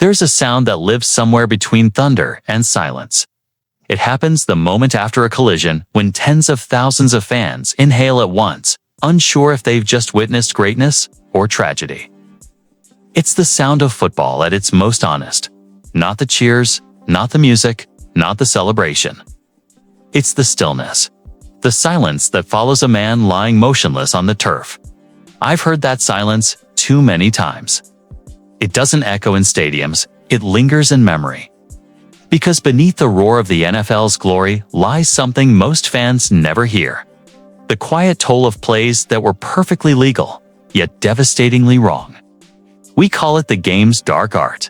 There's a sound that lives somewhere between thunder and silence. It happens the moment after a collision when tens of thousands of fans inhale at once, unsure if they've just witnessed greatness or tragedy. It's the sound of football at its most honest. Not the cheers, not the music, not the celebration. It's the stillness. The silence that follows a man lying motionless on the turf. I've heard that silence too many times. It doesn't echo in stadiums, it lingers in memory. Because beneath the roar of the NFL's glory lies something most fans never hear. The quiet toll of plays that were perfectly legal, yet devastatingly wrong. We call it the game's dark art.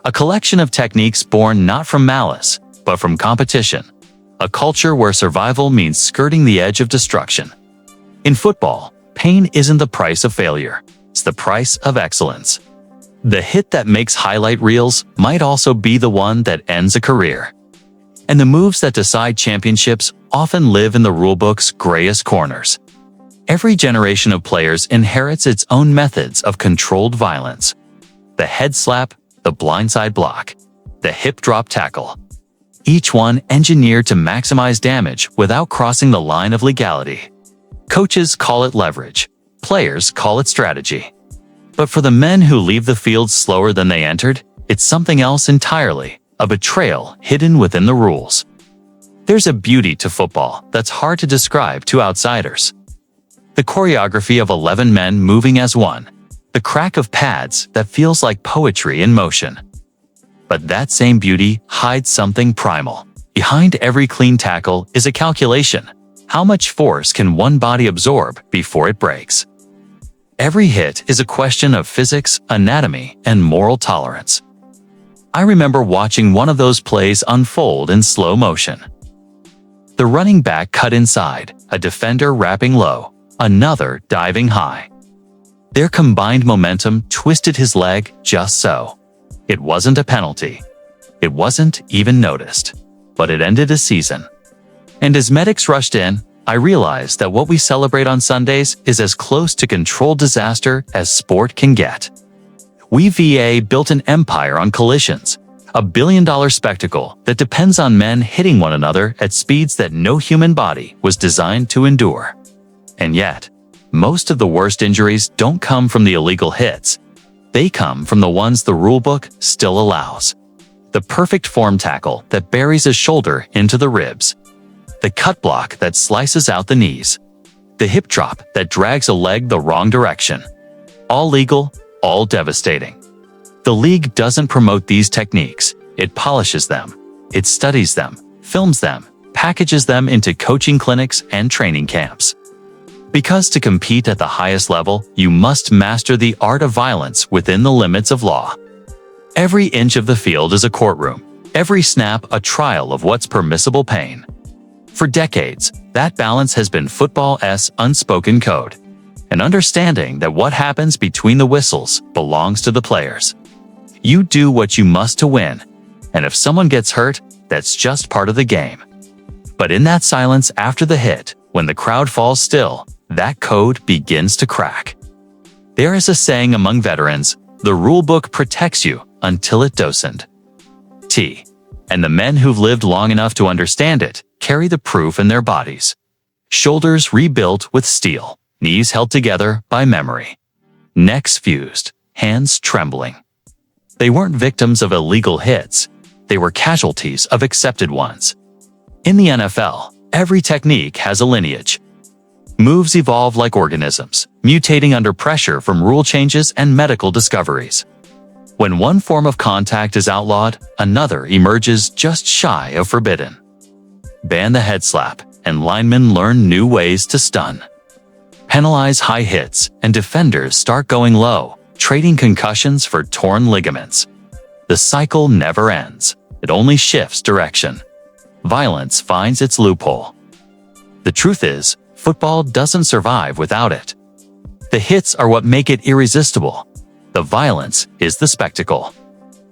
A collection of techniques born not from malice, but from competition. A culture where survival means skirting the edge of destruction. In football, pain isn't the price of failure, it's the price of excellence. The hit that makes highlight reels might also be the one that ends a career. And the moves that decide championships often live in the rulebook's grayest corners. Every generation of players inherits its own methods of controlled violence. The head slap, the blindside block, the hip drop tackle. Each one engineered to maximize damage without crossing the line of legality. Coaches call it leverage. Players call it strategy. But for the men who leave the field slower than they entered, it's something else entirely, a betrayal hidden within the rules. There's a beauty to football that's hard to describe to outsiders. The choreography of 11 men moving as one, the crack of pads that feels like poetry in motion. But that same beauty hides something primal. Behind every clean tackle is a calculation. How much force can one body absorb before it breaks? Every hit is a question of physics, anatomy, and moral tolerance. I remember watching one of those plays unfold in slow motion. The running back cut inside, a defender rapping low, another diving high. Their combined momentum twisted his leg just so. It wasn't a penalty. It wasn't even noticed. But it ended a season. And as medics rushed in, I realized that what we celebrate on Sundays is as close to controlled disaster as sport can get. We VA built an empire on collisions, a billion-dollar spectacle that depends on men hitting one another at speeds that no human body was designed to endure. And yet, most of the worst injuries don't come from the illegal hits. They come from the ones the rulebook still allows. The perfect form tackle that buries a shoulder into the ribs. The cut block that slices out the knees. The hip drop that drags a leg the wrong direction. All legal, all devastating. The league doesn't promote these techniques. It polishes them. It studies them, films them, packages them into coaching clinics and training camps. Because to compete at the highest level, you must master the art of violence within the limits of law. Every inch of the field is a courtroom. Every snap a trial of what's permissible pain. For decades, that balance has been football's unspoken code. An understanding that what happens between the whistles belongs to the players. You do what you must to win. And if someone gets hurt, that's just part of the game. But in that silence after the hit, when the crowd falls still, that code begins to crack. There is a saying among veterans, the rulebook protects you until it doesn't. And the men who've lived long enough to understand it carry the proof in their bodies. Shoulders rebuilt with steel, knees held together by memory. Necks fused, hands trembling. They weren't victims of illegal hits. They were casualties of accepted ones. In the NFL, every technique has a lineage. Moves evolve like organisms, mutating under pressure from rule changes and medical discoveries. When one form of contact is outlawed, another emerges just shy of forbidden. Ban the head slap, and linemen learn new ways to stun. Penalize high hits, and defenders start going low, trading concussions for torn ligaments. The cycle never ends. It only shifts direction. Violence finds its loophole. The truth is, football doesn't survive without it. The hits are what make it irresistible. The violence is the spectacle.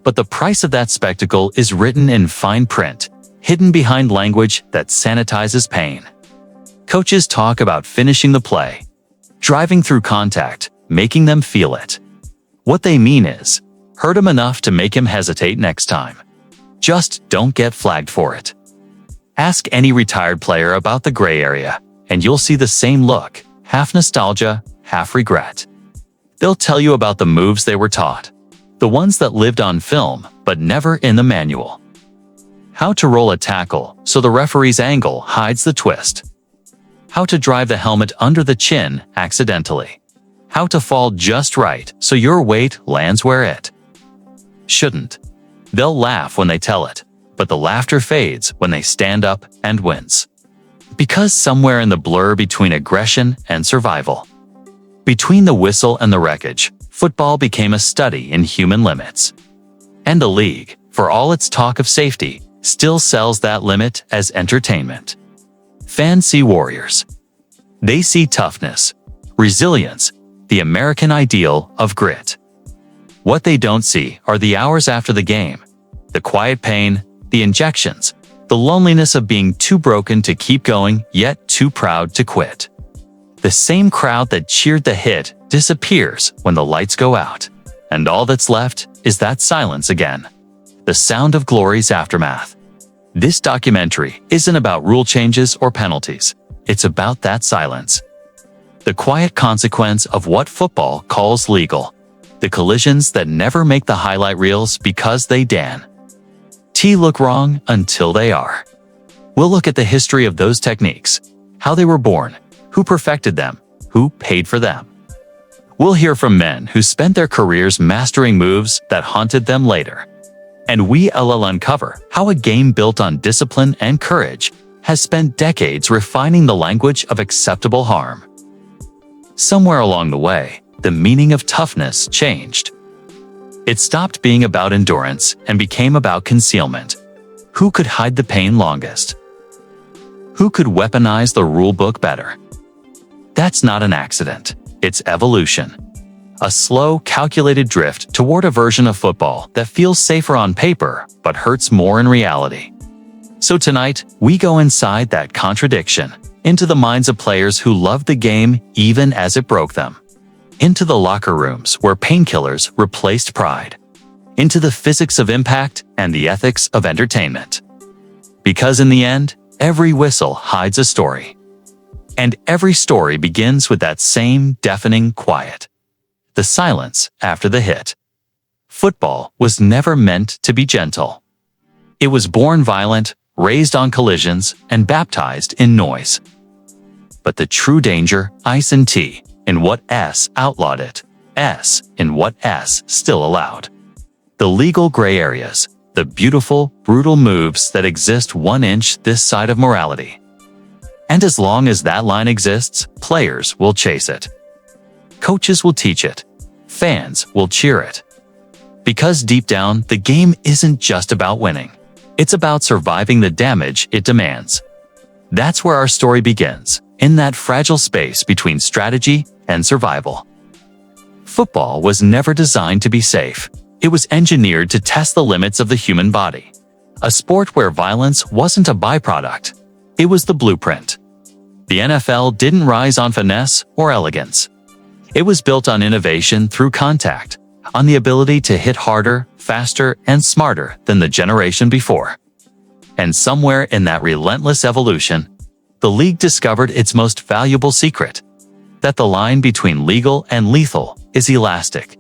But the price of that spectacle is written in fine print, hidden behind language that sanitizes pain. Coaches talk about finishing the play, driving through contact, making them feel it. What they mean is, Hurt him enough to make him hesitate next time. Just don't get flagged for it. Ask any retired player about the gray area, and you'll see the same look, half nostalgia, half regret. They'll tell you about the moves they were taught, the ones that lived on film but never in the manual. How to roll a tackle so the referee's angle hides the twist. How to drive the helmet under the chin accidentally. How to fall just right so your weight lands where it shouldn't. They'll laugh when they tell it, but the laughter fades when they stand up and wince. Because somewhere in the blur between aggression and survival, between the whistle and the wreckage, football became a study in human limits. And the league, for all its talk of safety, still sells that limit as entertainment. Fans see warriors. They see toughness, resilience, the American ideal of grit. What they don't see are the hours after the game, the quiet pain, the injections, the loneliness of being too broken to keep going yet too proud to quit. The same crowd that cheered the hit disappears when the lights go out, and all that's left is that silence again. The sound of glory's aftermath. This documentary isn't about rule changes or penalties. It's about that silence. The quiet consequence of what football calls legal. The collisions that never make the highlight reels because they look wrong until they are. We'll look at the history of those techniques, how they were born, who perfected them, who paid for them. We'll hear from men who spent their careers mastering moves that haunted them later. And we'll uncover how a game built on discipline and courage has spent decades refining the language of acceptable harm. Somewhere along the way, the meaning of toughness changed. It stopped being about endurance and became about concealment. Who could hide the pain longest? Who could weaponize the rule book better? That's not an accident. It's evolution. A slow, calculated drift toward a version of football that feels safer on paper but hurts more in reality. So tonight, we go inside that contradiction, into the minds of players who loved the game even as it broke them. Into the locker rooms where painkillers replaced pride. Into the physics of impact and the ethics of entertainment. Because in the end, every whistle hides a story. And every story begins with that same deafening quiet. The silence after the hit. Football was never meant to be gentle. It was born violent, raised on collisions, and baptized in noise. But the true danger, ice and tea, in what S outlawed it, S in what S still allowed. The legal gray areas, the beautiful, brutal moves that exist 1 inch this side of morality. And as long as that line exists, players will chase it. Coaches will teach it. Fans will cheer it. Because deep down, the game isn't just about winning. It's about surviving the damage it demands. That's where our story begins, in that fragile space between strategy and survival. Football was never designed to be safe. It was engineered to test the limits of the human body. A sport where violence wasn't a byproduct. It was the blueprint. The NFL didn't rise on finesse or elegance. It was built on innovation through contact, on the ability to hit harder, faster, and smarter than the generation before. And somewhere in that relentless evolution, the league discovered its most valuable secret, that the line between legal and lethal is elastic,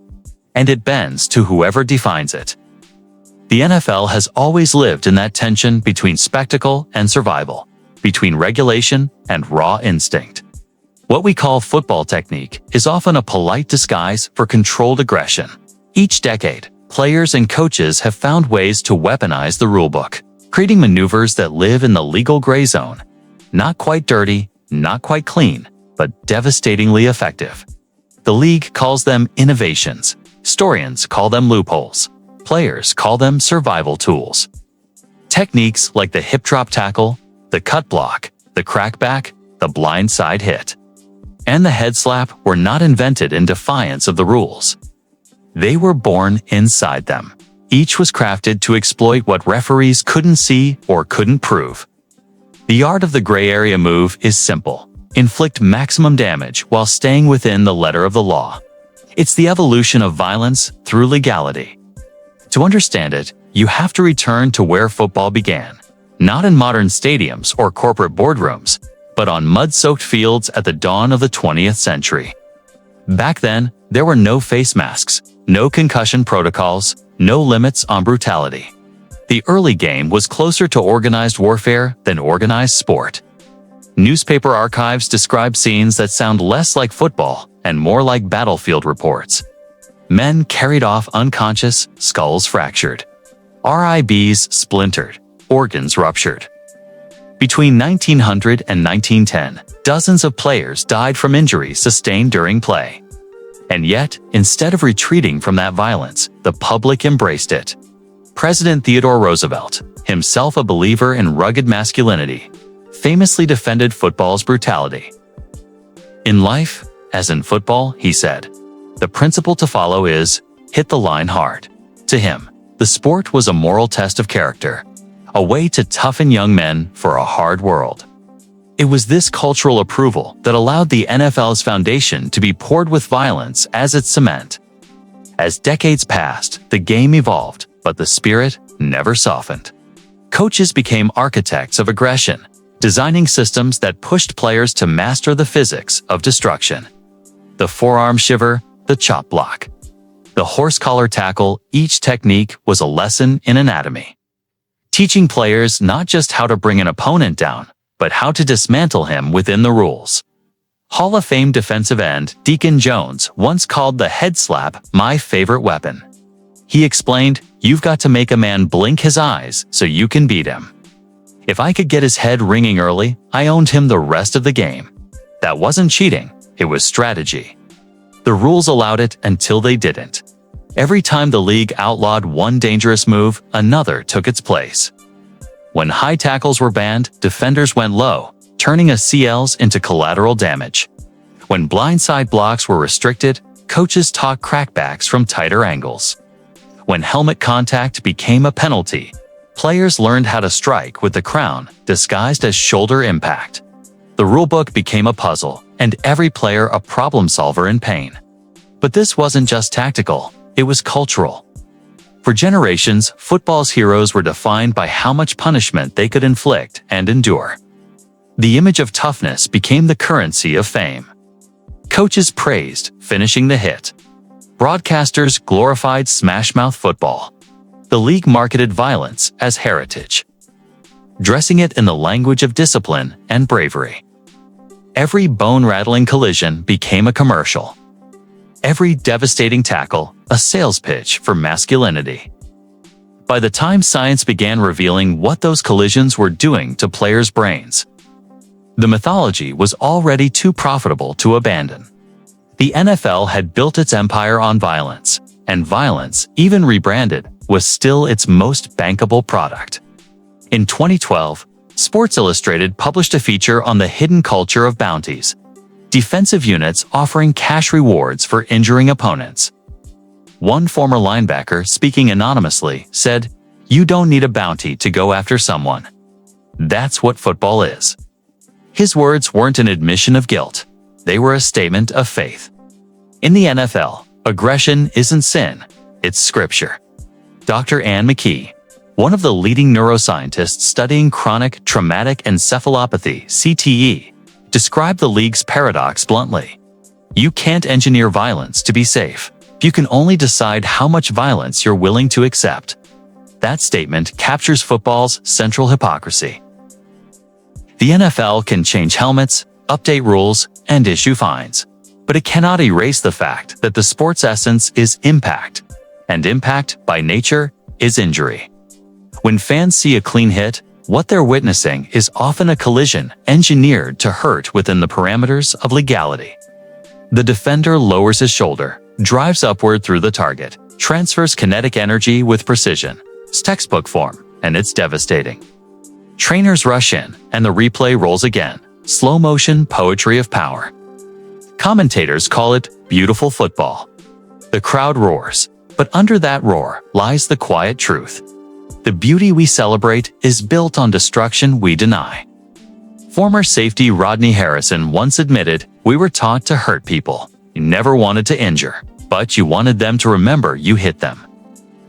and it bends to whoever defines it. The NFL has always lived in that tension between spectacle and survival, between regulation and raw instinct. What we call football technique is often a polite disguise for controlled aggression. Each decade, players and coaches have found ways to weaponize the rulebook, creating maneuvers that live in the legal gray zone. Not quite dirty, not quite clean, but devastatingly effective. The league calls them innovations. Historians call them loopholes. Players call them survival tools. Techniques like the hip drop tackle, the cut block, the crackback, the blindside hit, and the head slap were not invented in defiance of the rules. They were born inside them. Each was crafted to exploit what referees couldn't see or couldn't prove. The art of the gray area move is simple. Inflict maximum damage while staying within the letter of the law. It's the evolution of violence through legality, To understand it, you have to return to where football began, not in modern stadiums or corporate boardrooms, but on mud-soaked fields at the dawn of the 20th century. Back then, there were no face masks, no concussion protocols, no limits on brutality. The early game was closer to organized warfare than organized sport. Newspaper archives describe scenes that sound less like football and more like battlefield reports. Men carried off unconscious, skulls fractured. RIBs splintered, organs ruptured. Between 1900 and 1910, dozens of players died from injuries sustained during play. And yet, instead of retreating from that violence, the public embraced it. President Theodore Roosevelt, himself a believer in rugged masculinity, famously defended football's brutality. In life, as in football, he said, the principle to follow is, hit the line hard. To him, the sport was a moral test of character, a way to toughen young men for a hard world. It was this cultural approval that allowed the NFL's foundation to be poured with violence as its cement. As decades passed, the game evolved, but the spirit never softened. Coaches became architects of aggression, designing systems that pushed players to master the physics of destruction. The forearm shiver, the chop block, the horse collar tackle, each technique was a lesson in anatomy. Teaching players not just how to bring an opponent down, but how to dismantle him within the rules. Hall of Fame defensive end Deacon Jones once called the head slap my favorite weapon. He explained, "You've got to make a man blink his eyes so you can beat him. If I could get his head ringing early, I owned him the rest of the game." That wasn't cheating, it was strategy. The rules allowed it until they didn't. Every time the league outlawed one dangerous move, another took its place. When high tackles were banned, defenders went low, turning ACLs into collateral damage. When blindside blocks were restricted, coaches taught crackbacks from tighter angles. When helmet contact became a penalty, players learned how to strike with the crown, disguised as shoulder impact. The rulebook became a puzzle, and every player a problem solver in pain. But this wasn't just tactical, it was cultural. For generations, football's heroes were defined by how much punishment they could inflict and endure. The image of toughness became the currency of fame. Coaches praised finishing the hit. Broadcasters glorified smash-mouth football. The league marketed violence as heritage, dressing it in the language of discipline and bravery. Every bone-rattling collision became a commercial. Every devastating tackle, a sales pitch for masculinity. By the time science began revealing what those collisions were doing to players' brains, the mythology was already too profitable to abandon. The NFL had built its empire on violence, and violence, even rebranded, was still its most bankable product. In 2012, Sports Illustrated published a feature on the hidden culture of bounties, defensive units offering cash rewards for injuring opponents. One former linebacker, speaking anonymously, said, "You don't need a bounty to go after someone. That's what football is." His words weren't an admission of guilt. They were a statement of faith. In the NFL, aggression isn't sin, it's scripture. Dr. Anne McKee, one of the leading neuroscientists studying chronic traumatic encephalopathy (CTE, described the league's paradox bluntly. You can't engineer violence to be safe. You can only decide how much violence you're willing to accept. That statement captures football's central hypocrisy. The NFL can change helmets, update rules, and issue fines, but it cannot erase the fact that the sport's essence is impact, and impact, by nature, is injury. When fans see a clean hit, what they're witnessing is often a collision engineered to hurt within the parameters of legality. The defender lowers his shoulder, drives upward through the target, transfers kinetic energy with precision. It's textbook form, and it's devastating. Trainers rush in, and the replay rolls again. Slow motion poetry of power. Commentators call it beautiful football. The crowd roars, but under that roar lies the quiet truth. The beauty we celebrate is built on destruction we deny. Former safety Rodney Harrison once admitted, "We were taught to hurt people. You never wanted to injure, but you wanted them to remember you hit them."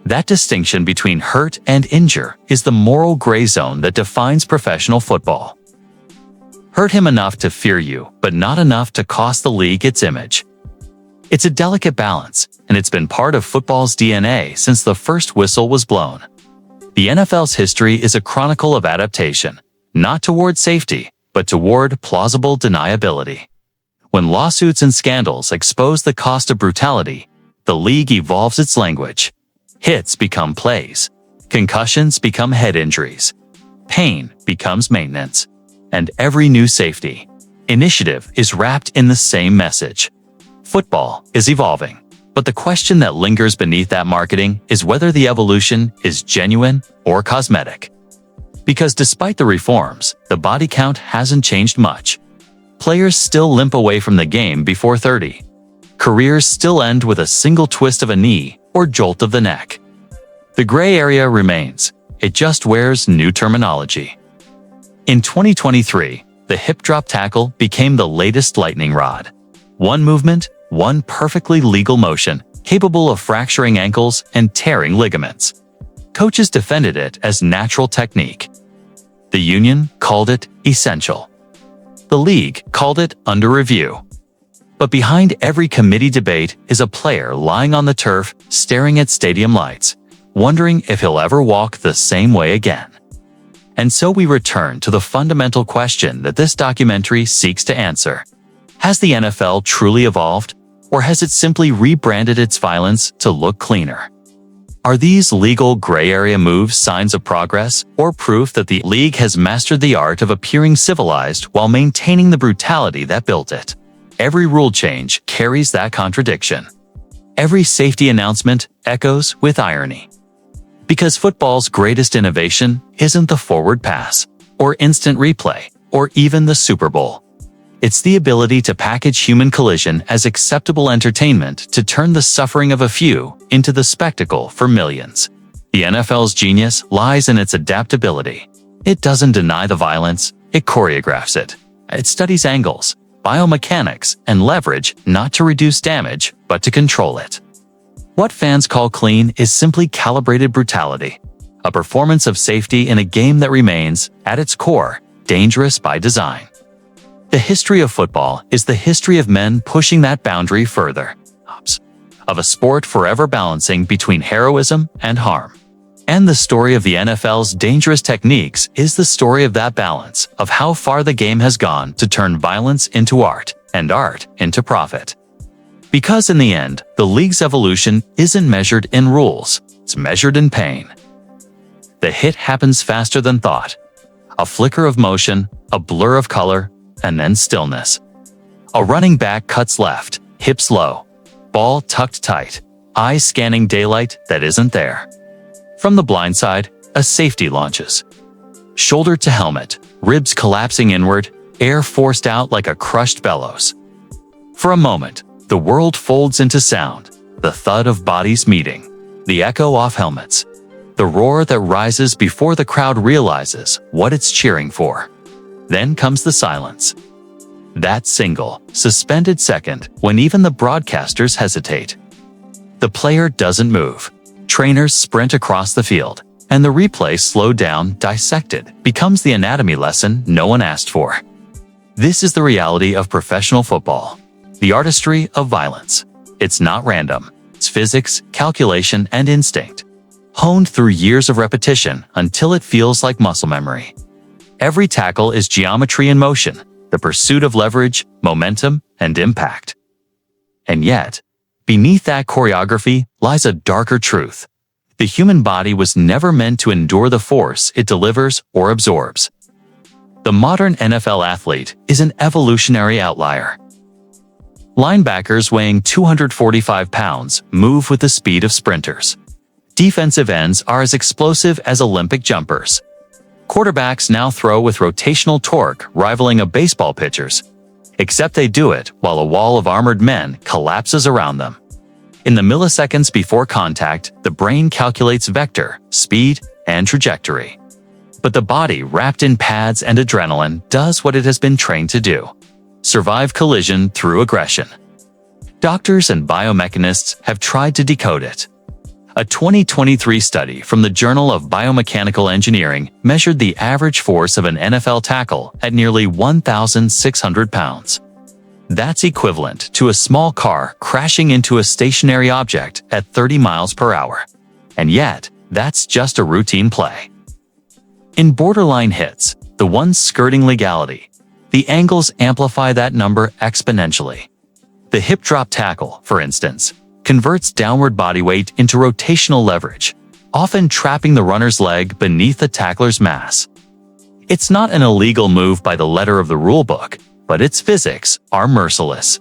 That distinction between hurt and injure is the moral gray zone that defines professional football. Hurt him enough to fear you, but not enough to cost the league its image. It's a delicate balance, and it's been part of football's DNA since the first whistle was blown. The NFL's history is a chronicle of adaptation, not toward safety, but toward plausible deniability. When lawsuits and scandals expose the cost of brutality, the league evolves its language. Hits become plays. Concussions become head injuries. Pain becomes maintenance. And every new safety initiative is wrapped in the same message. Football is evolving. But the question that lingers beneath that marketing is whether the evolution is genuine or cosmetic. Because despite the reforms, the body count hasn't changed much. Players still limp away from the game before 30. Careers still end with a single twist of a knee or jolt of the neck. The gray area remains. It just wears new terminology. In 2023, the hip drop tackle became the latest lightning rod. One movement, one perfectly legal motion, capable of fracturing ankles and tearing ligaments. Coaches defended it as natural technique. The union called it essential. The league called it under review. But behind every committee debate is a player lying on the turf, staring at stadium lights, wondering if he'll ever walk the same way again. And so we return to the fundamental question that this documentary seeks to answer. Has the NFL truly evolved, or has it simply rebranded its violence to look cleaner? Are these legal gray area moves signs of progress, or proof that the league has mastered the art of appearing civilized while maintaining the brutality that built it? Every rule change carries that contradiction. Every safety announcement echoes with irony. Because football's greatest innovation isn't the forward pass, or instant replay, or even the Super Bowl. It's the ability to package human collision as acceptable entertainment to turn the suffering of a few into the spectacle for millions. The NFL's genius lies in its adaptability. It doesn't deny the violence, it choreographs it. It studies angles, biomechanics, and leverage not to reduce damage, but to control it. What fans call clean is simply calibrated brutality, a performance of safety in a game that remains, at its core, dangerous by design. The history of football is the history of men pushing that boundary further, of a sport forever balancing between heroism and harm. And the story of the NFL's dangerous techniques is the story of that balance, of how far the game has gone to turn violence into art, and art into profit. Because in the end, the league's evolution isn't measured in rules, it's measured in pain. The hit happens faster than thought. A flicker of motion, a blur of color, and then stillness. A running back cuts left, hips low, ball tucked tight, eyes scanning daylight that isn't there. From the blind side, a safety launches. Shoulder to helmet, ribs collapsing inward, air forced out like a crushed bellows. For a moment, the world folds into sound, the thud of bodies meeting, the echo off helmets, the roar that rises before the crowd realizes what it's cheering for. Then comes the silence. That single, suspended second when even the broadcasters hesitate. The player doesn't move. Trainers sprint across the field, and the replay, slowed down, dissected, becomes the anatomy lesson no one asked for. This is the reality of professional football. The artistry of violence. It's not random. It's physics, calculation, and instinct, honed through years of repetition until it feels like muscle memory. Every tackle is geometry in motion, the pursuit of leverage, momentum, and impact. And yet, beneath that choreography lies a darker truth. The human body was never meant to endure the force it delivers or absorbs. The modern NFL athlete is an evolutionary outlier. Linebackers weighing 245 pounds move with the speed of sprinters. Defensive ends are as explosive as Olympic jumpers. Quarterbacks now throw with rotational torque rivaling a baseball pitcher's, except they do it while a wall of armored men collapses around them. In the milliseconds before contact, the brain calculates vector, speed, and trajectory. But the body, wrapped in pads and adrenaline, does what it has been trained to do: survive collision through aggression. Doctors and biomechanists have tried to decode it. A 2023 study from the Journal of Biomechanical Engineering measured the average force of an NFL tackle at nearly 1,600 pounds. That's equivalent to a small car crashing into a stationary object at 30 miles per hour. And yet, that's just a routine play. In borderline hits, the ones skirting legality, the angles amplify that number exponentially. The hip drop tackle, for instance, converts downward body weight into rotational leverage, often trapping the runner's leg beneath the tackler's mass. It's not an illegal move by the letter of the rulebook, but its physics are merciless.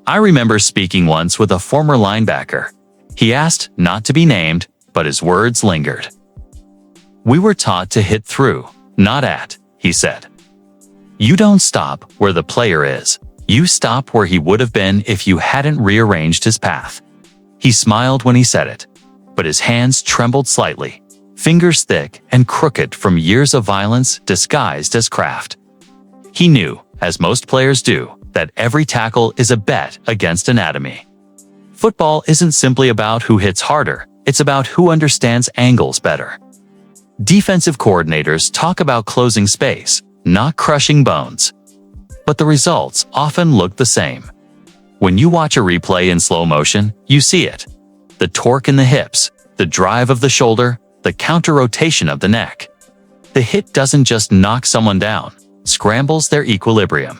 I remember speaking once with a former linebacker. He asked not to be named, but his words lingered. "We were taught to hit through, not at," he said. "You don't stop where the player is. You stop where he would have been if you hadn't rearranged his path." He smiled when he said it, but his hands trembled slightly, fingers thick and crooked from years of violence disguised as craft. He knew, as most players do, that every tackle is a bet against anatomy. Football isn't simply about who hits harder, it's about who understands angles better. Defensive coordinators talk about closing space, not crushing bones. But the results often look the same. When you watch a replay in slow motion, you see it. The torque in the hips, the drive of the shoulder, the counter-rotation of the neck. The hit doesn't just knock someone down, scrambles their equilibrium.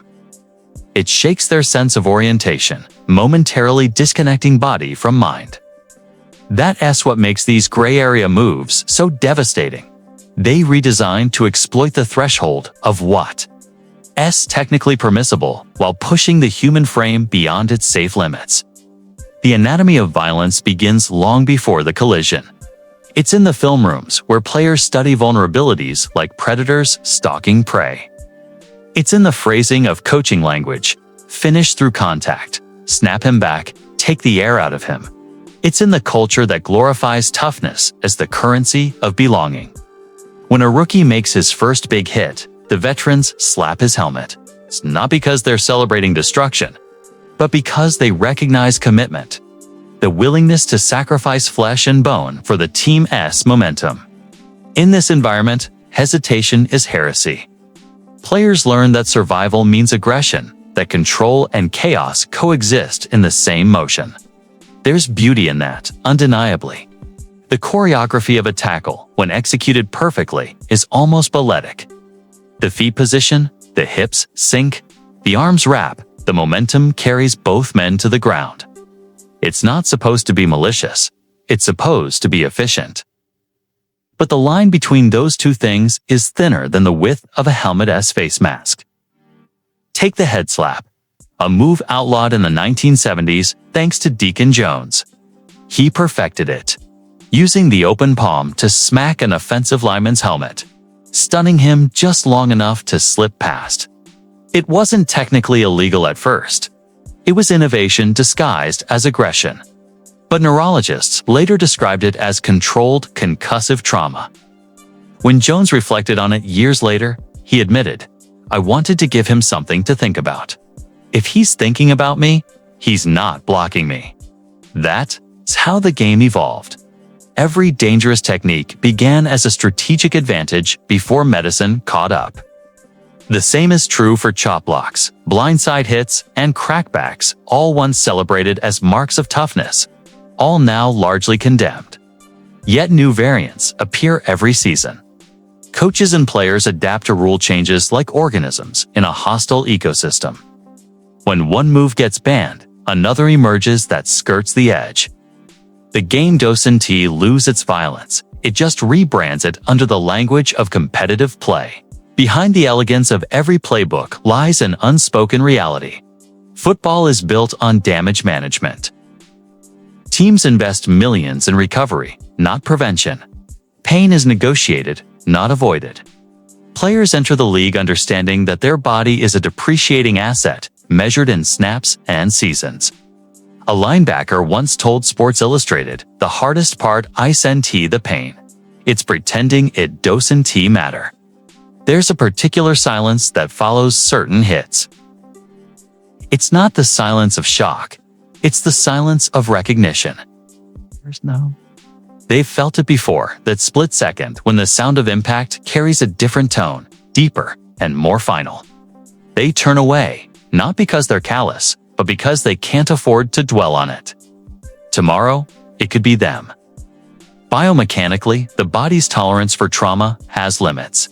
It shakes their sense of orientation, momentarily disconnecting body from mind. That's what makes these gray area moves so devastating. They redesign to exploit the threshold of what's technically permissible while pushing the human frame beyond its safe limits. The anatomy of violence begins long before the collision. It's in the film rooms where players study vulnerabilities like predators stalking prey. It's in the phrasing of coaching language: finish through contact, snap him back, take the air out of him. It's in the culture that glorifies toughness as the currency of belonging. When a rookie makes his first big hit, the veterans slap his helmet. It's not because they're celebrating destruction, but because they recognize commitment, the willingness to sacrifice flesh and bone for the team's momentum. In this environment, hesitation is heresy. Players learn that survival means aggression, that control and chaos coexist in the same motion. There's beauty in that, undeniably. The choreography of a tackle, when executed perfectly, is almost balletic. The feet position, the hips sink, the arms wrap, the momentum carries both men to the ground. It's not supposed to be malicious. It's supposed to be efficient. But the line between those two things is thinner than the width of a helmet's face mask. Take the head slap, a move outlawed in the 1970s thanks to Deacon Jones. He perfected it, using the open palm to smack an offensive lineman's helmet, stunning him just long enough to slip past. It wasn't technically illegal at first. It was innovation disguised as aggression. But neurologists later described it as controlled concussive trauma. When Jones reflected on it years later, he admitted, "I wanted to give him something to think about. If he's thinking about me, he's not blocking me." That's how the game evolved. Every dangerous technique began as a strategic advantage before medicine caught up. The same is true for chop blocks, blindside hits, and crackbacks, all once celebrated as marks of toughness, all now largely condemned. Yet new variants appear every season. Coaches and players adapt to rule changes like organisms in a hostile ecosystem. When one move gets banned, another emerges that skirts the edge. The game doesn't lose its violence, it just rebrands it under the language of competitive play. Behind the elegance of every playbook lies an unspoken reality. Football is built on damage management. Teams invest millions in recovery, not prevention. Pain is negotiated, not avoided. Players enter the league understanding that their body is a depreciating asset, measured in snaps and seasons. A linebacker once told Sports Illustrated, "The hardest part isn't the pain. It's pretending it doesn't matter." There's a particular silence that follows certain hits. It's not the silence of shock. It's the silence of recognition. No. They've felt it before, that split second when the sound of impact carries a different tone, deeper and more final. They turn away, not because they're callous, but because they can't afford to dwell on it. Tomorrow, it could be them. Biomechanically, the body's tolerance for trauma has limits.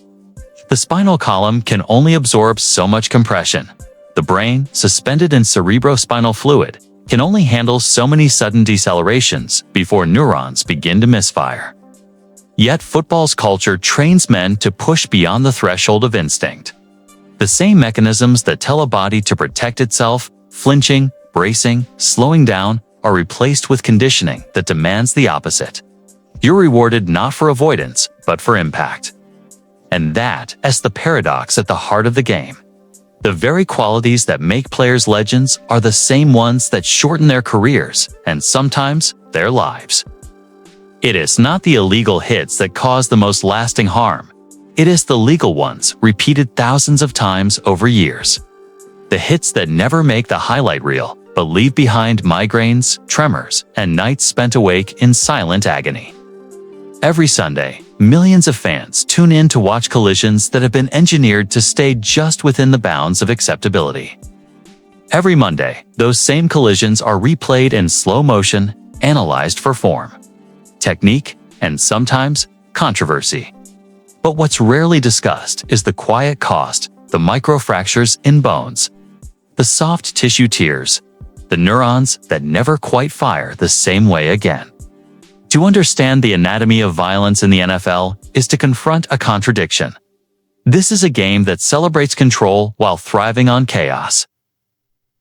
The spinal column can only absorb so much compression. The brain, suspended in cerebrospinal fluid, can only handle so many sudden decelerations before neurons begin to misfire. Yet football's culture trains men to push beyond the threshold of instinct. The same mechanisms that tell a body to protect itself, flinching, bracing, slowing down, are replaced with conditioning that demands the opposite. You're rewarded not for avoidance, but for impact. And that is the paradox at the heart of the game. The very qualities that make players legends are the same ones that shorten their careers, and sometimes their lives. It is not the illegal hits that cause the most lasting harm. It is the legal ones, repeated thousands of times over years. The hits that never make the highlight reel, but leave behind migraines, tremors, and nights spent awake in silent agony. Every Sunday, millions of fans tune in to watch collisions that have been engineered to stay just within the bounds of acceptability. Every Monday, those same collisions are replayed in slow motion, analyzed for form, technique, and sometimes controversy. But what's rarely discussed is the quiet cost, the microfractures in bones, the soft tissue tears, the neurons that never quite fire the same way again. To understand the anatomy of violence in the NFL is to confront a contradiction. This is a game that celebrates control while thriving on chaos.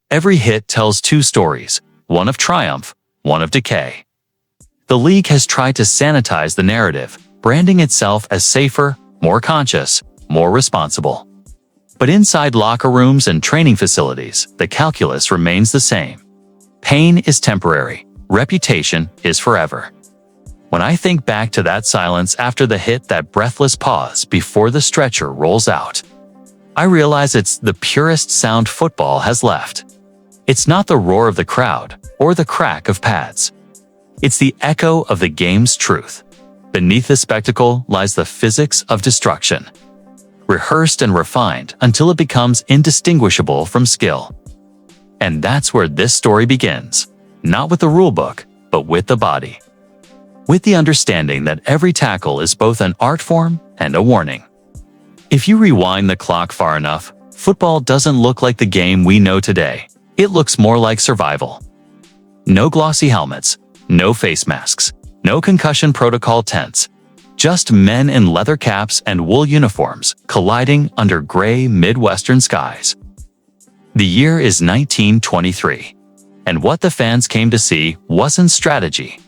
Every hit tells two stories, one of triumph, one of decay. The league has tried to sanitize the narrative, branding itself as safer, more conscious, more responsible. But inside locker rooms and training facilities, the calculus remains the same. Pain is temporary, reputation is forever. When I think back to that silence after the hit, that breathless pause before the stretcher rolls out, I realize it's the purest sound football has left. It's not the roar of the crowd or the crack of pads. It's the echo of the game's truth. Beneath the spectacle lies the physics of destruction, rehearsed and refined until it becomes indistinguishable from skill. And that's where this story begins, not with the rulebook, but with the body. With the understanding that every tackle is both an art form and a warning. If you rewind the clock far enough, football doesn't look like the game we know today. It looks more like survival. No glossy helmets, no face masks, no concussion protocol tents. Just men in leather caps and wool uniforms colliding under gray Midwestern skies. The year is 1923, and what the fans came to see wasn't strategy.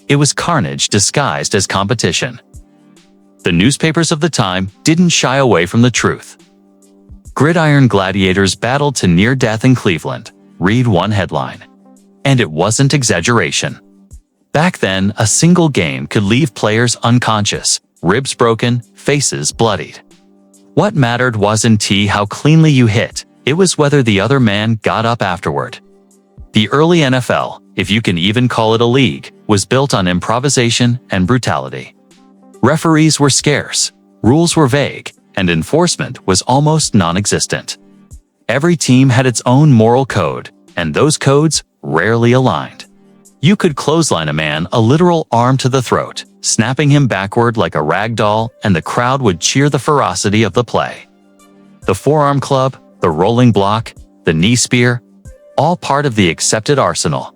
It was carnage disguised as competition. The newspapers of the time didn't shy away from the truth. Gridiron gladiators battled to near death in Cleveland, read one headline. And it wasn't exaggeration. Back then, a single game could leave players unconscious, ribs broken, faces bloodied. What mattered wasn't how cleanly you hit, it was whether the other man got up afterward. The early NFL, if you can even call it a league, was built on improvisation and brutality. Referees were scarce, rules were vague, and enforcement was almost non-existent. Every team had its own moral code, and those codes rarely aligned. You could clothesline a man a literal arm to the throat, snapping him backward like a rag doll, and the crowd would cheer the ferocity of the play. The forearm club, the rolling block, the knee spear, all part of the accepted arsenal.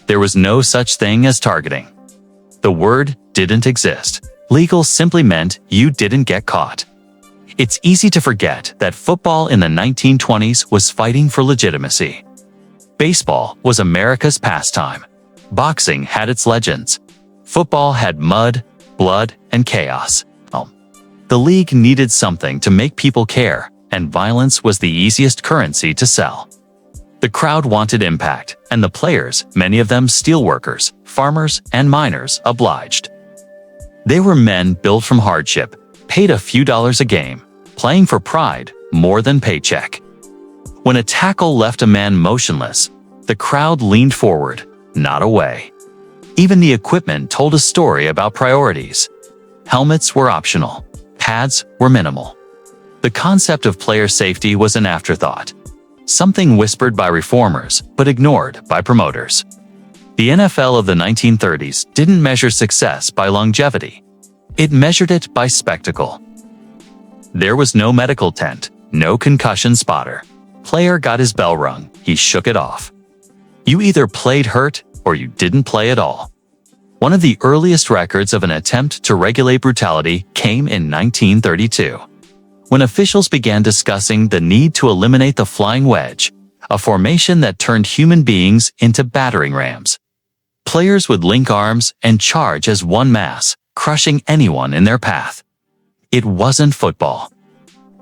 There was no such thing as targeting. The word didn't exist. Legal simply meant you didn't get caught. It's easy to forget that football in the 1920s was fighting for legitimacy. Baseball was America's pastime. Boxing had its legends. Football had mud, blood, and chaos. The league needed something to make people care, and violence was the easiest currency to sell. The crowd wanted impact, and the players, many of them steelworkers, farmers, and miners, obliged. They were men built from hardship, paid a few dollars a game, playing for pride more than paycheck. When a tackle left a man motionless, the crowd leaned forward, not away. Even the equipment told a story about priorities. Helmets were optional. Pads were minimal. The concept of player safety was an afterthought, something whispered by reformers but ignored by promoters. The NFL of the 1930s didn't measure success by longevity. It measured it by spectacle. There was no medical tent, no concussion spotter. Player got his bell rung, he shook it off. You either played hurt or you didn't play at all. One of the earliest records of an attempt to regulate brutality came in 1932, when officials began discussing the need to eliminate the flying wedge, a formation that turned human beings into battering rams. Players would link arms and charge as one mass, crushing anyone in their path. It wasn't football.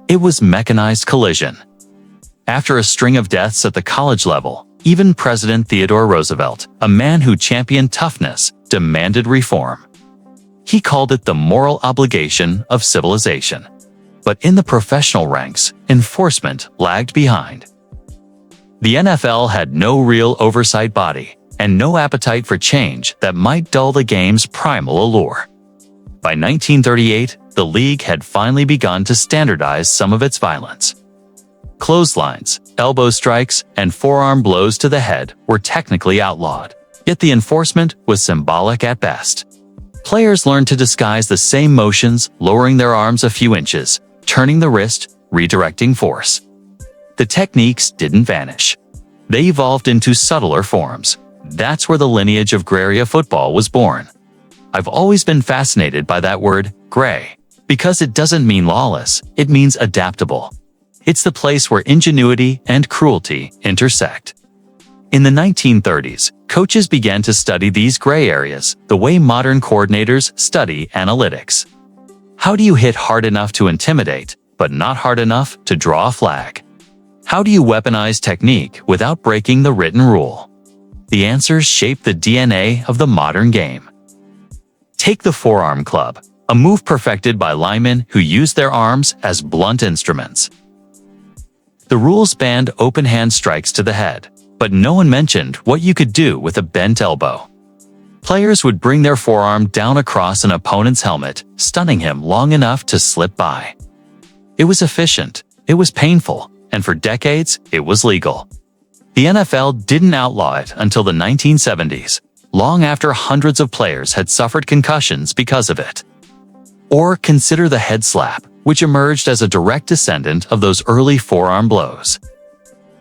It was mechanized collision. After a string of deaths at the college level, even President Theodore Roosevelt, a man who championed toughness, demanded reform. He called it the moral obligation of civilization. But in the professional ranks, enforcement lagged behind. The NFL had no real oversight body, and no appetite for change that might dull the game's primal allure. By 1938, the league had finally begun to standardize some of its violence. Clotheslines, elbow strikes, and forearm blows to the head were technically outlawed, yet the enforcement was symbolic at best. Players learned to disguise the same motions, lowering their arms a few inches, turning the wrist, redirecting force. The techniques didn't vanish. They evolved into subtler forms. That's where the lineage of gray area football was born. I've always been fascinated by that word, gray, because it doesn't mean lawless, it means adaptable. It's the place where ingenuity and cruelty intersect. In the 1930s, coaches began to study these gray areas the way modern coordinators study analytics. How do you hit hard enough to intimidate, but not hard enough to draw a flag? How do you weaponize technique without breaking the written rule? The answers shape the DNA of the modern game. Take the forearm club, a move perfected by linemen who used their arms as blunt instruments. The rules banned open-hand strikes to the head, but no one mentioned what you could do with a bent elbow. Players would bring their forearm down across an opponent's helmet, stunning him long enough to slip by. It was efficient, it was painful, and for decades, it was legal. The NFL didn't outlaw it until the 1970s, long after hundreds of players had suffered concussions because of it. Or consider the head slap, which emerged as a direct descendant of those early forearm blows.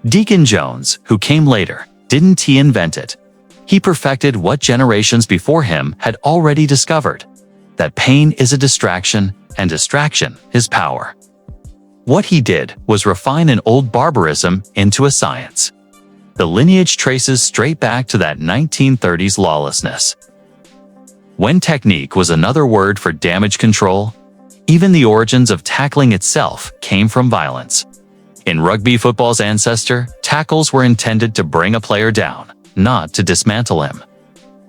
Deacon Jones, who came later, didn't invent it. He perfected what generations before him had already discovered: that pain is a distraction, and distraction is power. What he did was refine an old barbarism into a science. The lineage traces straight back to that 1930s lawlessness. When technique was another word for damage control, even the origins of tackling itself came from violence. In rugby football's ancestor, tackles were intended to bring a player down, not to dismantle him.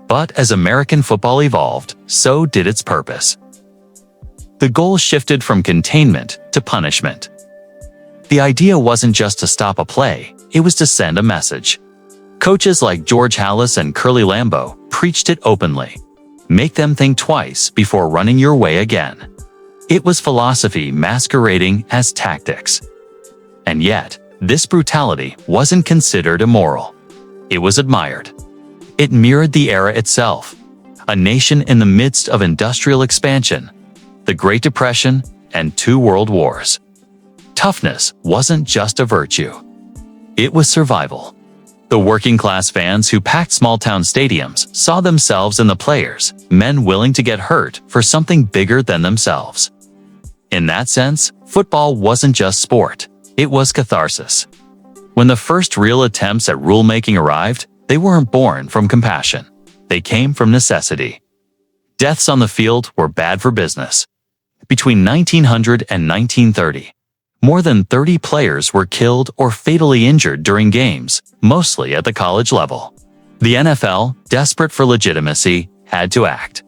But as American football evolved, so did its purpose. The goal shifted from containment to punishment. The idea wasn't just to stop a play, it was to send a message. Coaches like George Halas and Curly Lambeau preached it openly. Make them think twice before running your way again. It was philosophy masquerading as tactics. And yet, this brutality wasn't considered immoral. It was admired. It mirrored the era itself, a nation in the midst of industrial expansion, the Great Depression, and 2 world wars. Toughness wasn't just a virtue. It was survival. The working-class fans who packed small-town stadiums saw themselves in the players, men willing to get hurt for something bigger than themselves. In that sense, football wasn't just sport, it was catharsis. When the first real attempts at rulemaking arrived, they weren't born from compassion. They came from necessity. Deaths on the field were bad for business. Between 1900 and 1930, more than 30 players were killed or fatally injured during games, mostly at the college level. The NFL, desperate for legitimacy, had to act.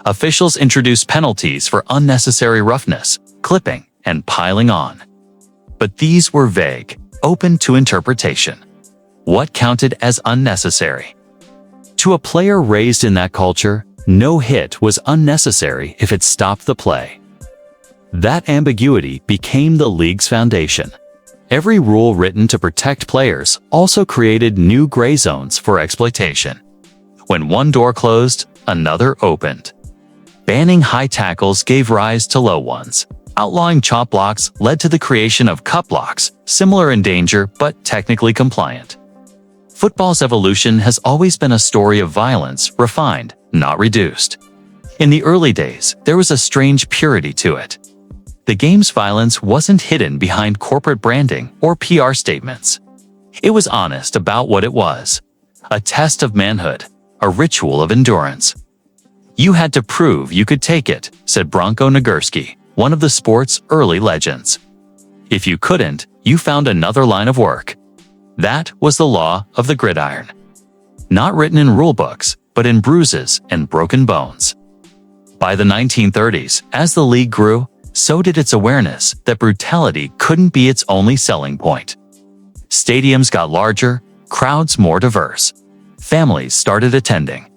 Officials introduced penalties for unnecessary roughness, clipping, and piling on. But these were vague, open to interpretation. What counted as unnecessary? to a player raised in that culture, no hit was unnecessary if it stopped the play. That ambiguity became the league's foundation. Every rule written to protect players also created new gray zones for exploitation. When one door closed, another opened. Banning high tackles gave rise to low ones. Outlawing chop blocks led to the creation of cut blocks, similar in danger but technically compliant. Football's evolution has always been a story of violence, refined, not reduced. In the early days, there was a strange purity to it. The game's violence wasn't hidden behind corporate branding or PR statements. It was honest about what it was. A test of manhood, a ritual of endurance. You had to prove you could take it, said Bronco Nagurski, one of the sport's early legends. If you couldn't, you found another line of work. That was the law of the gridiron. Not written in rulebooks, but in bruises and broken bones. By the 1930s, as the league grew, so did its awareness that brutality couldn't be its only selling point. Stadiums got larger, crowds more diverse. Families started attending.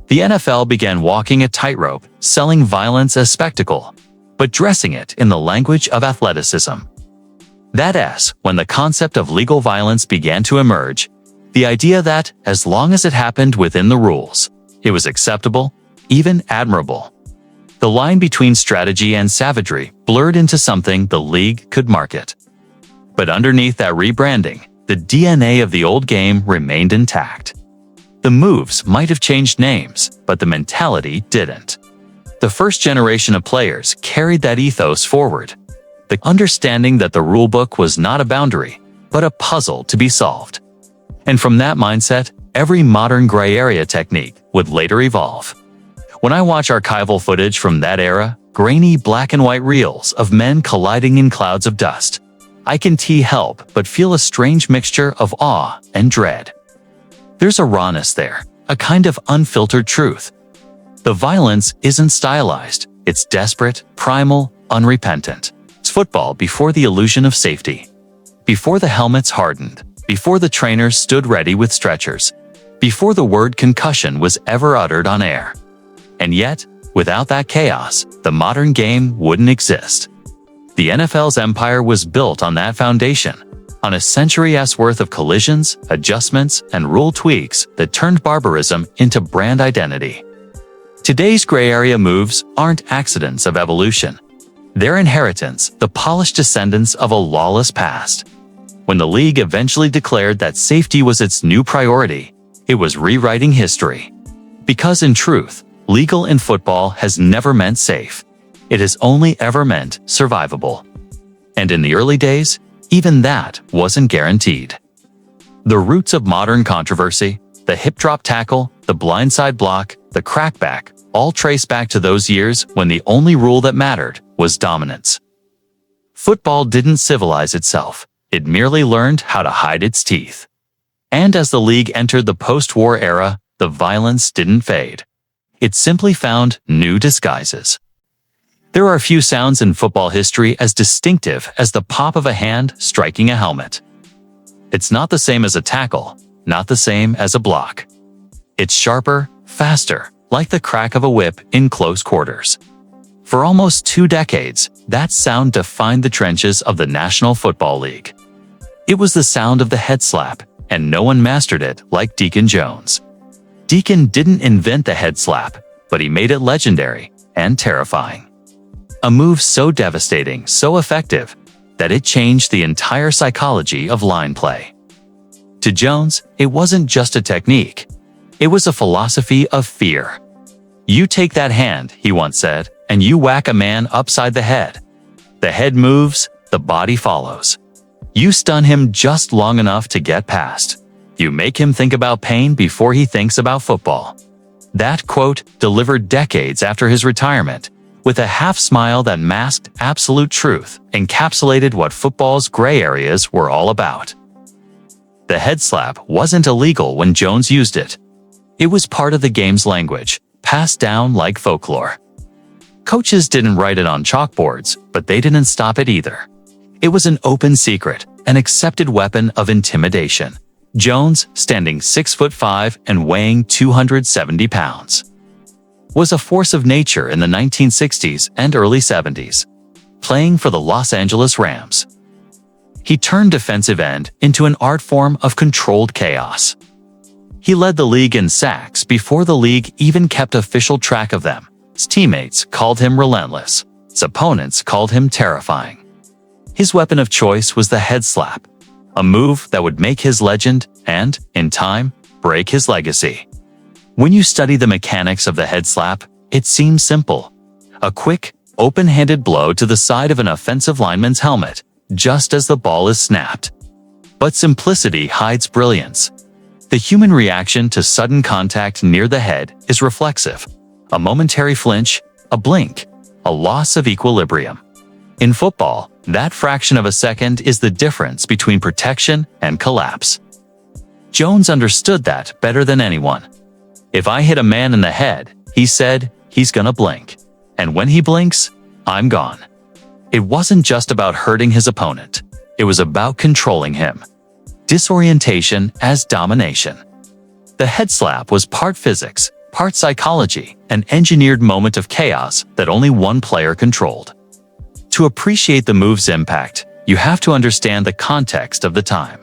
The NFL began walking a tightrope, selling violence as spectacle, but dressing it in the language of athleticism. That's when the concept of legal violence began to emerge, the idea that, as long as it happened within the rules, it was acceptable, even admirable. The line between strategy and savagery blurred into something the league could market. But underneath that rebranding, the DNA of the old game remained intact. The moves might have changed names, but the mentality didn't. The first generation of players carried that ethos forward. The understanding that the rulebook was not a boundary, but a puzzle to be solved. And from that mindset, every modern gray area technique would later evolve. When I watch archival footage from that era, grainy black and white reels of men colliding in clouds of dust, I can't help but feel a strange mixture of awe and dread. There's a rawness there, a kind of unfiltered truth. The violence isn't stylized, it's desperate, primal, unrepentant. It's football before the illusion of safety. Before the helmets hardened, before the trainers stood ready with stretchers, before the word concussion was ever uttered on air. And yet, without that chaos, the modern game wouldn't exist. The NFL's empire was built on that foundation, on a century's worth of collisions, adjustments, and rule tweaks that turned barbarism into brand identity. Today's gray area moves aren't accidents of evolution. They're inheritance, the polished descendants of a lawless past. When the league eventually declared that safety was its new priority, it was rewriting history. Because in truth, legal in football has never meant safe. It has only ever meant survivable. And in the early days, even that wasn't guaranteed. The roots of modern controversy, the hip drop tackle, the blindside block, the crackback, all trace back to those years when the only rule that mattered was dominance. Football didn't civilize itself, it merely learned how to hide its teeth. And as the league entered the post-war era, the violence didn't fade. It simply found new disguises. There are few sounds in football history as distinctive as the pop of a hand striking a helmet. It's not the same as a tackle, not the same as a block. It's sharper, faster, like the crack of a whip in close quarters. For almost 2 decades, that sound defined the trenches of the National Football League. It was the sound of the head slap, and no one mastered it like Deacon Jones. Deacon didn't invent the head slap, but he made it legendary and terrifying. A move so devastating, so effective, that it changed the entire psychology of line play. To Jones, it wasn't just a technique. It was a philosophy of fear. You take that hand, he once said, and you whack a man upside the head. The head moves, the body follows. You stun him just long enough to get past. You make him think about pain before he thinks about football. That quote, delivered decades after his retirement, with a half smile that masked absolute truth, encapsulated what football's gray areas were all about. The head slap wasn't illegal when Jones used it. It was part of the game's language, passed down like folklore. Coaches didn't write it on chalkboards, but they didn't stop it either. It was an open secret, an accepted weapon of intimidation. Jones, standing 6'5" and weighing 270 pounds, was a force of nature in the 1960s and early 70s, playing for the Los Angeles Rams. He turned defensive end into an art form of controlled chaos. He led the league in sacks before the league even kept official track of them. His teammates called him relentless. His opponents called him terrifying. His weapon of choice was the head slap, a move that would make his legend and, in time, break his legacy. When you study the mechanics of the head slap, it seems simple. A quick, open-handed blow to the side of an offensive lineman's helmet, just as the ball is snapped. But simplicity hides brilliance. The human reaction to sudden contact near the head is reflexive. A momentary flinch, a blink, a loss of equilibrium. In football, that fraction of a second is the difference between protection and collapse. Jones understood that better than anyone. If I hit a man in the head, he said, he's gonna blink. And when he blinks, I'm gone. It wasn't just about hurting his opponent. It was about controlling him. Disorientation as domination. The head slap was part physics, part psychology, an engineered moment of chaos that only one player controlled. To appreciate the move's impact, you have to understand the context of the time.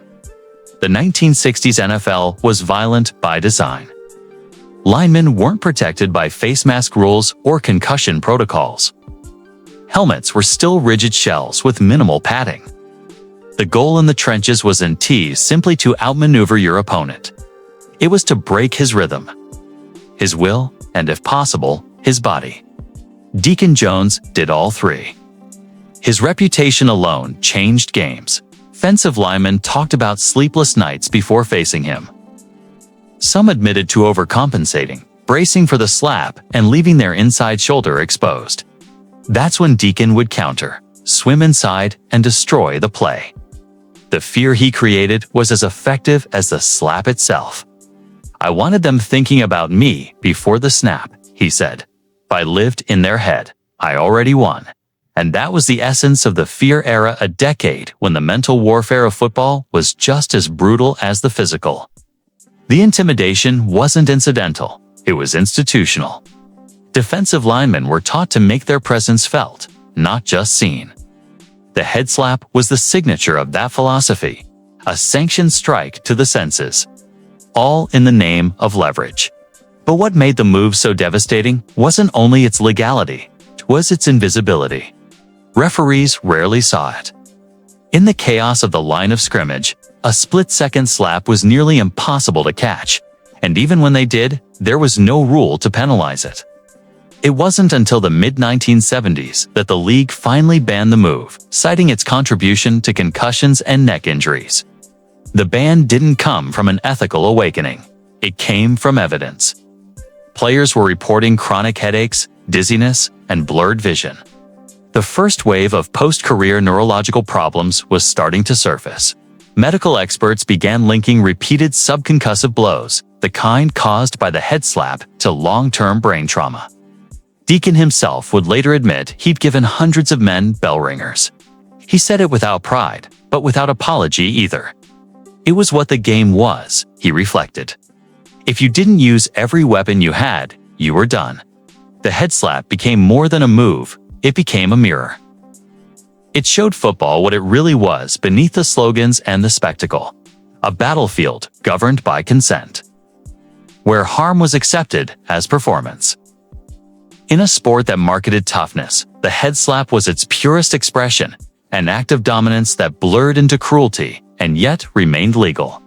The 1960s NFL was violent by design. Linemen weren't protected by face mask rules or concussion protocols. Helmets were still rigid shells with minimal padding. The goal in the trenches wasn't simply to outmaneuver your opponent. It was to break his rhythm, his will, and if possible, his body. Deacon Jones did all three. His reputation alone changed games. Offensive linemen talked about sleepless nights before facing him. Some admitted to overcompensating, bracing for the slap, and leaving their inside shoulder exposed. That's when Deacon would counter, swim inside, and destroy the play. The fear he created was as effective as the slap itself. I wanted them thinking about me before the snap, he said. If I lived in their head, I already won. And that was the essence of the fear era, a decade when the mental warfare of football was just as brutal as the physical. The intimidation wasn't incidental, it was institutional. Defensive linemen were taught to make their presence felt, not just seen. The head slap was the signature of that philosophy, a sanctioned strike to the senses. All in the name of leverage. But what made the move so devastating wasn't only its legality, it was its invisibility. Referees rarely saw it. In the chaos of the line of scrimmage, a split-second slap was nearly impossible to catch, and even when they did, there was no rule to penalize it. It wasn't until the mid-1970s that the league finally banned the move, citing its contribution to concussions and neck injuries. The ban didn't come from an ethical awakening. It came from evidence. Players were reporting chronic headaches, dizziness, and blurred vision. The first wave of post-career neurological problems was starting to surface. Medical experts began linking repeated subconcussive blows, the kind caused by the head slap, to long-term brain trauma. Deacon himself would later admit he'd given hundreds of men bell ringers. He said it without pride, but without apology either. It was what the game was, he reflected. If you didn't use every weapon you had, you were done. The head slap became more than a move, it became a mirror. It showed football what it really was beneath the slogans and the spectacle. A battlefield governed by consent, where harm was accepted as performance. In a sport that marketed toughness, the head slap was its purest expression, an act of dominance that blurred into cruelty and yet remained legal.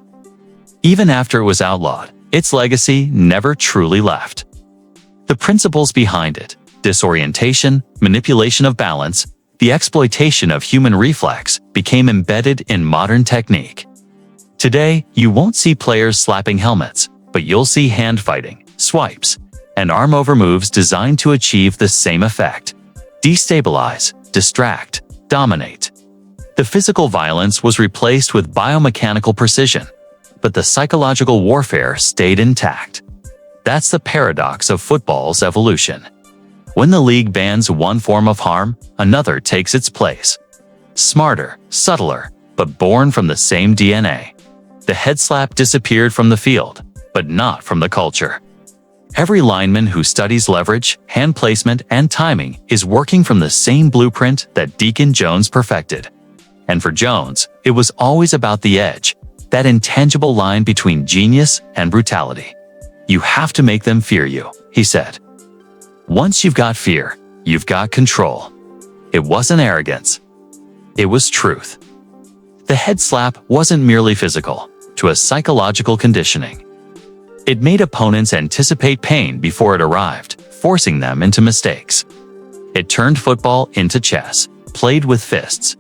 Even after it was outlawed, its legacy never truly left. The principles behind it, disorientation, manipulation of balance, the exploitation of human reflex, became embedded in modern technique. Today, you won't see players slapping helmets, but you'll see hand fighting, swipes, and arm over moves designed to achieve the same effect. Destabilize, distract, dominate. The physical violence was replaced with biomechanical precision, but the psychological warfare stayed intact. That's the paradox of football's evolution. When the league bans one form of harm, another takes its place. Smarter, subtler, but born from the same DNA. The head slap disappeared from the field, but not from the culture. Every lineman who studies leverage, hand placement, and timing is working from the same blueprint that Deacon Jones perfected. And for Jones, it was always about the edge, that intangible line between genius and brutality. You have to make them fear you, he said. Once you've got fear, you've got control. It wasn't arrogance. It was truth. The head slap wasn't merely physical, it was psychological conditioning. It made opponents anticipate pain before it arrived, forcing them into mistakes. It turned football into chess, played with fists.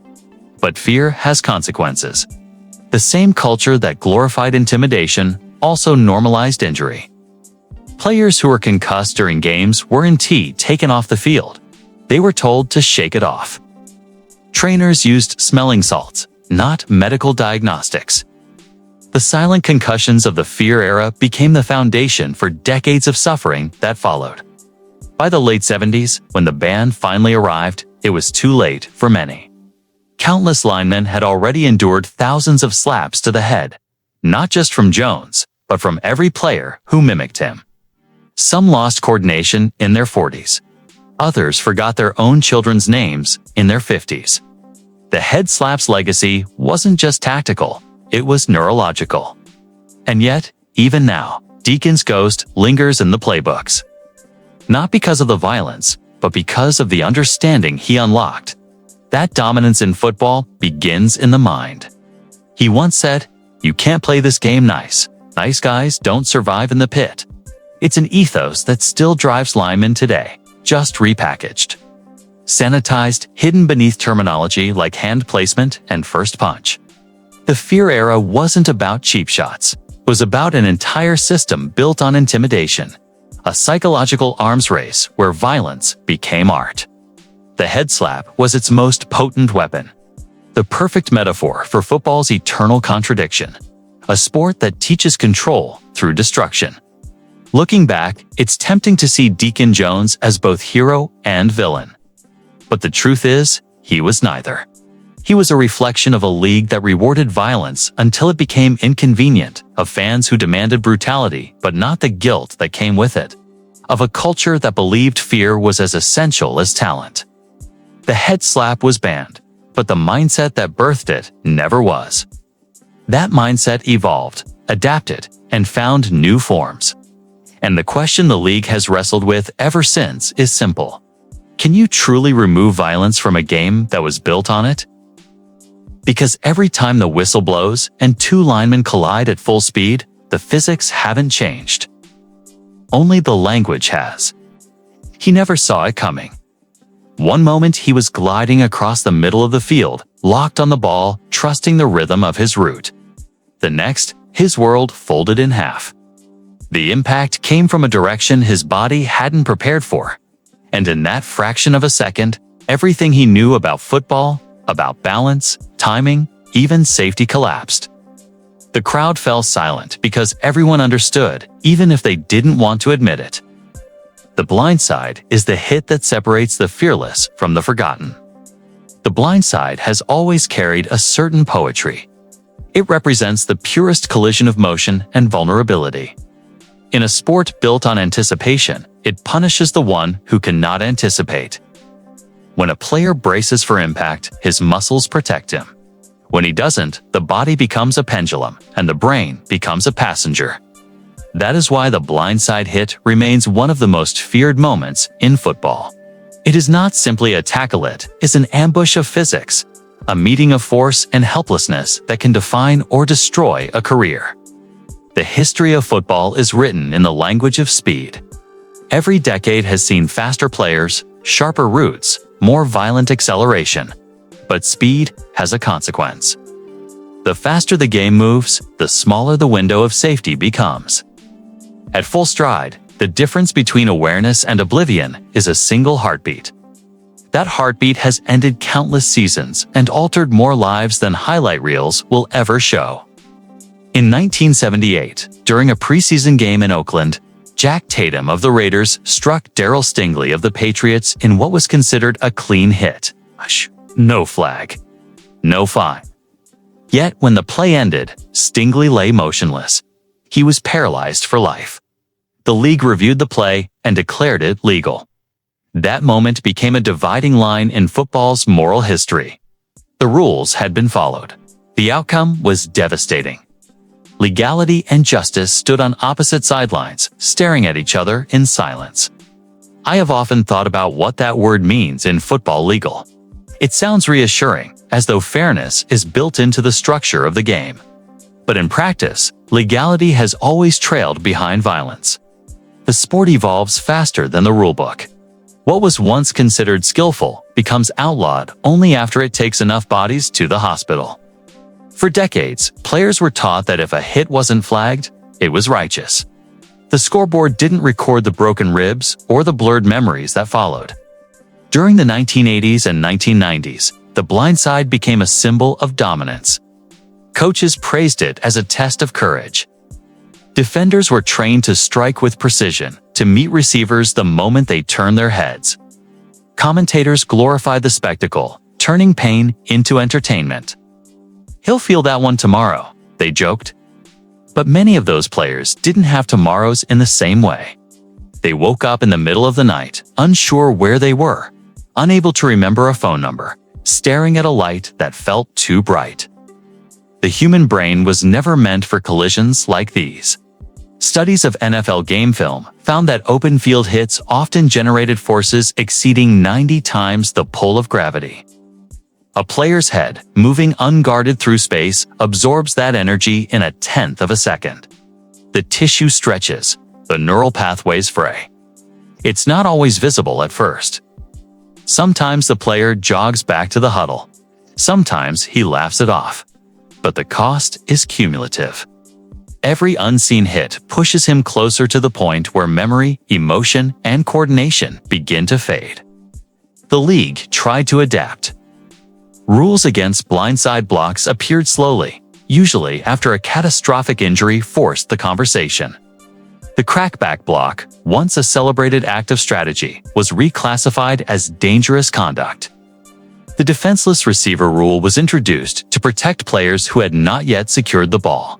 But fear has consequences. The same culture that glorified intimidation also normalized injury. Players who were concussed during games were indeed taken off the field. They were told to shake it off. Trainers used smelling salts, not medical diagnostics. The silent concussions of the fear era became the foundation for decades of suffering that followed. By the late 70s, when the ban finally arrived, it was too late for many. Countless linemen had already endured thousands of slaps to the head, not just from Jones, but from every player who mimicked him. Some lost coordination in their 40s. Others forgot their own children's names in their 50s. The head slap's legacy wasn't just tactical, it was neurological. And yet, even now, Deacon's ghost lingers in the playbooks. Not because of the violence, but because of the understanding he unlocked. That dominance in football begins in the mind. He once said, "You can't play this game nice. Nice guys don't survive in the pit." It's an ethos that still drives linemen today, just repackaged. Sanitized, hidden beneath terminology like hand placement and first punch. The fear era wasn't about cheap shots. It was about an entire system built on intimidation. A psychological arms race where violence became art. The head slap was its most potent weapon. The perfect metaphor for football's eternal contradiction. A sport that teaches control through destruction. Looking back, it's tempting to see Deacon Jones as both hero and villain. But the truth is, he was neither. He was a reflection of a league that rewarded violence until it became inconvenient, of fans who demanded brutality but not the guilt that came with it, of a culture that believed fear was as essential as talent. The head slap was banned, but the mindset that birthed it never was. That mindset evolved, adapted, and found new forms. And the question the league has wrestled with ever since is simple. Can you truly remove violence from a game that was built on it? Because every time the whistle blows and two linemen collide at full speed, the physics haven't changed. Only the language has. He never saw it coming. One moment he was gliding across the middle of the field, locked on the ball, trusting the rhythm of his route. The next, his world folded in half. The impact came from a direction his body hadn't prepared for. And in that fraction of a second, everything he knew about football, about balance, timing, even safety collapsed. The crowd fell silent because everyone understood, even if they didn't want to admit it. The blind side is the hit that separates the fearless from the forgotten. The blind side has always carried a certain poetry. It represents the purest collision of motion and vulnerability. In a sport built on anticipation, it punishes the one who cannot anticipate. When a player braces for impact, his muscles protect him. When he doesn't, the body becomes a pendulum, and the brain becomes a passenger. That is why the blindside hit remains one of the most feared moments in football. It is not simply a tackle, it is an ambush of physics, a meeting of force and helplessness that can define or destroy a career. The history of football is written in the language of speed. Every decade has seen faster players, sharper routes, more violent acceleration. But speed has a consequence. The faster the game moves, the smaller the window of safety becomes. At full stride, the difference between awareness and oblivion is a single heartbeat. That heartbeat has ended countless seasons and altered more lives than highlight reels will ever show. In 1978, during a preseason game in Oakland, Jack Tatum of the Raiders struck Darryl Stingley of the Patriots in what was considered a clean hit. No flag. No fine. Yet when the play ended, Stingley lay motionless. He was paralyzed for life. The league reviewed the play and declared it legal. That moment became a dividing line in football's moral history. The rules had been followed. The outcome was devastating. Legality and justice stood on opposite sidelines, staring at each other in silence. I have often thought about what that word means in football legal. It sounds reassuring, as though fairness is built into the structure of the game. But in practice, legality has always trailed behind violence. The sport evolves faster than the rulebook. What was once considered skillful becomes outlawed only after it takes enough bodies to the hospital. For decades, players were taught that if a hit wasn't flagged, it was righteous. The scoreboard didn't record the broken ribs or the blurred memories that followed. During the 1980s and 1990s, the blindside became a symbol of dominance. Coaches praised it as a test of courage. Defenders were trained to strike with precision, to meet receivers the moment they turned their heads. Commentators glorified the spectacle, turning pain into entertainment. "He'll feel that one tomorrow," they joked. But many of those players didn't have tomorrows in the same way. They woke up in the middle of the night, unsure where they were, unable to remember a phone number, staring at a light that felt too bright. The human brain was never meant for collisions like these. Studies of NFL game film found that open field hits often generated forces exceeding 90 times the pull of gravity. A player's head, moving unguarded through space, absorbs that energy in a tenth of a second. The tissue stretches, the neural pathways fray. It's not always visible at first. Sometimes the player jogs back to the huddle. Sometimes he laughs it off. But the cost is cumulative. Every unseen hit pushes him closer to the point where memory, emotion, and coordination begin to fade. The league tried to adapt. Rules against blindside blocks appeared slowly, usually after a catastrophic injury forced the conversation. The crackback block, once a celebrated act of strategy, was reclassified as dangerous conduct. The defenseless receiver rule was introduced to protect players who had not yet secured the ball.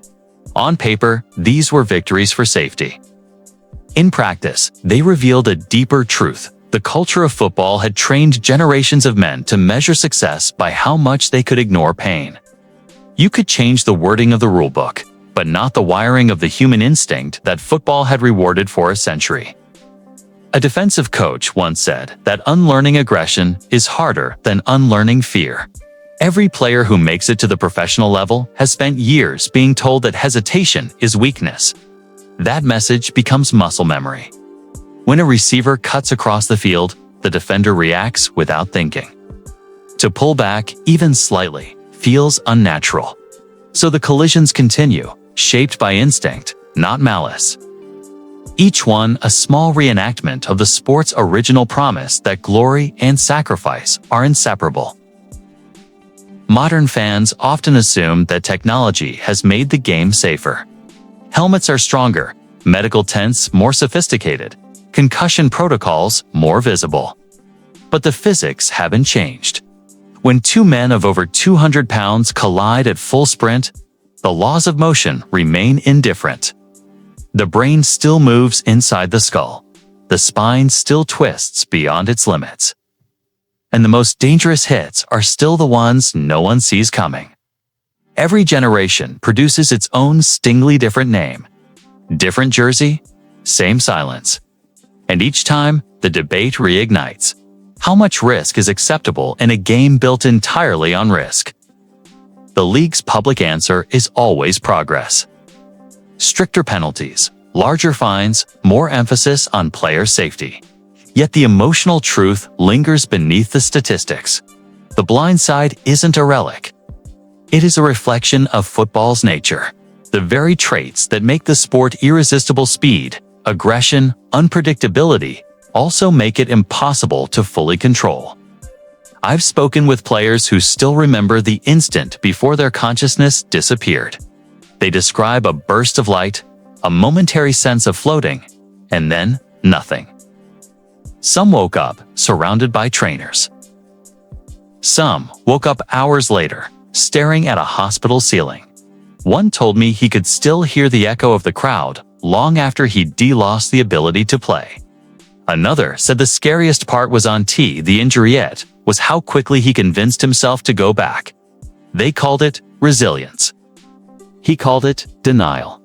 On paper, these were victories for safety. In practice, they revealed a deeper truth. The culture of football had trained generations of men to measure success by how much they could ignore pain. You could change the wording of the rulebook, but not the wiring of the human instinct that football had rewarded for a century. A defensive coach once said that unlearning aggression is harder than unlearning fear. Every player who makes it to the professional level has spent years being told that hesitation is weakness. That message becomes muscle memory. When a receiver cuts across the field, the defender reacts without thinking. To pull back, even slightly, feels unnatural. So the collisions continue, shaped by instinct, not malice. Each one a small reenactment of the sport's original promise that glory and sacrifice are inseparable. Modern fans often assume that technology has made the game safer. Helmets are stronger, medical tents more sophisticated, concussion protocols more visible. But the physics haven't changed. When two men of over 200 pounds collide at full sprint, the laws of motion remain indifferent. The brain still moves inside the skull. The spine still twists beyond its limits. And the most dangerous hits are still the ones no one sees coming. Every generation produces its own stingly different name. Different jersey, same silence. And each time, the debate reignites. How much risk is acceptable in a game built entirely on risk? The league's public answer is always progress. Stricter penalties, larger fines, more emphasis on player safety. Yet the emotional truth lingers beneath the statistics. The blindside isn't a relic. It is a reflection of football's nature. The very traits that make the sport irresistible: speed, aggression, unpredictability, also make it impossible to fully control. I've spoken with players who still remember the instant before their consciousness disappeared. They describe a burst of light, a momentary sense of floating, and then nothing. Some woke up surrounded by trainers. Some woke up hours later, staring at a hospital ceiling. One told me he could still hear the echo of the crowd long after he'd lost the ability to play. Another said the scariest part was on tee, the injury yet, was how quickly he convinced himself to go back. They called it resilience. He called it denial.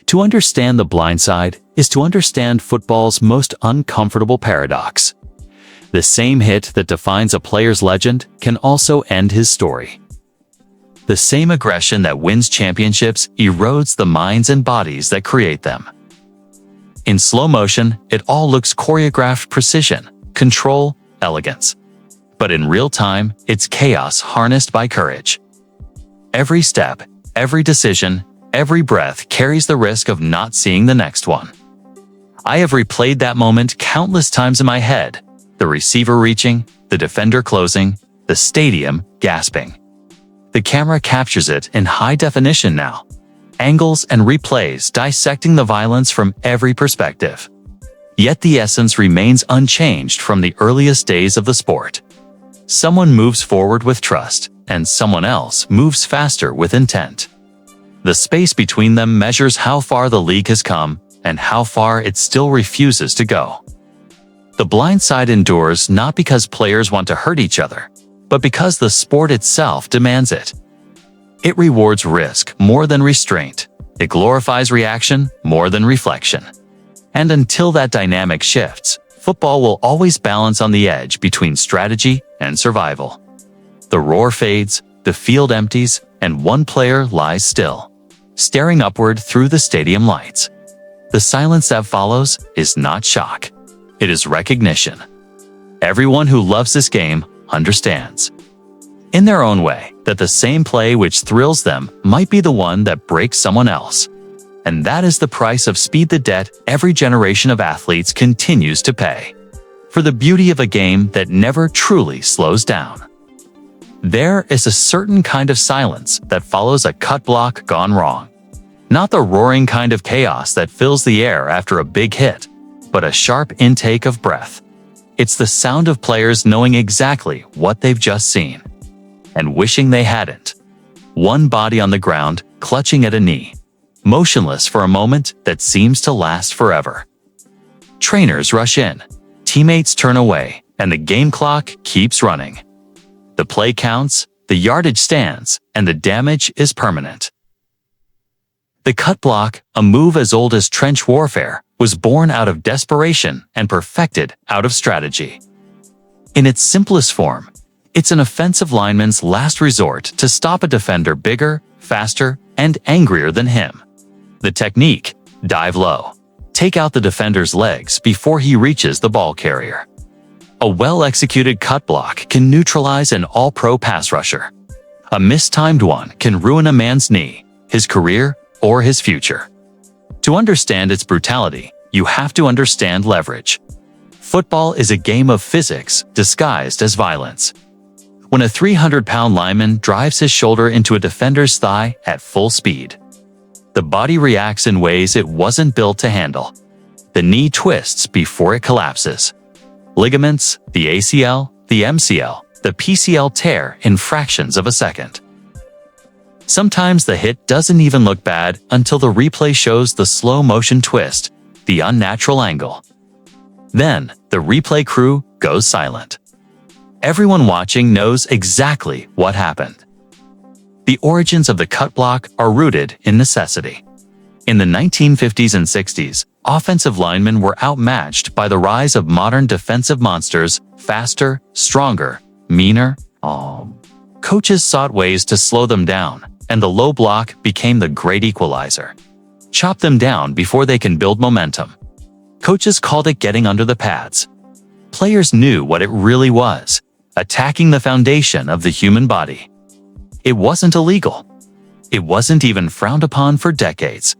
To understand the blind side is to understand football's most uncomfortable paradox. The same hit that defines a player's legend can also end his story. The same aggression that wins championships erodes the minds and bodies that create them. In slow motion, it all looks choreographed: precision, control, elegance. But in real time, it's chaos harnessed by courage. Every step, every decision, every breath carries the risk of not seeing the next one. I have replayed that moment countless times in my head: the receiver reaching, the defender closing, the stadium gasping. The camera captures it in high definition now. Angles and replays dissecting the violence from every perspective. Yet the essence remains unchanged from the earliest days of the sport. Someone moves forward with trust, and someone else moves faster with intent. The space between them measures how far the league has come and how far it still refuses to go. The blind side endures not because players want to hurt each other, but because the sport itself demands it. It rewards risk more than restraint. It glorifies reaction more than reflection. And until that dynamic shifts, football will always balance on the edge between strategy and survival. The roar fades, the field empties, and one player lies still, staring upward through the stadium lights. The silence that follows is not shock. It is recognition. Everyone who loves this game understands, in their own way, that the same play which thrills them might be the one that breaks someone else. And that is the price of speed, the debt every generation of athletes continues to pay, for the beauty of a game that never truly slows down. There is a certain kind of silence that follows a cut block gone wrong. Not the roaring kind of chaos that fills the air after a big hit, but a sharp intake of breath. It's the sound of players knowing exactly what they've just seen, and wishing they hadn't. One body on the ground, clutching at a knee, motionless for a moment that seems to last forever. Trainers rush in, teammates turn away, and the game clock keeps running. The play counts, the yardage stands, and the damage is permanent. The cut block, a move as old as trench warfare, was born out of desperation and perfected out of strategy. In its simplest form, it's an offensive lineman's last resort to stop a defender bigger, faster, and angrier than him. The technique: dive low. Take out the defender's legs before he reaches the ball carrier. A well-executed cut block can neutralize an all-pro pass rusher. A mistimed one can ruin a man's knee, his career, or his future. To understand its brutality, you have to understand leverage. Football is a game of physics disguised as violence. When a 300-pound lineman drives his shoulder into a defender's thigh at full speed, the body reacts in ways it wasn't built to handle. The knee twists before it collapses. Ligaments, the ACL, the MCL, the PCL tear in fractions of a second. Sometimes the hit doesn't even look bad until the replay shows the slow-motion twist, the unnatural angle. Then, the replay crew goes silent. Everyone watching knows exactly what happened. The origins of the cut block are rooted in necessity. In the 1950s and 60s, offensive linemen were outmatched by the rise of modern defensive monsters: faster, stronger, meaner. Coaches sought ways to slow them down, and the low block became the great equalizer. Chop them down before they can build momentum. Coaches called it getting under the pads. Players knew what it really was: attacking the foundation of the human body. It wasn't illegal. It wasn't even frowned upon for decades.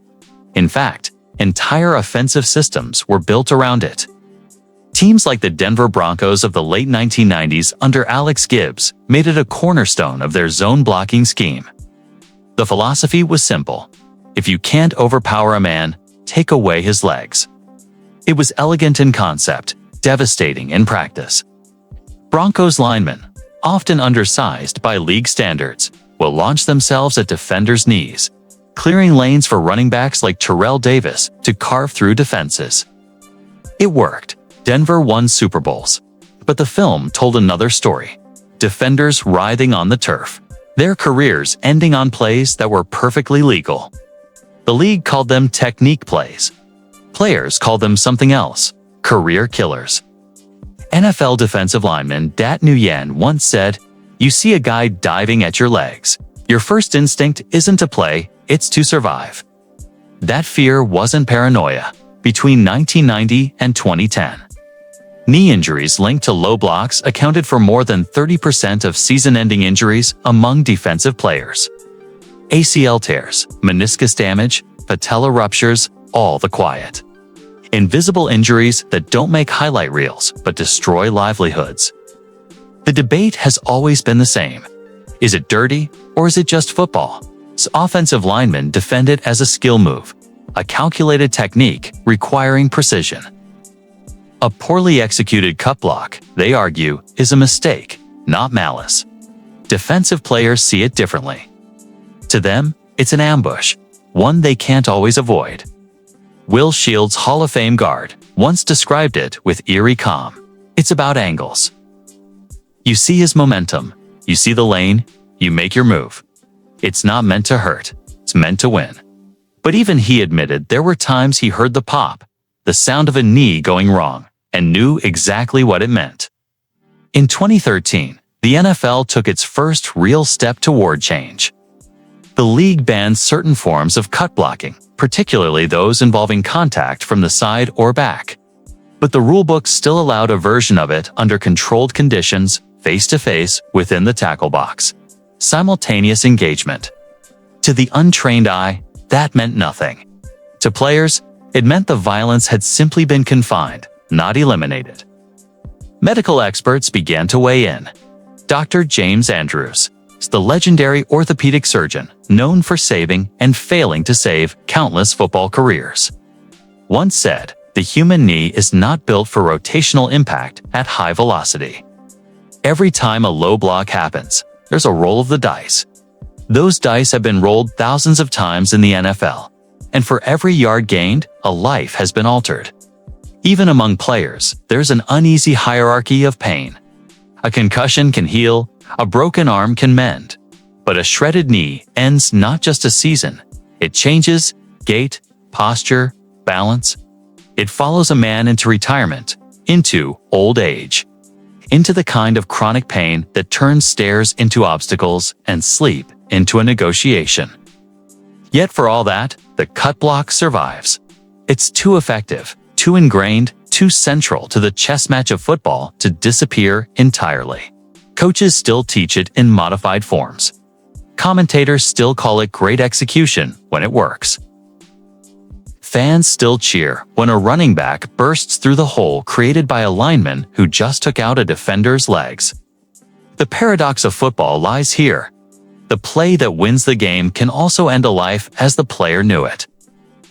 In fact, entire offensive systems were built around it. Teams like the Denver Broncos of the late 1990s under Alex Gibbs made it a cornerstone of their zone blocking scheme. The philosophy was simple: if you can't overpower a man, take away his legs. It was elegant in concept, devastating in practice. Broncos linemen, often undersized by league standards, will launch themselves at defenders' knees, clearing lanes for running backs like Terrell Davis to carve through defenses. It worked. Denver won Super Bowls. But the film told another story. Defenders writhing on the turf, their careers ending on plays that were perfectly legal. The league called them technique plays. Players called them something else, career killers. NFL defensive lineman Dat Nguyen once said, "You see a guy diving at your legs. Your first instinct isn't to play, it's to survive." That fear wasn't paranoia. Between 1990 and 2010, knee injuries linked to low blocks accounted for more than 30% of season-ending injuries among defensive players. ACL tears, meniscus damage, patella ruptures, all the quiet. Invisible injuries that don't make highlight reels but destroy livelihoods. The debate has always been the same. Is it dirty, or is it just football? Offensive linemen defend it as a skill move, a calculated technique requiring precision. A poorly executed cut block, they argue, is a mistake, not malice. Defensive players see it differently. To them, it's an ambush, one they can't always avoid. Will Shields' Hall of Fame guard once described it with eerie calm. It's about angles. You see his momentum, you see the lane, you make your move. It's not meant to hurt, it's meant to win. But even he admitted there were times he heard the pop, the sound of a knee going wrong, and knew exactly what it meant. In 2013, the NFL took its first real step toward change. The league banned certain forms of cut blocking, particularly those involving contact from the side or back. But the rulebook still allowed a version of it under controlled conditions, face-to-face, within the tackle box. Simultaneous engagement. To the untrained eye, that meant nothing. To players, it meant the violence had simply been confined, not eliminated. Medical experts began to weigh in. Dr. James Andrews, the legendary orthopedic surgeon known for saving and failing to save countless football careers, once said, "The human knee is not built for rotational impact at high velocity. Every time a low block happens, there's a roll of the dice. Those dice have been rolled thousands of times in the NFL, and for every yard gained, a life has been altered. Even among players, there's an uneasy hierarchy of pain. A concussion can heal, a broken arm can mend. But a shredded knee ends not just a season. It changes gait, posture, balance. It follows a man into retirement, into old age, into the kind of chronic pain that turns stairs into obstacles and sleep into a negotiation. Yet for all that, the cut block survives. It's too effective, too ingrained, too central to the chess match of football to disappear entirely. Coaches still teach it in modified forms. Commentators still call it great execution when it works. Fans still cheer when a running back bursts through the hole created by a lineman who just took out a defender's legs. The paradox of football lies here. The play that wins the game can also end a life as the player knew it.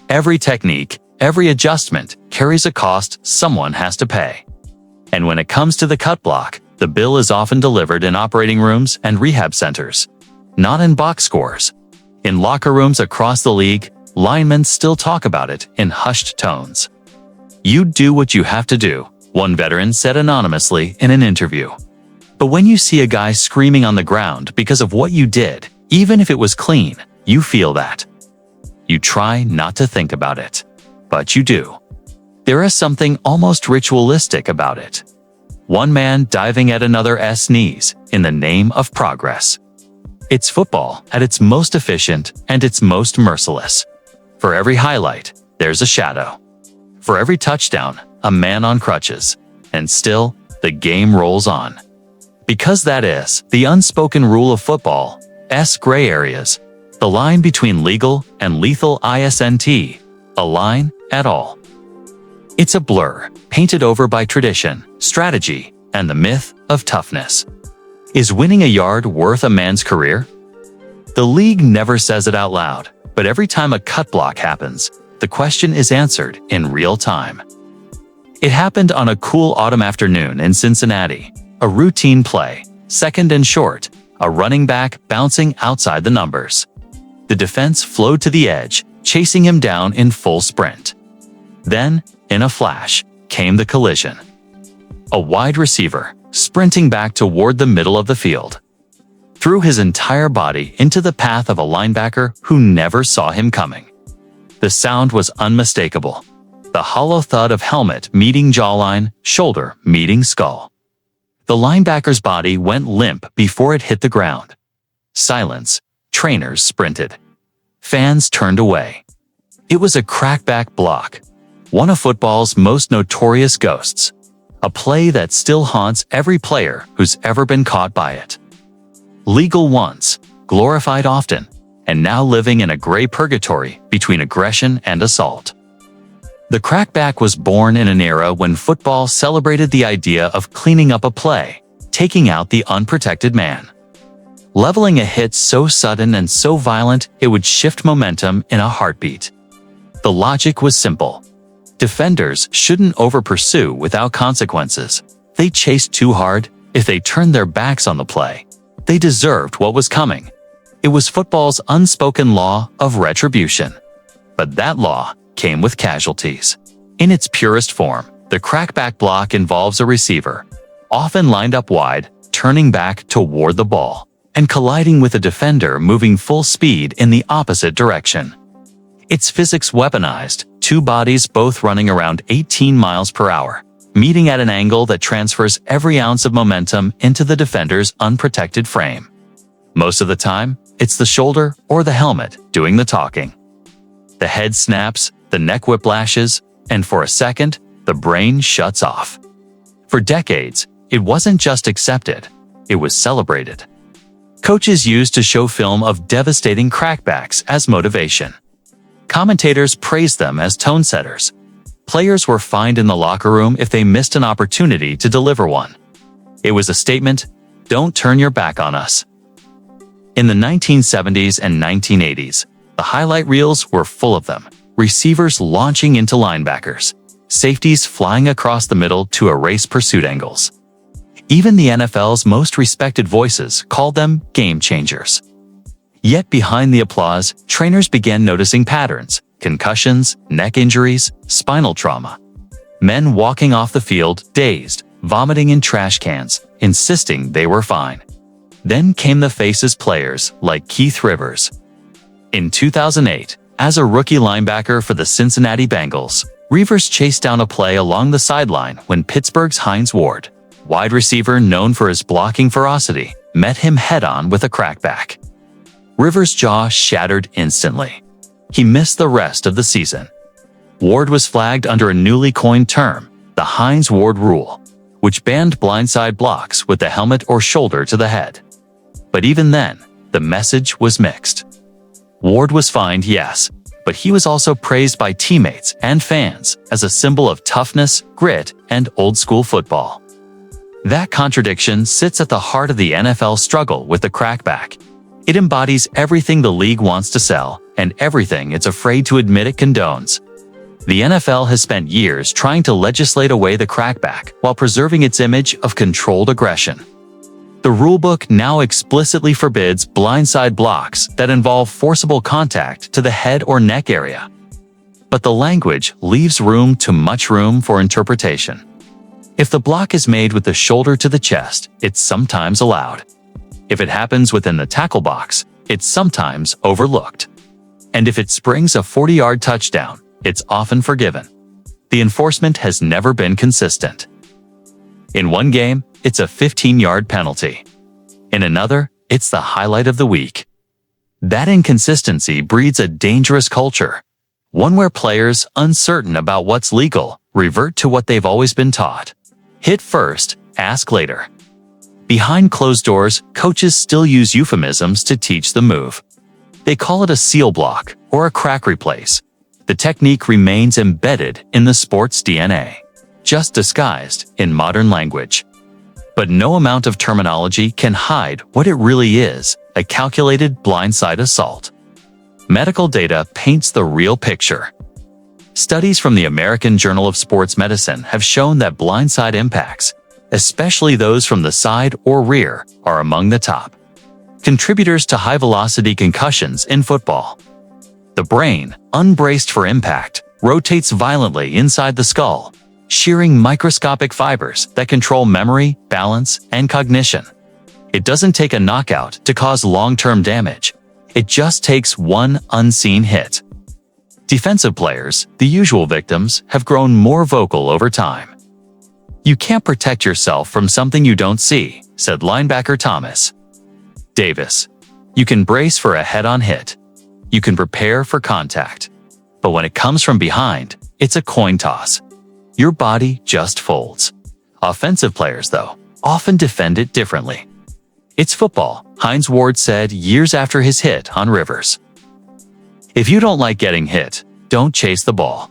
Every technique, every adjustment carries a cost someone has to pay. And when it comes to the cut block, the bill is often delivered in operating rooms and rehab centers, not in box scores. In locker rooms across the league, linemen still talk about it in hushed tones. "You do what you have to do," one veteran said anonymously in an interview. But when you see a guy screaming on the ground because of what you did, even if it was clean, you feel that. You try not to think about it, but you do. There is something almost ritualistic about it. One man diving at another's knees in the name of progress. It's football at its most efficient and its most merciless. For every highlight, there's a shadow. For every touchdown, a man on crutches. And still, the game rolls on. Because that is the unspoken rule of football's gray areas, the line between legal and lethal isn't a line at all. It's a blur, painted over by tradition, strategy, and the myth of toughness. Is winning a yard worth a man's career? The league never says it out loud, but every time a cut block happens, the question is answered in real time. It happened on a cool autumn afternoon in Cincinnati. A routine play, second and short, a running back bouncing outside the numbers. The defense flowed to the edge, chasing him down in full sprint. Then, in a flash, came the collision. A wide receiver, sprinting back toward the middle of the field, threw his entire body into the path of a linebacker who never saw him coming. The sound was unmistakable. The hollow thud of helmet meeting jawline, shoulder meeting skull. The linebacker's body went limp before it hit the ground. Silence. Trainers sprinted. Fans turned away. It was a crackback block, one of football's most notorious ghosts. A play that still haunts every player who's ever been caught by it. Legal once, glorified often, and now living in a gray purgatory between aggression and assault. The crackback was born in an era when football celebrated the idea of cleaning up a play, taking out the unprotected man. Leveling a hit so sudden and so violent it would shift momentum in a heartbeat. The logic was simple. Defenders shouldn't over-pursue without consequences. They chased too hard. If they turned their backs on the play, they deserved what was coming. It was football's unspoken law of retribution. But that law came with casualties. In its purest form, the crackback block involves a receiver, often lined up wide, turning back toward the ball, and colliding with a defender moving full speed in the opposite direction. It's physics weaponized, two bodies both running around 18 miles per hour, meeting at an angle that transfers every ounce of momentum into the defender's unprotected frame. Most of the time, it's the shoulder or the helmet doing the talking. The head snaps, the neck whiplashes, and for a second, the brain shuts off. For decades, it wasn't just accepted, it was celebrated. Coaches used to show film of devastating crackbacks as motivation. Commentators praised them as tone setters. Players were fined in the locker room if they missed an opportunity to deliver one. It was a statement, "Don't turn your back on us." In the 1970s and 1980s, the highlight reels were full of them. Receivers launching into linebackers, safeties flying across the middle to erase pursuit angles. Even the NFL's most respected voices called them game changers. Yet behind the applause, trainers began noticing patterns: concussions, neck injuries, spinal trauma. Men walking off the field, dazed, vomiting in trash cans, insisting they were fine. Then came the faceless players like Keith Rivers. In 2008, as a rookie linebacker for the Cincinnati Bengals, Rivers chased down a play along the sideline when Pittsburgh's Hines Ward, wide receiver known for his blocking ferocity, met him head-on with a crackback. Rivers' jaw shattered instantly. He missed the rest of the season. Ward was flagged under a newly coined term, the Hines Ward rule, which banned blindside blocks with the helmet or shoulder to the head. But even then, the message was mixed. Ward was fined, yes, but he was also praised by teammates and fans as a symbol of toughness, grit, and old-school football. That contradiction sits at the heart of the NFL struggle with the crackback. It embodies everything the league wants to sell and everything it's afraid to admit it condones. The NFL has spent years trying to legislate away the crackback while preserving its image of controlled aggression. The rulebook now explicitly forbids blindside blocks that involve forcible contact to the head or neck area. But the language leaves much room for interpretation. If the block is made with the shoulder to the chest, it's sometimes allowed. If it happens within the tackle box, it's sometimes overlooked. And if it springs a 40-yard touchdown, it's often forgiven. The enforcement has never been consistent. In one game, it's a 15-yard penalty. In another, it's the highlight of the week. That inconsistency breeds a dangerous culture, one where players, uncertain about what's legal, revert to what they've always been taught. Hit first, ask later. Behind closed doors, coaches still use euphemisms to teach the move. They call it a seal block or a crack replace. The technique remains embedded in the sport's DNA, just disguised in modern language. But no amount of terminology can hide what it really is, a calculated blindside assault. Medical data paints the real picture. Studies from the American Journal of Sports Medicine have shown that blindside impacts, especially those from the side or rear, are among the top. contributors to high-velocity concussions in football. The brain, unbraced for impact, rotates violently inside the skull, shearing microscopic fibers that control memory, balance, and cognition. It doesn't take a knockout to cause long-term damage. It just takes one unseen hit. Defensive players, the usual victims, have grown more vocal over time. "You can't protect yourself from something you don't see," said linebacker Thomas Davis. "You can brace for a head-on hit. You can prepare for contact. But when it comes from behind, it's a coin toss. Your body just folds." Offensive players, though, often defend it differently. "It's football," Hines Ward said years after his hit on Rivers. "If you don't like getting hit, don't chase the ball."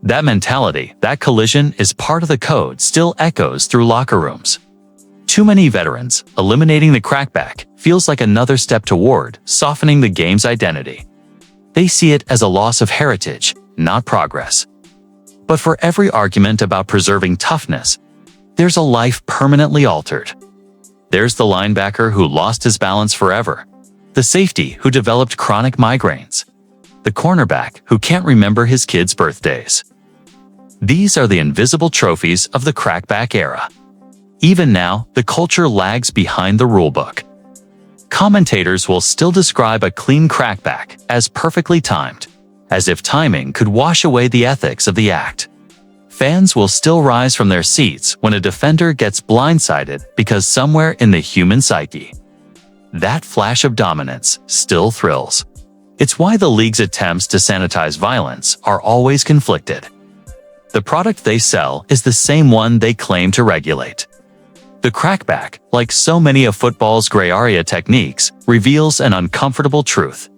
That mentality, that collision, is part of the code still echoes through locker rooms. Too many veterans, eliminating the crackback feels like another step toward softening the game's identity. They see it as a loss of heritage, not progress. But for every argument about preserving toughness, there's a life permanently altered. There's the linebacker who lost his balance forever, the safety who developed chronic migraines, the cornerback who can't remember his kids' birthdays. These are the invisible trophies of the crackback era. Even now, the culture lags behind the rulebook. Commentators will still describe a clean crackback as perfectly timed, as if timing could wash away the ethics of the act. Fans will still rise from their seats when a defender gets blindsided because somewhere in the human psyche, that flash of dominance still thrills. It's why the league's attempts to sanitize violence are always conflicted. The product they sell is the same one they claim to regulate. The crackback, like so many of football's gray area techniques, reveals an uncomfortable truth.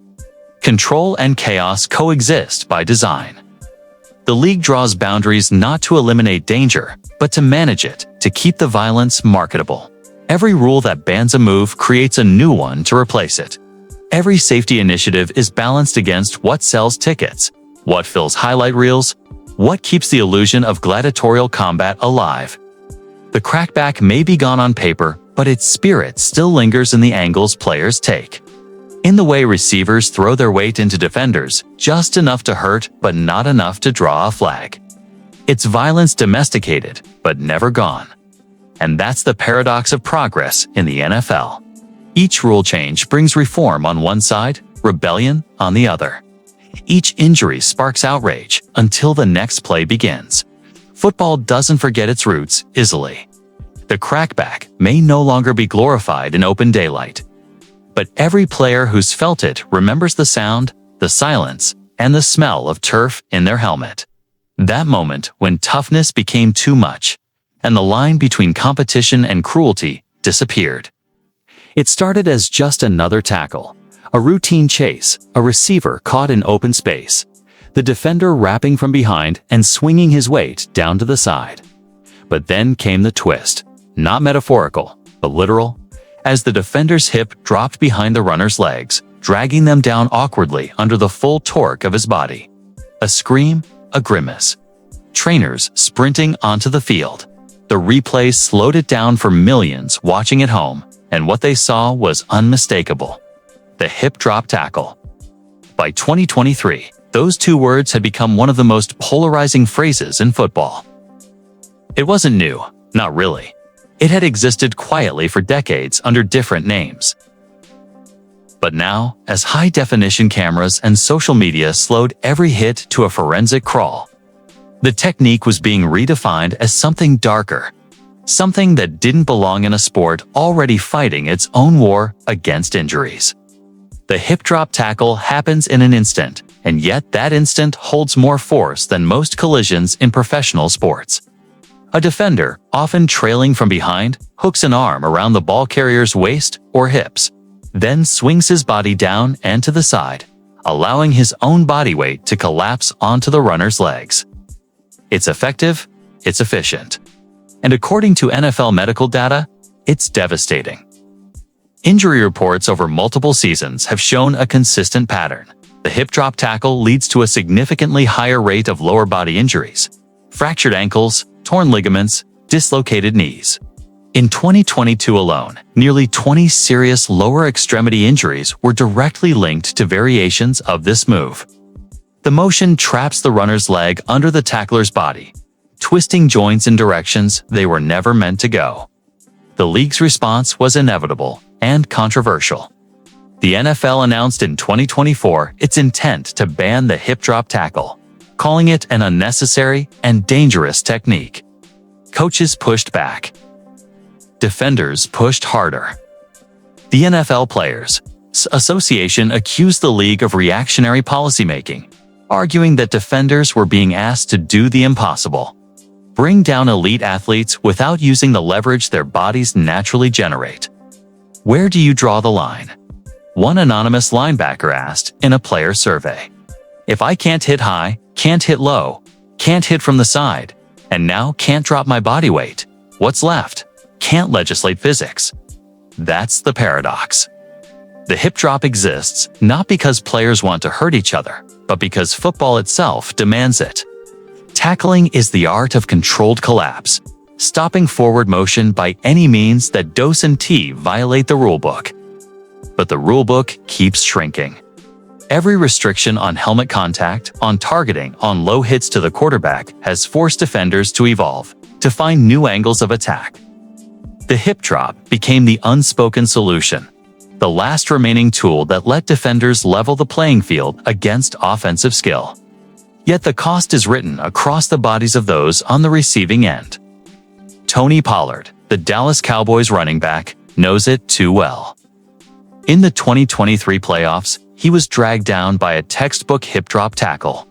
Control and chaos coexist by design. The league draws boundaries not to eliminate danger, but to manage it, to keep the violence marketable. Every rule that bans a move creates a new one to replace it. Every safety initiative is balanced against what sells tickets, what fills highlight reels, what keeps the illusion of gladiatorial combat alive. The crackback may be gone on paper, but its spirit still lingers in the angles players take. In the way receivers throw their weight into defenders, just enough to hurt but not enough to draw a flag. It's violence domesticated, but never gone. And that's the paradox of progress in the NFL. Each rule change brings reform on one side, rebellion on the other. Each injury sparks outrage until the next play begins. Football doesn't forget its roots easily. The crackback may no longer be glorified in open daylight, but every player who's felt it remembers the sound, the silence, and the smell of turf in their helmet. That moment when toughness became too much, and the line between competition and cruelty disappeared. It started as just another tackle, a routine chase, a receiver caught in open space, the defender wrapping from behind and swinging his weight down to the side. But then came the twist, not metaphorical, but literal, as the defender's hip dropped behind the runner's legs, dragging them down awkwardly under the full torque of his body. A scream, a grimace. Trainers sprinting onto the field. The replay slowed it down for millions watching at home, and what they saw was unmistakable. The hip drop tackle. By 2023, those two words had become one of the most polarizing phrases in football. It wasn't new, not really. It had existed quietly for decades under different names. But now, as high-definition cameras and social media slowed every hit to a forensic crawl, the technique was being redefined as something darker, something that didn't belong in a sport already fighting its own war against injuries. The hip drop tackle happens in an instant, and yet that instant holds more force than most collisions in professional sports. A defender, often trailing from behind, hooks an arm around the ball carrier's waist or hips, then swings his body down and to the side, allowing his own body weight to collapse onto the runner's legs. It's effective, it's efficient. And according to NFL medical data, it's devastating. Injury reports over multiple seasons have shown a consistent pattern. The hip drop tackle leads to a significantly higher rate of lower body injuries, fractured ankles, torn ligaments, dislocated knees. In 2022 alone, nearly 20 serious lower extremity injuries were directly linked to variations of this move. The motion traps the runner's leg under the tackler's body, twisting joints in directions they were never meant to go. The league's response was inevitable and controversial. The NFL announced in 2024 its intent to ban the hip drop tackle, calling it an unnecessary and dangerous technique. Coaches pushed back. Defenders pushed harder. The NFL Players Association accused the league of reactionary policymaking, arguing that defenders were being asked to do the impossible: bring down elite athletes without using the leverage their bodies naturally generate. Where do you draw the line? One anonymous linebacker asked in a player survey. If I can't hit high, can't hit low, can't hit from the side, and now can't drop my body weight, what's left? Can't legislate physics. That's the paradox. The hip drop exists not because players want to hurt each other, but because football itself demands it. Tackling is the art of controlled collapse, stopping forward motion by any means that doesn't violate the rulebook. But the rulebook keeps shrinking. Every restriction on helmet contact, on targeting, on low hits to the quarterback has forced defenders to evolve, to find new angles of attack. The hip drop became the unspoken solution, the last remaining tool that let defenders level the playing field against offensive skill. Yet the cost is written across the bodies of those on the receiving end. Tony Pollard, the Dallas Cowboys running back, knows it too well. In the 2023 playoffs, he was dragged down by a textbook hip drop tackle.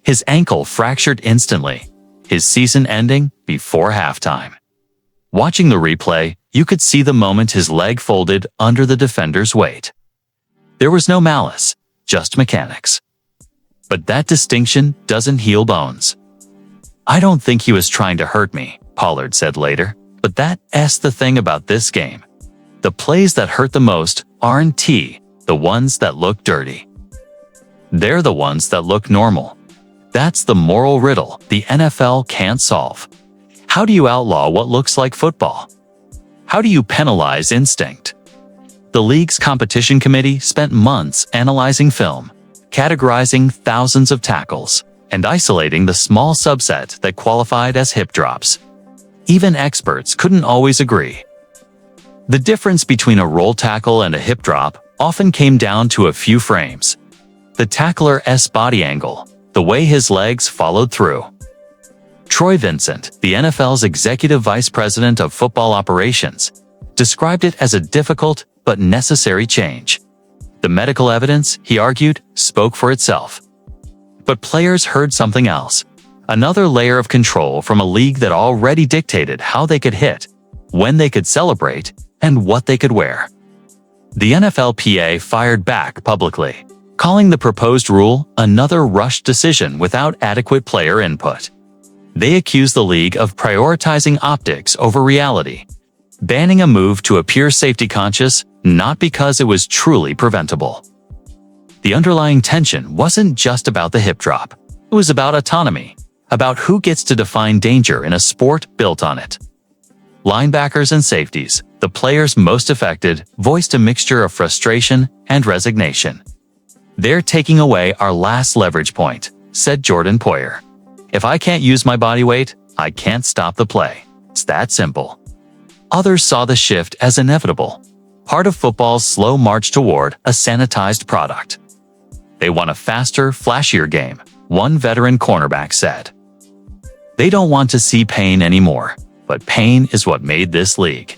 His ankle fractured instantly, his season ending before halftime. Watching the replay, you could see the moment his leg folded under the defender's weight. There was no malice, just mechanics. But that distinction doesn't heal bones. I don't think he was trying to hurt me, Pollard said later, but that's the thing about this game. The plays that hurt the most aren't the ones that look dirty. They're the ones that look normal. That's the moral riddle the NFL can't solve. How do you outlaw what looks like football? How do you penalize instinct? The league's competition committee spent months analyzing film, categorizing thousands of tackles, and isolating the small subset that qualified as hip drops. Even experts couldn't always agree. The difference between a roll tackle and a hip drop often came down to a few frames. The tackler's body angle, the way his legs followed through. Troy Vincent, the NFL's executive vice president of football operations, described it as a difficult but necessary change. The medical evidence, he argued, spoke for itself. But players heard something else. Another layer of control from a league that already dictated how they could hit, when they could celebrate, and what they could wear. The NFLPA fired back publicly, calling the proposed rule another rushed decision without adequate player input. They accused the league of prioritizing optics over reality, banning a move to appear safety-conscious, not because it was truly preventable. The underlying tension wasn't just about the hip drop. It was about autonomy, about who gets to define danger in a sport built on it. Linebackers and safeties, the players most affected, voiced a mixture of frustration and resignation. "They're taking away our last leverage point," said Jordan Poyer. "If I can't use my body weight, I can't stop the play. It's that simple." Others saw the shift as inevitable, part of football's slow march toward a sanitized product. "They want a faster, flashier game," one veteran cornerback said. "They don't want to see pain anymore, but pain is what made this league."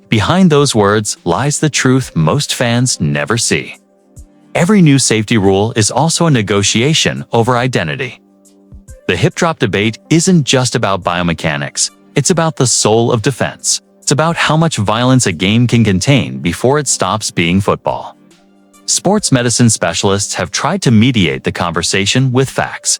Behind those words lies the truth most fans never see. Every new safety rule is also a negotiation over identity. The hip drop debate isn't just about biomechanics, it's about the soul of defense. It's about how much violence a game can contain before it stops being football. Sports medicine specialists have tried to mediate the conversation with facts.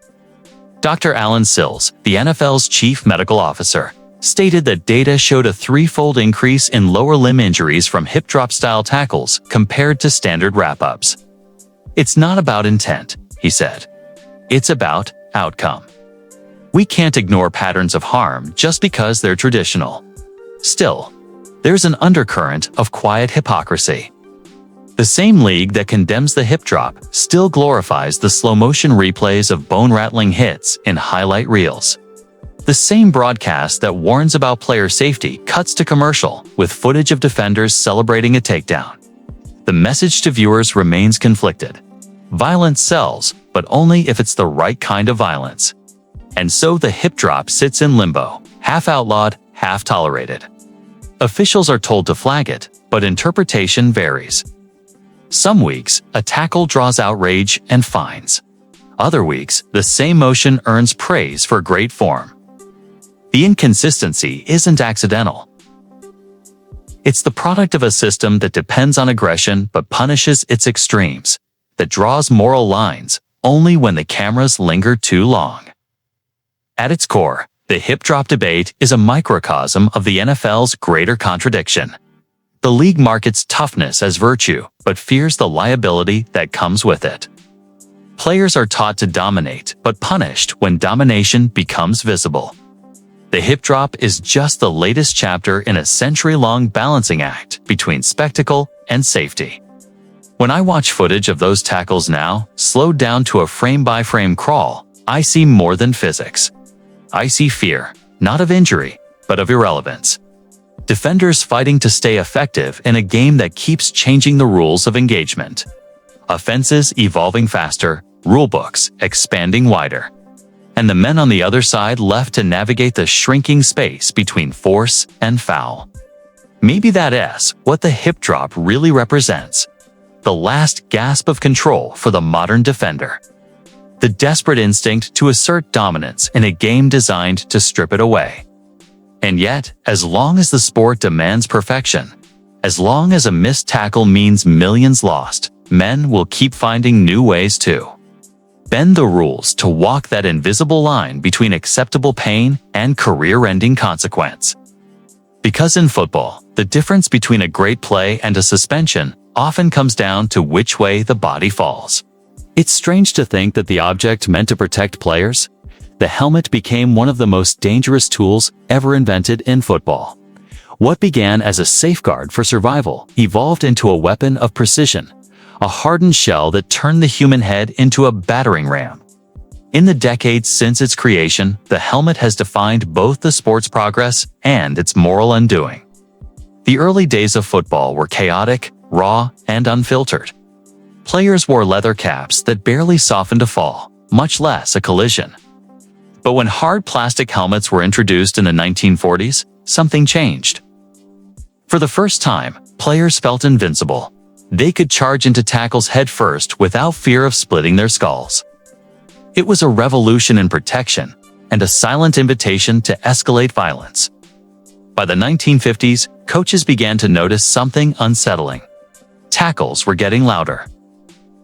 Dr. Alan Sills, the NFL's chief medical officer, stated that data showed a threefold increase in lower limb injuries from hip drop-style tackles compared to standard wrap-ups. "It's not about intent," he said. "It's about outcome. We can't ignore patterns of harm just because they're traditional." Still, there's an undercurrent of quiet hypocrisy. The same league that condemns the hip drop still glorifies the slow-motion replays of bone-rattling hits in highlight reels. The same broadcast that warns about player safety cuts to commercial with footage of defenders celebrating a takedown. The message to viewers remains conflicted. Violence sells, but only if it's the right kind of violence. And so the hip drop sits in limbo, half outlawed, half tolerated. Officials are told to flag it, but interpretation varies. Some weeks, a tackle draws outrage and fines. Other weeks, the same motion earns praise for great form. The inconsistency isn't accidental. It's the product of a system that depends on aggression but punishes its extremes, that draws moral lines only when the cameras linger too long. At its core, the hip drop debate is a microcosm of the NFL's greater contradiction. The league markets toughness as virtue, but fears the liability that comes with it. Players are taught to dominate, but punished when domination becomes visible. The hip drop is just the latest chapter in a century-long balancing act between spectacle and safety. When I watch footage of those tackles now, slowed down to a frame-by-frame crawl, I see more than physics. I see fear, not of injury, but of irrelevance. Defenders fighting to stay effective in a game that keeps changing the rules of engagement. Offenses evolving faster, rulebooks expanding wider. And the men on the other side left to navigate the shrinking space between force and foul. Maybe that's what the hip drop really represents. The last gasp of control for the modern defender. The desperate instinct to assert dominance in a game designed to strip it away. And yet, as long as the sport demands perfection, as long as a missed tackle means millions lost, men will keep finding new ways to bend the rules to walk that invisible line between acceptable pain and career-ending consequence. Because in football, the difference between a great play and a suspension often comes down to which way the body falls. It's strange to think that the object meant to protect players, the helmet, became one of the most dangerous tools ever invented in football. What began as a safeguard for survival evolved into a weapon of precision, a hardened shell that turned the human head into a battering ram. In the decades since its creation, the helmet has defined both the sport's progress and its moral undoing. The early days of football were chaotic, raw, and unfiltered. Players wore leather caps that barely softened a fall, much less a collision. But when hard plastic helmets were introduced in the 1940s, something changed. For the first time, players felt invincible. They could charge into tackles headfirst without fear of splitting their skulls. It was a revolution in protection and a silent invitation to escalate violence. By the 1950s, coaches began to notice something unsettling. Tackles were getting louder.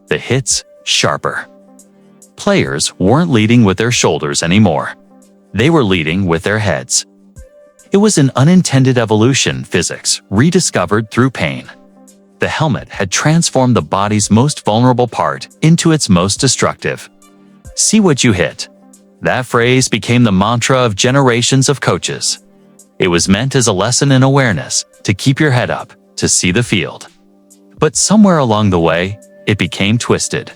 The hits, sharper. Players weren't leading with their shoulders anymore. They were leading with their heads. It was an unintended evolution, physics rediscovered through pain. The helmet had transformed the body's most vulnerable part into its most destructive. See what you hit. That phrase became the mantra of generations of coaches. It was meant as a lesson in awareness, to keep your head up, to see the field. But somewhere along the way, it became twisted.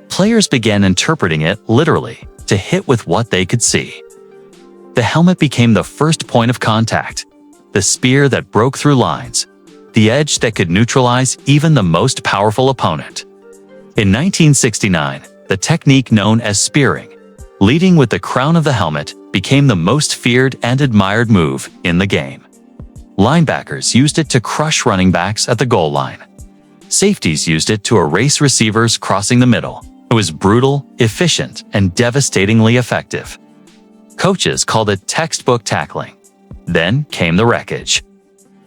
Players began interpreting it literally, to hit with what they could see. The helmet became the first point of contact, the spear that broke through lines, the edge that could neutralize even the most powerful opponent. In 1969, the technique known as spearing, leading with the crown of the helmet, became the most feared and admired move in the game. Linebackers used it to crush running backs at the goal line. Safeties used it to erase receivers crossing the middle. It was brutal, efficient, and devastatingly effective. Coaches called it textbook tackling. Then came the wreckage.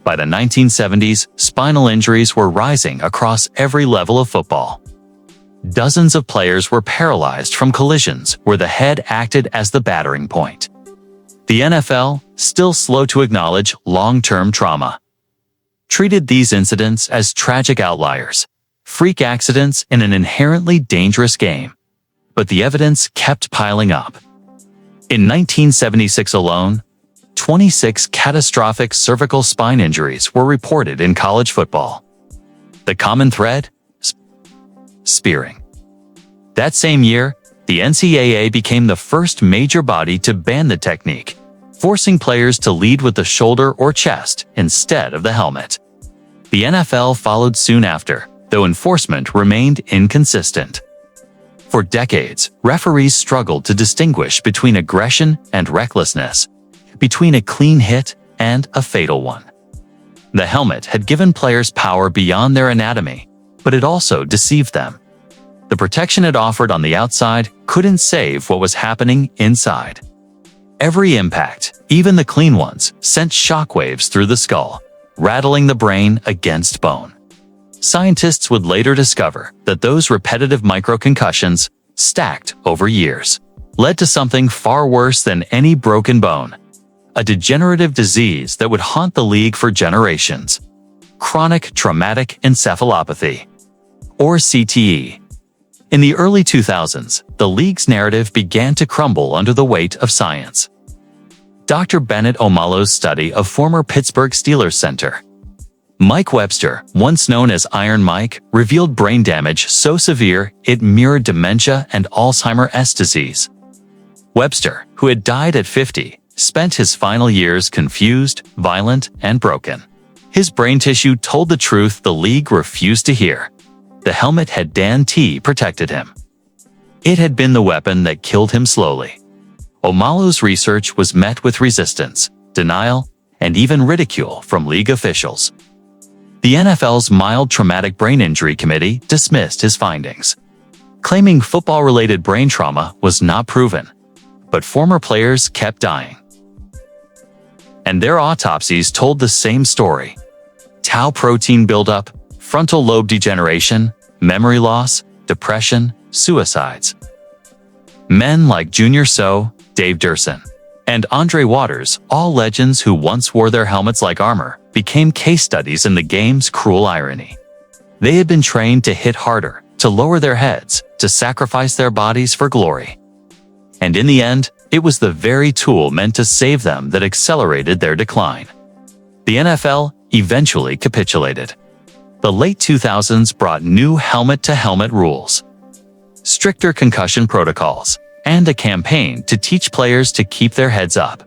By the 1970s, spinal injuries were rising across every level of football. Dozens of players were paralyzed from collisions where the head acted as the battering point. The NFL, still slow to acknowledge long-term trauma, treated these incidents as tragic outliers, freak accidents in an inherently dangerous game. But the evidence kept piling up. In 1976 alone, 26 catastrophic cervical spine injuries were reported in college football. The common thread? Spearing. That same year, the NCAA became the first major body to ban the technique, forcing players to lead with the shoulder or chest instead of the helmet. The NFL followed soon after, though enforcement remained inconsistent. For decades, referees struggled to distinguish between aggression and recklessness, between a clean hit and a fatal one. The helmet had given players power beyond their anatomy, but it also deceived them. The protection it offered on the outside couldn't save what was happening inside. Every impact, even the clean ones, sent shockwaves through the skull, rattling the brain against bone. Scientists would later discover that those repetitive microconcussions, stacked over years, led to something far worse than any broken bone: a degenerative disease that would haunt the league for generations: chronic traumatic encephalopathy, or CTE. In the early 2000s, the league's narrative began to crumble under the weight of science. Dr. Bennett Omalo's study of former Pittsburgh Steelers center Mike Webster, once known as Iron Mike, revealed brain damage so severe it mirrored dementia and Alzheimer's disease. Webster, who had died at 50, spent his final years confused, violent, and broken. His brain tissue told the truth the league refused to hear. The helmet had Dan T protected him. It had been the weapon that killed him slowly. Omalo's research was met with resistance, denial, and even ridicule from league officials. The NFL's Mild Traumatic Brain Injury Committee dismissed his findings, claiming football-related brain trauma was not proven. But former players kept dying. And their autopsies told the same story: tau protein buildup, frontal lobe degeneration, memory loss, depression, suicides. Men like Junior Seau, Dave Durson, and Andre Waters, all legends who once wore their helmets like armor, became case studies in the game's cruel irony. They had been trained to hit harder, to lower their heads, to sacrifice their bodies for glory. And in the end, it was the very tool meant to save them that accelerated their decline. The NFL eventually capitulated. The late 2000s brought new helmet-to-helmet rules, stricter concussion protocols, and a campaign to teach players to keep their heads up.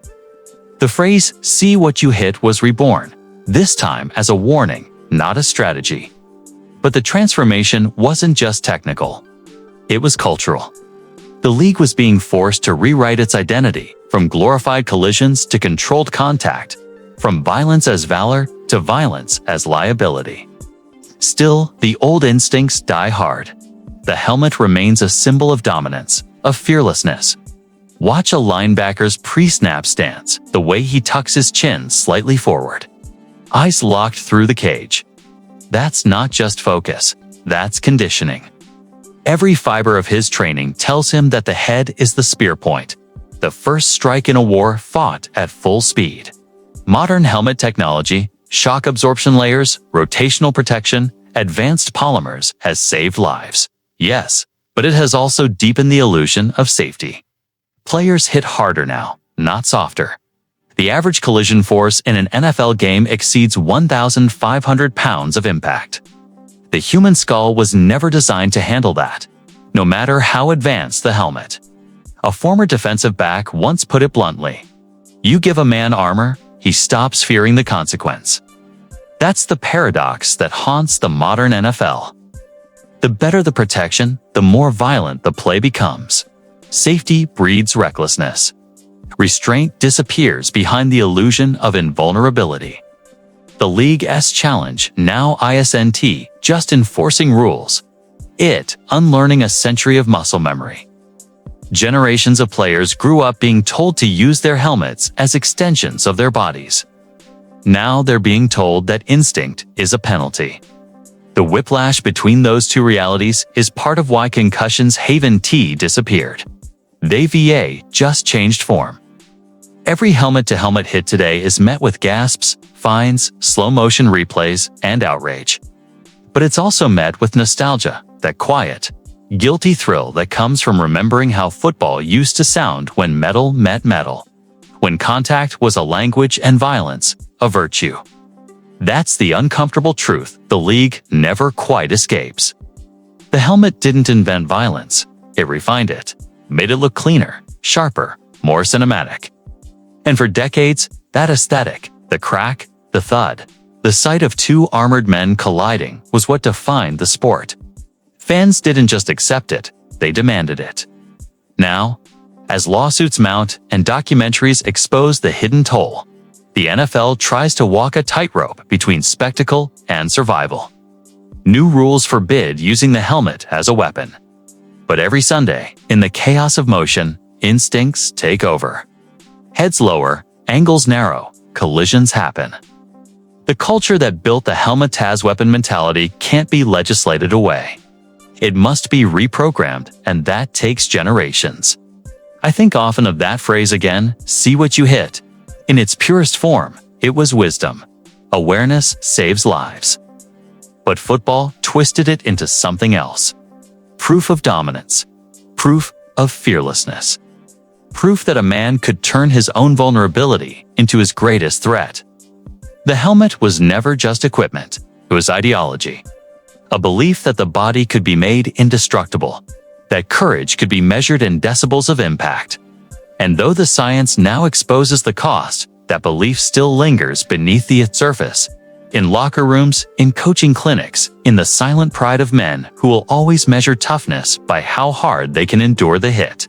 The phrase, "see what you hit," was reborn, this time as a warning, not a strategy. But the transformation wasn't just technical. It was cultural. The league was being forced to rewrite its identity, from glorified collisions to controlled contact, from violence as valor to violence as liability. Still, the old instincts die hard. The helmet remains a symbol of dominance, of fearlessness. Watch a linebacker's pre-snap stance, the way he tucks his chin slightly forward, eyes locked through the cage. That's not just focus, that's conditioning. Every fiber of his training tells him that the head is the spear point, the first strike in a war fought at full speed. Modern helmet technology, shock absorption layers, rotational protection, advanced polymers has saved lives. Yes, but it has also deepened the illusion of safety. Players hit harder now, not softer. The average collision force in an NFL game exceeds 1,500 pounds of impact. The human skull was never designed to handle that, no matter how advanced the helmet. A former defensive back once put it bluntly: you give a man armor, he stops fearing the consequence. That's the paradox that haunts the modern NFL. The better the protection, the more violent the play becomes. Safety breeds recklessness. Restraint disappears behind the illusion of invulnerability. The league's challenge, now isn't just enforcing rules. It, unlearning a century of muscle memory. Generations of players grew up being told to use their helmets as extensions of their bodies. Now they're being told that instinct is a penalty. The whiplash between those two realities is part of why concussions haven't disappeared. They just changed form. Every helmet-to-helmet hit today is met with gasps, fines, slow-motion replays, and outrage. But it's also met with nostalgia, that quiet, guilty thrill that comes from remembering how football used to sound when metal met metal. when contact was a language and violence a virtue. That's the uncomfortable truth the league never quite escapes. The helmet didn't invent violence, it refined it, made it look cleaner, sharper, more cinematic. And for decades, that aesthetic, the crack, the thud, the sight of two armored men colliding was what defined the sport. Fans didn't just accept it, they demanded it. Now, as lawsuits mount and documentaries expose the hidden toll, the NFL tries to walk a tightrope between spectacle and survival. New rules forbid using the helmet as a weapon. But every Sunday, in the chaos of motion, instincts take over. Heads lower, angles narrow, collisions happen. The culture that built the helmet as weapon mentality can't be legislated away. It must be reprogrammed, and that takes generations. I think often of that phrase again, see what you hit. In its purest form, it was wisdom. Awareness saves lives. But football twisted it into something else. Proof of dominance. Proof of fearlessness. Proof that a man could turn his own vulnerability into his greatest threat. The helmet was never just equipment, it was ideology. A belief that the body could be made indestructible, that courage could be measured in decibels of impact. And though the science now exposes the cost, that belief still lingers beneath the surface. In locker rooms, in coaching clinics, in the silent pride of men who will always measure toughness by how hard they can endure the hit.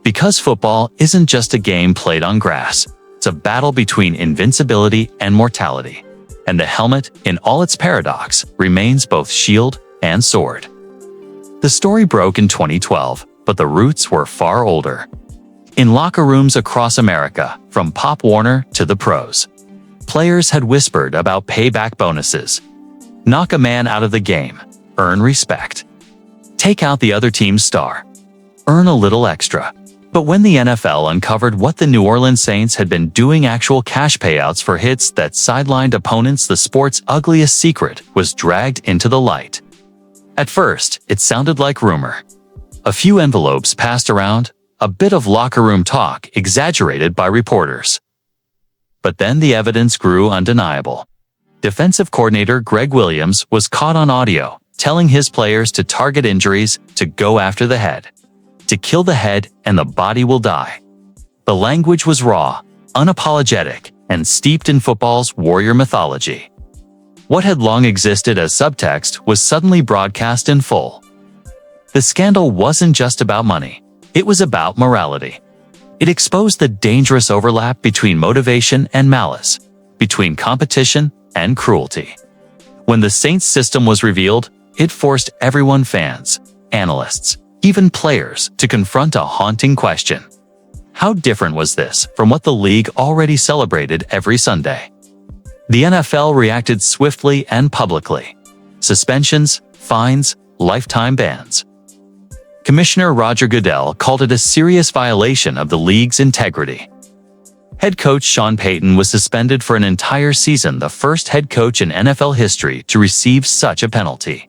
Because football isn't just a game played on grass, it's a battle between invincibility and mortality. And the helmet, in all its paradox, remains both shield and sword. The story broke in 2012, but the roots were far older. In locker rooms across America, from Pop Warner to the pros, players had whispered about payback bonuses. Knock a man out of the game, earn respect. Take out the other team's star, earn a little extra. But when the NFL uncovered what the New Orleans Saints had been doing, actual cash payouts for hits that sidelined opponents, the sport's ugliest secret was dragged into the light. At first, it sounded like rumor. A few envelopes passed around, a bit of locker room talk exaggerated by reporters. But then the evidence grew undeniable. Defensive coordinator Greg Williams was caught on audio, telling his players to target injuries, to go after the head. To kill the head and the body will die. The language was raw, unapologetic, and steeped in football's warrior mythology. What had long existed as subtext was suddenly broadcast in full. The scandal wasn't just about money. It was about morality. It exposed the dangerous overlap between motivation and malice, between competition and cruelty. When the Saints system was revealed, it forced everyone, fans, analysts, even players, to confront a haunting question. How different was this from what the league already celebrated every Sunday? The NFL reacted swiftly and publicly. Suspensions, fines, lifetime bans. Commissioner Roger Goodell called it a serious violation of the league's integrity. Head coach Sean Payton was suspended for an entire season, the first head coach in NFL history to receive such a penalty.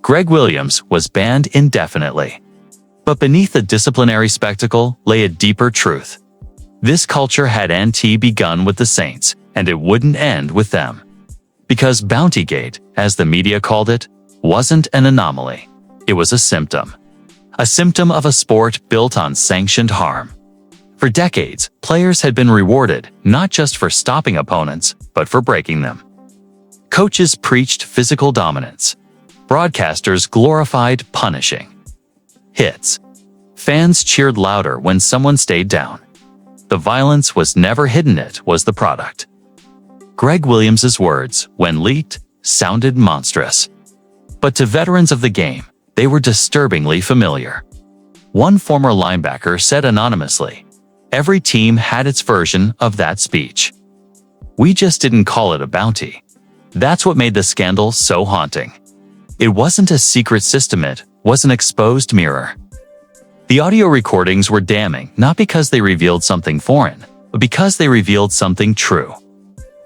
Greg Williams was banned indefinitely. But beneath the disciplinary spectacle lay a deeper truth. This culture had begun with the Saints, and it wouldn't end with them. Because Bountygate, as the media called it, wasn't an anomaly. It was a symptom. A symptom of a sport built on sanctioned harm. For decades, players had been rewarded not just for stopping opponents, but for breaking them. Coaches preached physical dominance. Broadcasters glorified punishing. Hits. Fans cheered louder when someone stayed down. The violence was never hidden, it was the product. Greg Williams's words, when leaked, sounded monstrous. But to veterans of the game, they were disturbingly familiar. One former linebacker said anonymously, "Every team had its version of that speech. We just didn't call it a bounty." That's what made the scandal so haunting. It wasn't a secret system, it was an exposed mirror. The audio recordings were damning, not because they revealed something foreign, but because they revealed something true.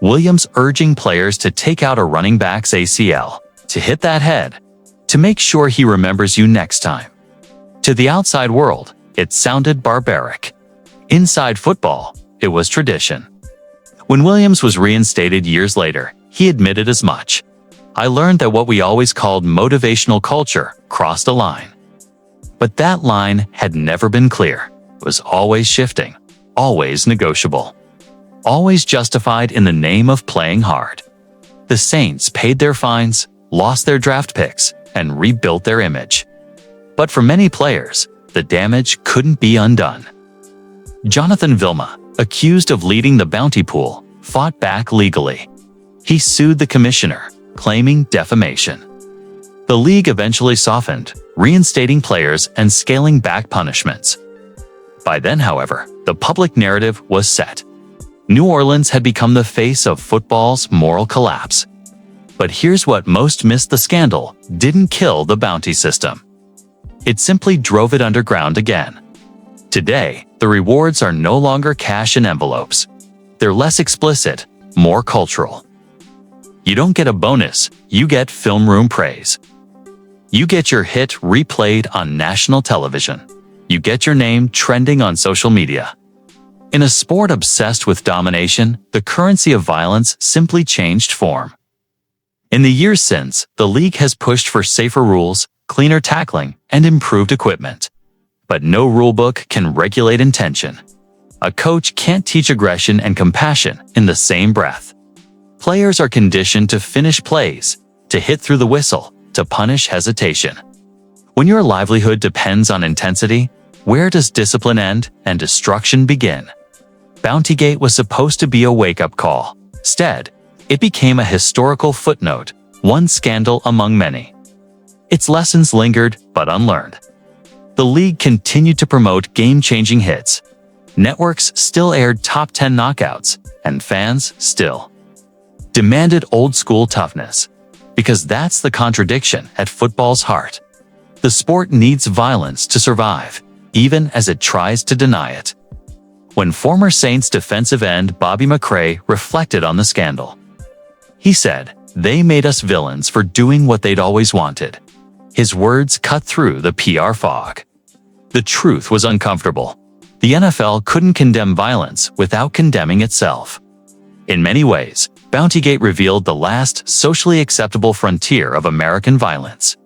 Williams urging players to take out a running back's ACL, to hit that head, to make sure he remembers you next time. To the outside world, it sounded barbaric. Inside football, it was tradition. When Williams was reinstated years later, he admitted as much. I learned that what we always called motivational culture crossed a line. But that line had never been clear. It was always shifting, always negotiable, always justified in the name of playing hard. The Saints paid their fines, lost their draft picks, and rebuilt their image. But for many players, the damage couldn't be undone. Jonathan Vilma, accused of leading the bounty pool, fought back legally. He sued the commissioner, claiming defamation. The league eventually softened, reinstating players and scaling back punishments. By then, however, the public narrative was set. New Orleans had become the face of football's moral collapse. But here's what most missed: the scandal didn't kill the bounty system. It simply drove it underground again. Today, the rewards are no longer cash in envelopes. They're less explicit, more cultural. You don't get a bonus, you get film room praise. You get your hit replayed on national television. You get your name trending on social media. In a sport obsessed with domination, the currency of violence simply changed form. In the years since, the league has pushed for safer rules, cleaner tackling, and improved equipment. But no rulebook can regulate intention. A coach can't teach aggression and compassion in the same breath. Players are conditioned to finish plays, to hit through the whistle, to punish hesitation. When your livelihood depends on intensity, where does discipline end and destruction begin? Bountygate was supposed to be a wake-up call. Instead, it became a historical footnote, one scandal among many. Its lessons lingered but unlearned. The league continued to promote game-changing hits. Networks still aired top 10 knockouts, and fans still demanded old-school toughness. Because that's the contradiction at football's heart. The sport needs violence to survive, even as it tries to deny it. When former Saints defensive end Bobby McCray reflected on the scandal, he said, "They made us villains for doing what they'd always wanted." His words cut through the PR fog. The truth was uncomfortable. The NFL couldn't condemn violence without condemning itself. In many ways, Bountygate revealed the last socially acceptable frontier of American violence.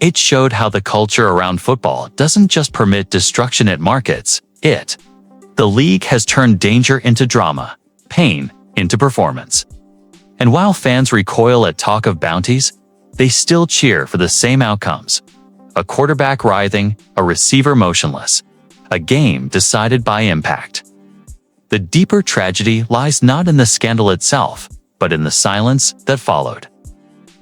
It showed how the culture around football doesn't just permit destruction it markets, it. The league has turned danger into drama, pain into performance. And while fans recoil at talk of bounties, they still cheer for the same outcomes. A quarterback writhing, a receiver motionless. A game decided by impact. The deeper tragedy lies not in the scandal itself, but in the silence that followed.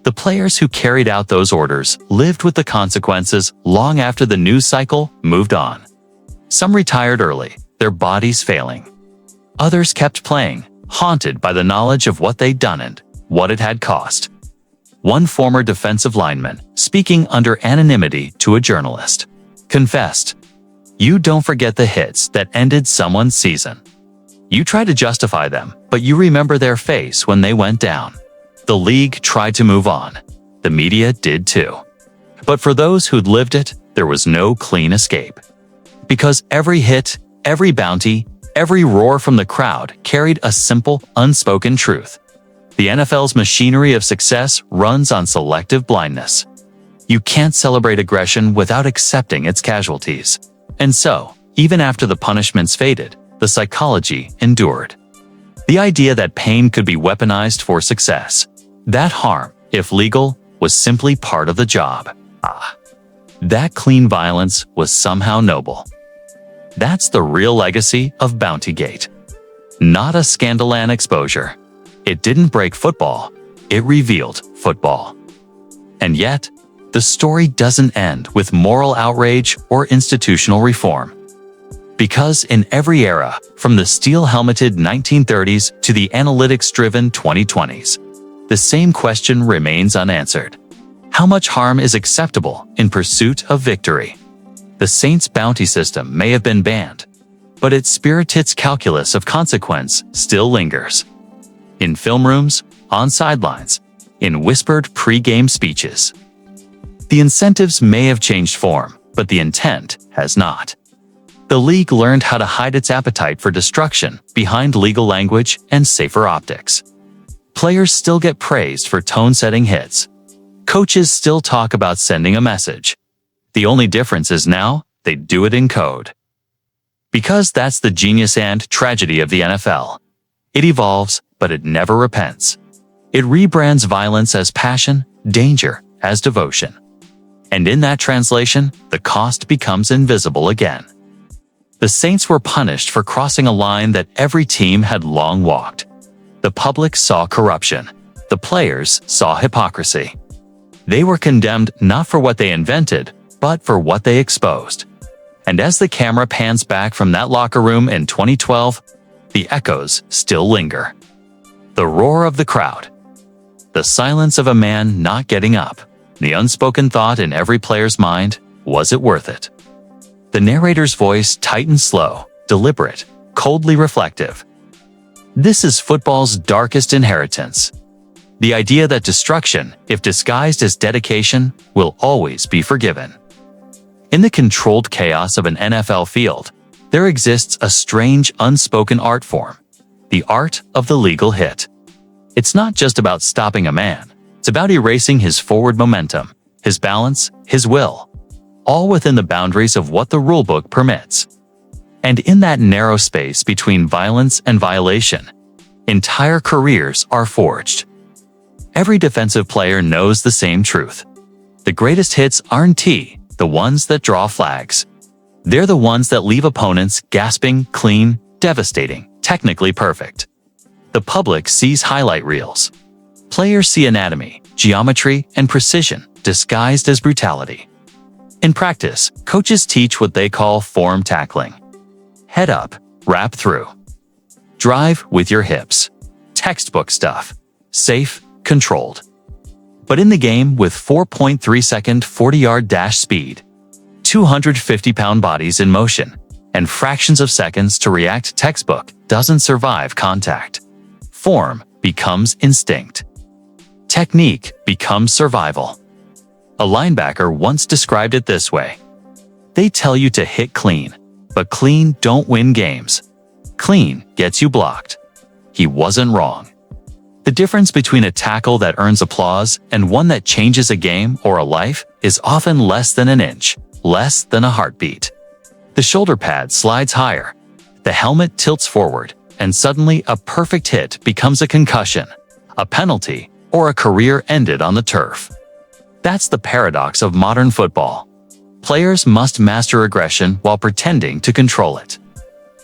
The players who carried out those orders lived with the consequences long after the news cycle moved on. Some retired early, their bodies failing. Others kept playing, haunted by the knowledge of what they'd done and what it had cost. One former defensive lineman, speaking under anonymity to a journalist, confessed, "You don't forget the hits that ended someone's season. You try to justify them, but you remember their face when they went down." The league tried to move on. The media did too. But for those who'd lived it, there was no clean escape. Because every hit, every bounty, every roar from the crowd carried a simple, unspoken truth. The NFL's machinery of success runs on selective blindness. You can't celebrate aggression without accepting its casualties. And so, even after the punishments faded, the psychology endured. The idea that pain could be weaponized for success. That harm, if legal, was simply part of the job. That clean violence was somehow noble. That's the real legacy of Bountygate. Not a scandalous exposure. It didn't break football, it revealed football. And yet, the story doesn't end with moral outrage or institutional reform. Because in every era, from the steel-helmeted 1930s to the analytics-driven 2020s, the same question remains unanswered. How much harm is acceptable in pursuit of victory? The Saints' bounty system may have been banned, but its spirit's calculus of consequence still lingers. In film rooms, on sidelines, in whispered pre-game speeches. The incentives may have changed form, but the intent has not. The league learned how to hide its appetite for destruction behind legal language and safer optics. Players still get praised for tone-setting hits. Coaches still talk about sending a message. The only difference is now, they do it in code. Because that's the genius and tragedy of the NFL. It evolves, but it never repents. It rebrands violence as passion, danger as devotion. And in that translation, the cost becomes invisible again. The Saints were punished for crossing a line that every team had long walked. The public saw corruption. The players saw hypocrisy. They were condemned not for what they invented, but for what they exposed. And as the camera pans back from that locker room in 2012, the echoes still linger. The roar of the crowd. The silence of a man not getting up. The unspoken thought in every player's mind, was it worth it? The narrator's voice tightened slow, deliberate, coldly reflective. This is football's darkest inheritance. The idea that destruction, if disguised as dedication, will always be forgiven. In the controlled chaos of an NFL field, there exists a strange unspoken art form, the art of the legal hit. It's not just about stopping a man, it's about erasing his forward momentum, his balance, his will, all within the boundaries of what the rulebook permits. And in that narrow space between violence and violation, entire careers are forged. Every defensive player knows the same truth. The greatest hits aren't the ones that draw flags. They're the ones that leave opponents gasping, clean, devastating, technically perfect. The public sees highlight reels. Players see anatomy, geometry, and precision disguised as brutality. In practice, coaches teach what they call form tackling. Head up, wrap through. Drive with your hips. Textbook stuff. Safe, controlled. But in the game with 4.3-second 40-yard dash speed, 250-pound bodies in motion, and fractions of seconds to react, textbook doesn't survive contact. Form becomes instinct. Technique becomes survival. A linebacker once described it this way. They tell you to hit clean, but clean don't win games. Clean gets you blocked. He wasn't wrong. The difference between a tackle that earns applause and one that changes a game or a life is often less than an inch, less than a heartbeat. The shoulder pad slides higher, the helmet tilts forward, and suddenly a perfect hit becomes a concussion, a penalty, or a career ended on the turf. That's the paradox of modern football. Players must master aggression while pretending to control it.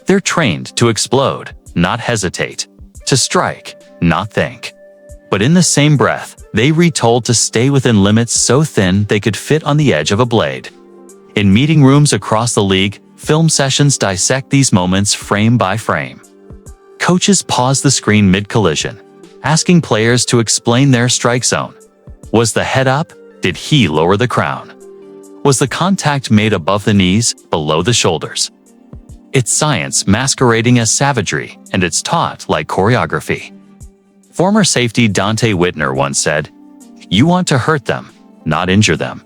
They're trained to explode, not hesitate, to strike, not think. But in the same breath, they retold to stay within limits so thin they could fit on the edge of a blade. In meeting rooms across the league, film sessions dissect these moments frame by frame. Coaches pause the screen mid-collision, asking players to explain their strike zone. Was the head up? Did he lower the crown? Was the contact made above the knees, below the shoulders? It's science masquerading as savagery, and it's taught like choreography. Former safety Dante Whitner once said, "You want to hurt them, not injure them.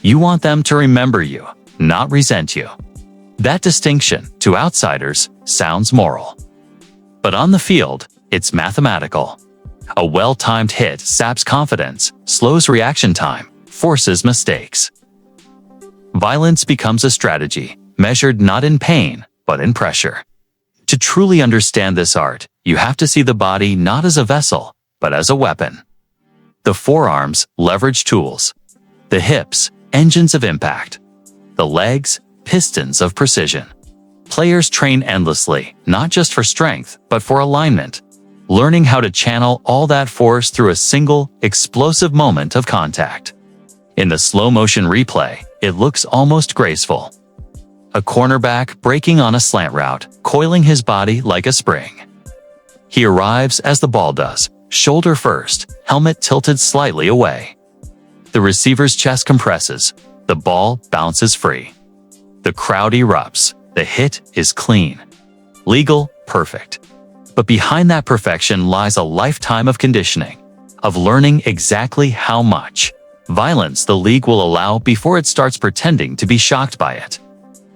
You want them to remember you, not resent you." That distinction, to outsiders, sounds moral. But on the field, it's mathematical. A well-timed hit saps confidence, slows reaction time, forces mistakes. Violence becomes a strategy, measured not in pain, but in pressure. To truly understand this art, you have to see the body not as a vessel, but as a weapon. The forearms, leverage tools. The hips, engines of impact. The legs, pistons of precision. Players train endlessly, not just for strength, but for alignment, learning how to channel all that force through a single, explosive moment of contact. In the slow-motion replay, it looks almost graceful. A cornerback breaking on a slant route, coiling his body like a spring. He arrives as the ball does, shoulder first, helmet tilted slightly away. The receiver's chest compresses, the ball bounces free. The crowd erupts, the hit is clean. Legal, perfect. But behind that perfection lies a lifetime of conditioning, of learning exactly how much violence the league will allow before it starts pretending to be shocked by it.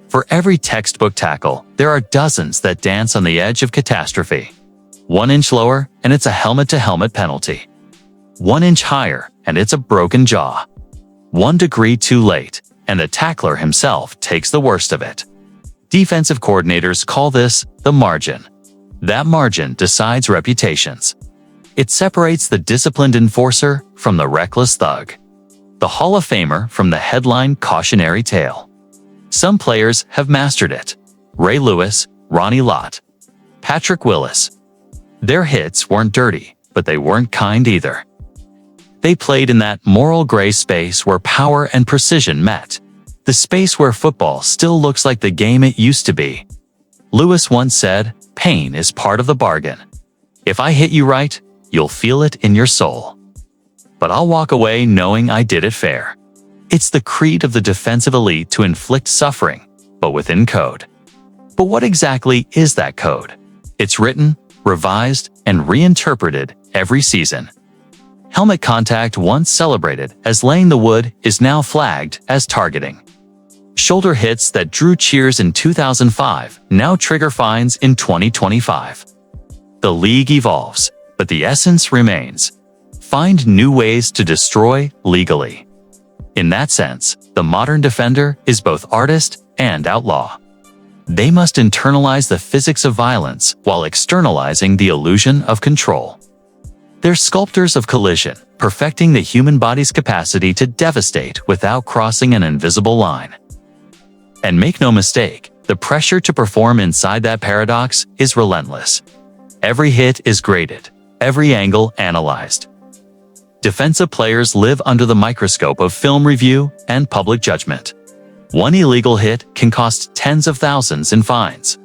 For every textbook tackle, there are dozens that dance on the edge of catastrophe. 1 inch lower, and it's a helmet-to-helmet penalty. 1 inch higher, and it's a broken jaw. 1 degree too late, and the tackler himself takes the worst of it. Defensive coordinators call this the margin. That margin decides reputations. It separates the disciplined enforcer from the reckless thug, the Hall of Famer from the headline cautionary tale. Some players have mastered it. Ray Lewis, Ronnie Lott, Patrick Willis. Their hits weren't dirty, but they weren't kind either. They played in that moral gray space where power and precision met. The space where football still looks like the game it used to be. Lewis once said, "Pain is part of the bargain. If I hit you right, you'll feel it in your soul. But I'll walk away knowing I did it fair." It's the creed of the defensive elite to inflict suffering, but within code. But what exactly is that code? It's written, revised, and reinterpreted every season. Helmet contact, once celebrated as laying the wood, is now flagged as targeting. Shoulder hits that drew cheers in 2005 now trigger fines in 2025. The league evolves, but the essence remains. Find new ways to destroy legally. In that sense, the modern defender is both artist and outlaw. They must internalize the physics of violence while externalizing the illusion of control. They're sculptors of collision, perfecting the human body's capacity to devastate without crossing an invisible line. And make no mistake, the pressure to perform inside that paradox is relentless. Every hit is graded, every angle analyzed. Defensive players live under the microscope of film review and public judgment. One illegal hit can cost tens of thousands in fines.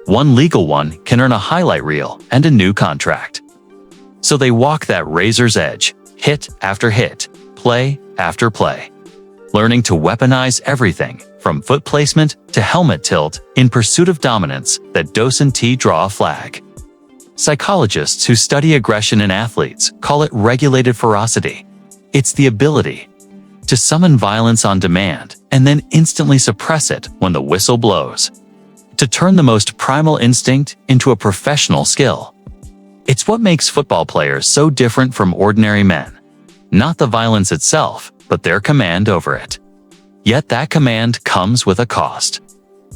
One legal one can earn a highlight reel and a new contract. So they walk that razor's edge, hit after hit, play after play, learning to weaponize everything from foot placement to helmet tilt in pursuit of dominance that doesn't draw a flag. Psychologists who study aggression in athletes call it regulated ferocity. It's the ability to summon violence on demand and then instantly suppress it when the whistle blows. To turn the most primal instinct into a professional skill. It's what makes football players so different from ordinary men. Not the violence itself, but their command over it. Yet that command comes with a cost.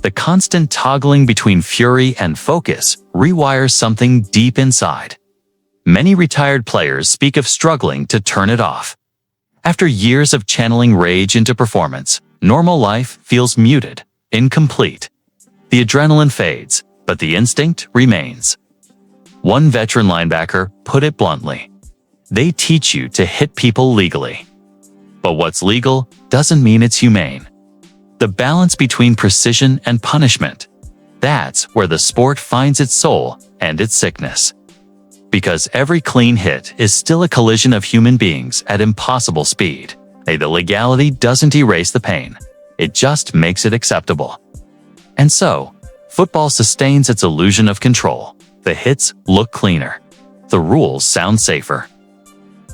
The constant toggling between fury and focus rewires something deep inside. Many retired players speak of struggling to turn it off. After years of channeling rage into performance, normal life feels muted, incomplete. The adrenaline fades, but the instinct remains. One veteran linebacker put it bluntly. They teach you to hit people legally. But what's legal doesn't mean it's humane. The balance between precision and punishment. That's where the sport finds its soul and its sickness. Because every clean hit is still a collision of human beings at impossible speed. The legality doesn't erase the pain. It just makes it acceptable. And so, football sustains its illusion of control. The hits look cleaner. The rules sound safer.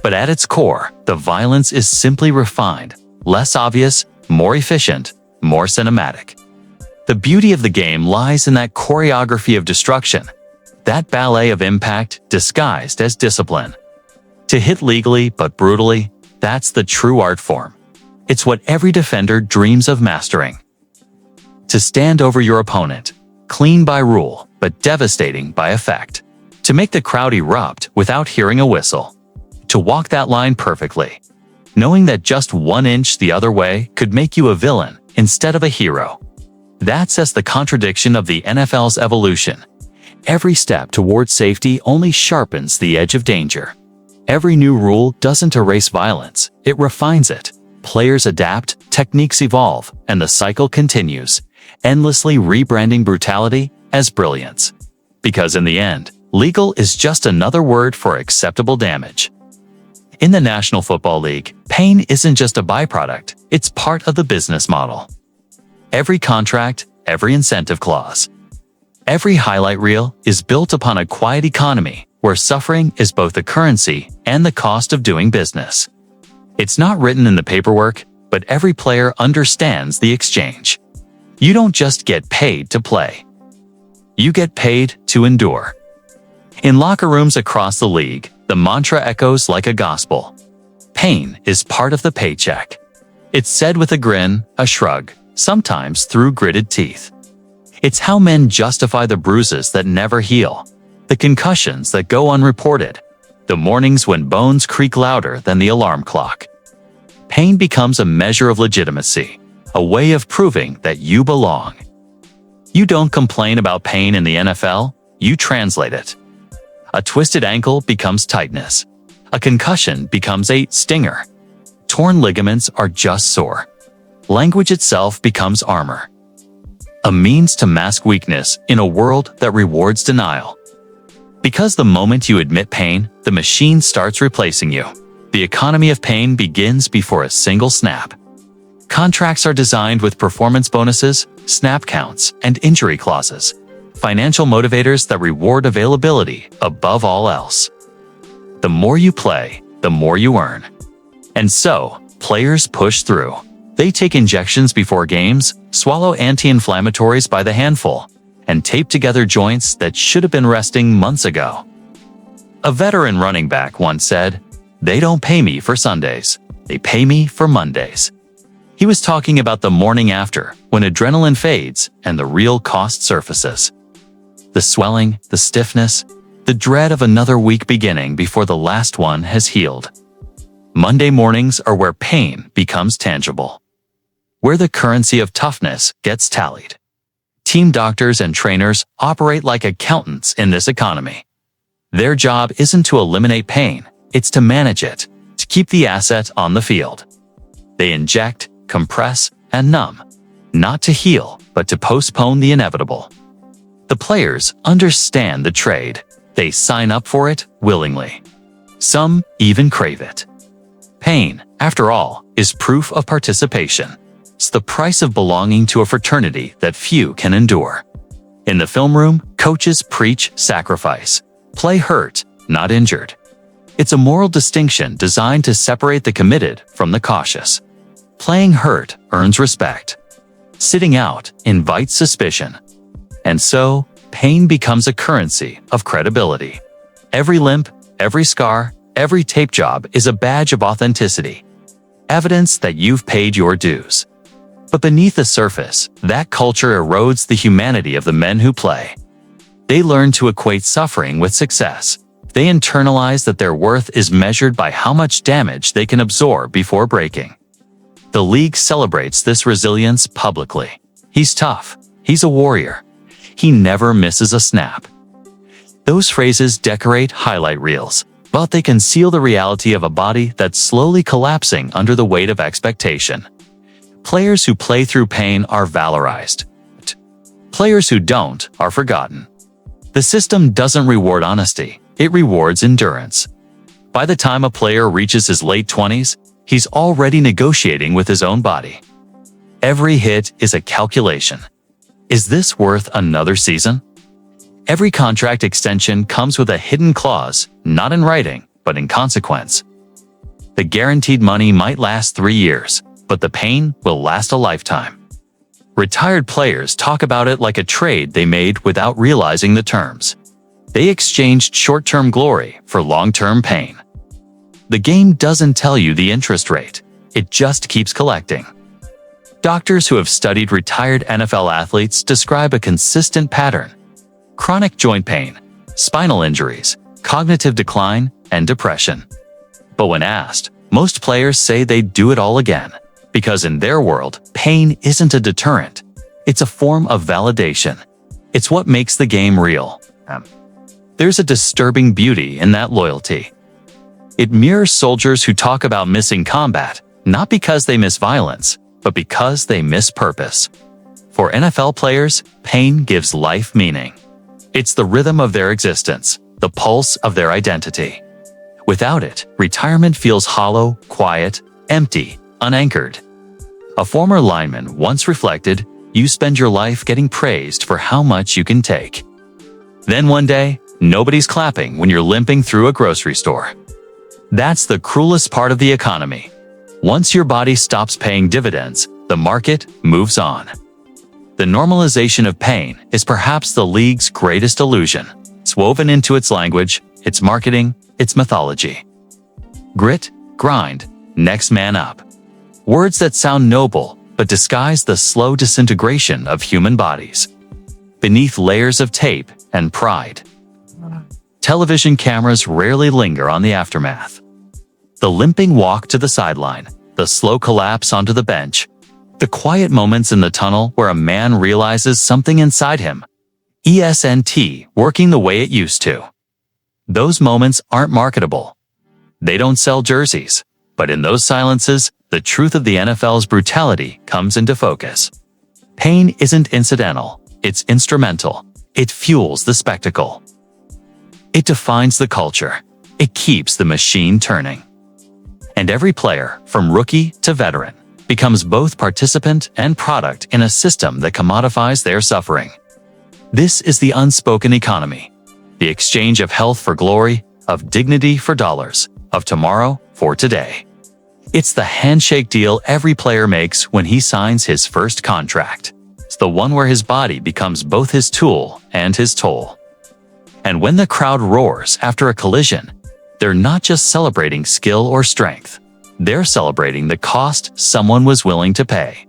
But at its core, the violence is simply refined, less obvious, more efficient, more cinematic. The beauty of the game lies in that choreography of destruction, that ballet of impact disguised as discipline. To hit legally but brutally, that's the true art form. It's what every defender dreams of mastering. To stand over your opponent, clean by rule, but devastating by effect. To make the crowd erupt without hearing a whistle. To walk that line perfectly, knowing that just 1 inch the other way could make you a villain instead of a hero. That's as the contradiction of the NFL's evolution. Every step toward safety only sharpens the edge of danger. Every new rule doesn't erase violence, it refines it. Players adapt, techniques evolve, and the cycle continues, endlessly rebranding brutality as brilliance. Because in the end, legal is just another word for acceptable damage. In the National Football League, pain isn't just a byproduct, it's part of the business model. Every contract, every incentive clause, every highlight reel is built upon a quiet economy where suffering is both the currency and the cost of doing business. It's not written in the paperwork, but every player understands the exchange. You don't just get paid to play. You get paid to endure. In locker rooms across the league, the mantra echoes like a gospel. Pain is part of the paycheck. It's said with a grin, a shrug, sometimes through gritted teeth. It's how men justify the bruises that never heal, the concussions that go unreported, the mornings when bones creak louder than the alarm clock. Pain becomes a measure of legitimacy, a way of proving that you belong. You don't complain about pain in the NFL, you translate it. A twisted ankle becomes tightness. A concussion becomes a stinger. Torn ligaments are just sore. Language itself becomes armor. A means to mask weakness in a world that rewards denial. Because the moment you admit pain, the machine starts replacing you. The economy of pain begins before a single snap. Contracts are designed with performance bonuses, snap counts, and injury clauses. Financial motivators that reward availability above all else. The more you play, the more you earn. And so, players push through. They take injections before games, swallow anti-inflammatories by the handful, and tape together joints that should have been resting months ago. A veteran running back once said, "They don't pay me for Sundays. They pay me for Mondays." He was talking about the morning after, when adrenaline fades and the real cost surfaces. The swelling, the stiffness, the dread of another week beginning before the last one has healed. Monday mornings are where pain becomes tangible. Where the currency of toughness gets tallied. Team doctors and trainers operate like accountants in this economy. Their job isn't to eliminate pain, it's to manage it, to keep the asset on the field. They inject, compress, and numb. Not to heal, but to postpone the inevitable. The players understand the trade. They sign up for it willingly. Some even crave it. Pain, after all, is proof of participation. It's the price of belonging to a fraternity that few can endure. In the film room, coaches preach sacrifice. Play hurt, not injured. It's a moral distinction designed to separate the committed from the cautious. Playing hurt earns respect. Sitting out invites suspicion. And so, pain becomes a currency of credibility. Every limp, every scar, every tape job is a badge of authenticity. Evidence that you've paid your dues. But beneath the surface, that culture erodes the humanity of the men who play. They learn to equate suffering with success. They internalize that their worth is measured by how much damage they can absorb before breaking. The league celebrates this resilience publicly. He's tough. He's a warrior. He never misses a snap. Those phrases decorate highlight reels, but they conceal the reality of a body that's slowly collapsing under the weight of expectation. Players who play through pain are valorized. Players who don't are forgotten. The system doesn't reward honesty, it rewards endurance. By the time a player reaches his late 20s, he's already negotiating with his own body. Every hit is a calculation. Is this worth another season? Every contract extension comes with a hidden clause, not in writing, but in consequence. The guaranteed money might last 3 years, but the pain will last a lifetime. Retired players talk about it like a trade they made without realizing the terms. They exchanged short-term glory for long-term pain. The game doesn't tell you the interest rate, it just keeps collecting. Doctors who have studied retired NFL athletes describe a consistent pattern: chronic joint pain, spinal injuries, cognitive decline, and depression. But when asked, most players say they'd do it all again, because in their world, pain isn't a deterrent. It's a form of validation. It's what makes the game real. There's a disturbing beauty in that loyalty. It mirrors soldiers who talk about missing combat, not because they miss violence, but because they miss purpose. For NFL players, pain gives life meaning. It's the rhythm of their existence, the pulse of their identity. Without it, retirement feels hollow, quiet, empty, unanchored. A former lineman once reflected, "You spend your life getting praised for how much you can take. Then one day, nobody's clapping when you're limping through a grocery store." That's the cruelest part of the economy. Once your body stops paying dividends, the market moves on. The normalization of pain is perhaps the league's greatest illusion. It's woven into its language, its marketing, its mythology. Grit, grind, next man up. Words that sound noble, but disguise the slow disintegration of human bodies. Beneath layers of tape and pride. Television cameras rarely linger on the aftermath. The limping walk to the sideline, the slow collapse onto the bench, the quiet moments in the tunnel where a man realizes something inside him isn't working the way it used to. Those moments aren't marketable. They don't sell jerseys, but in those silences, the truth of the NFL's brutality comes into focus. Pain isn't incidental, it's instrumental. It fuels the spectacle. It defines the culture. It keeps the machine turning. And every player, from rookie to veteran, becomes both participant and product in a system that commodifies their suffering. This is the unspoken economy. The exchange of health for glory, of dignity for dollars, of tomorrow for today. It's the handshake deal every player makes when he signs his first contract. It's the one where his body becomes both his tool and his toll. And when the crowd roars after a collision, they're not just celebrating skill or strength. They're celebrating the cost someone was willing to pay.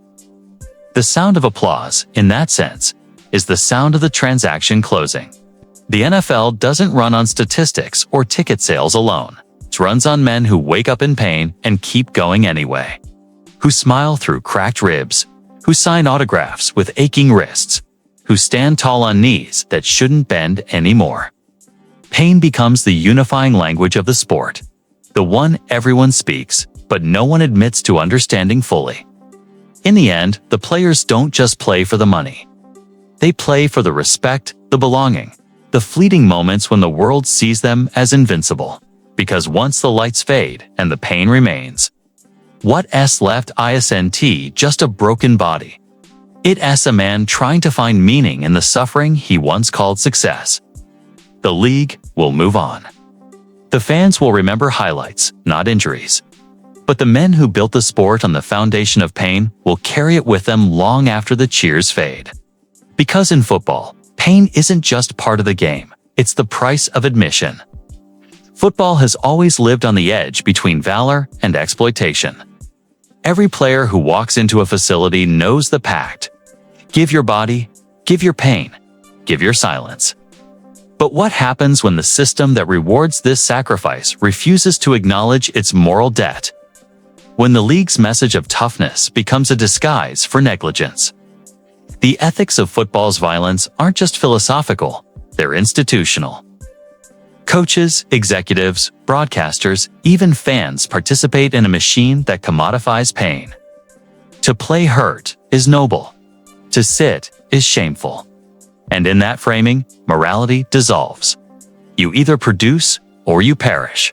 The sound of applause, in that sense, is the sound of the transaction closing. The NFL doesn't run on statistics or ticket sales alone. It runs on men who wake up in pain and keep going anyway. Who smile through cracked ribs, who sign autographs with aching wrists, who stand tall on knees that shouldn't bend anymore. Pain becomes the unifying language of the sport, the one everyone speaks, but no one admits to understanding fully. In the end, the players don't just play for the money. They play for the respect, the belonging, the fleeting moments when the world sees them as invincible. Because once the lights fade and the pain remains, what's left isn't just a broken body. It's a man trying to find meaning in the suffering he once called success. The league will move on. The fans will remember highlights, not injuries. But the men who built the sport on the foundation of pain will carry it with them long after the cheers fade. Because in football, pain isn't just part of the game, it's the price of admission. Football has always lived on the edge between valor and exploitation. Every player who walks into a facility knows the pact. Give your body, give your pain, give your silence. But what happens when the system that rewards this sacrifice refuses to acknowledge its moral debt? When the league's message of toughness becomes a disguise for negligence? The ethics of football's violence aren't just philosophical, they're institutional. Coaches, executives, broadcasters, even fans participate in a machine that commodifies pain. To play hurt is noble. To sit is shameful. And in that framing, morality dissolves. You either produce or you perish.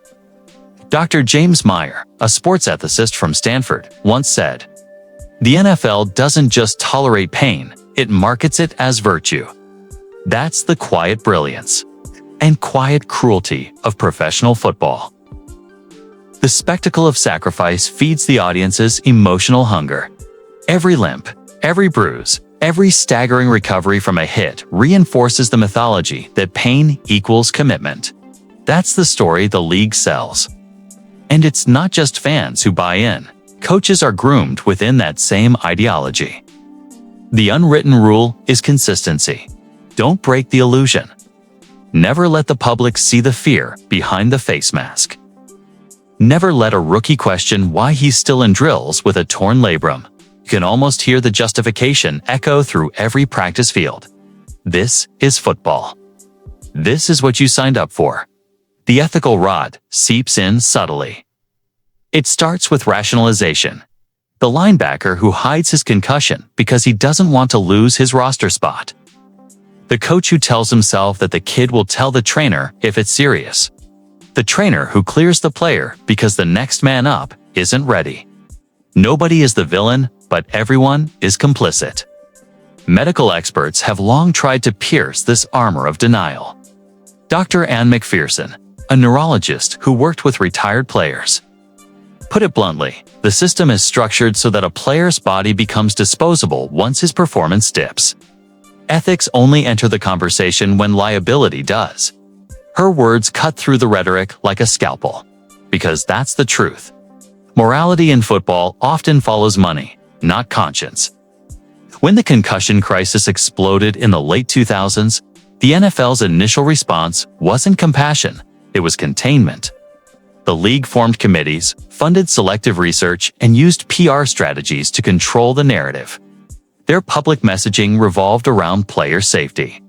Dr. James Meyer, a sports ethicist from Stanford, once said, "The NFL doesn't just tolerate pain, it markets it as virtue." That's the quiet brilliance and quiet cruelty of professional football. The spectacle of sacrifice feeds the audience's emotional hunger. Every limp, every bruise, every staggering recovery from a hit reinforces the mythology that pain equals commitment. That's the story the league sells. And it's not just fans who buy in. Coaches are groomed within that same ideology. The unwritten rule is consistency. Don't break the illusion. Never let the public see the fear behind the face mask. Never let a rookie question why he's still in drills with a torn labrum. You can almost hear the justification echo through every practice field. This is football. This is what you signed up for. The ethical rod seeps in subtly. It starts with rationalization. The linebacker who hides his concussion because he doesn't want to lose his roster spot. The coach who tells himself that the kid will tell the trainer if it's serious. The trainer who clears the player because the next man up isn't ready. Nobody is the villain, but everyone is complicit. Medical experts have long tried to pierce this armor of denial. Dr. Ann McPherson, a neurologist who worked with retired players, Put it bluntly, the system is structured so that a player's body becomes disposable once his performance dips. Ethics only enter the conversation when liability does. Her words cut through the rhetoric like a scalpel. Because that's the truth. Morality in football often follows money, not conscience. When the concussion crisis exploded in the late 2000s, the NFL's initial response wasn't compassion, it was containment. The league formed committees, funded selective research, and used PR strategies to control the narrative. Their public messaging revolved around player safety.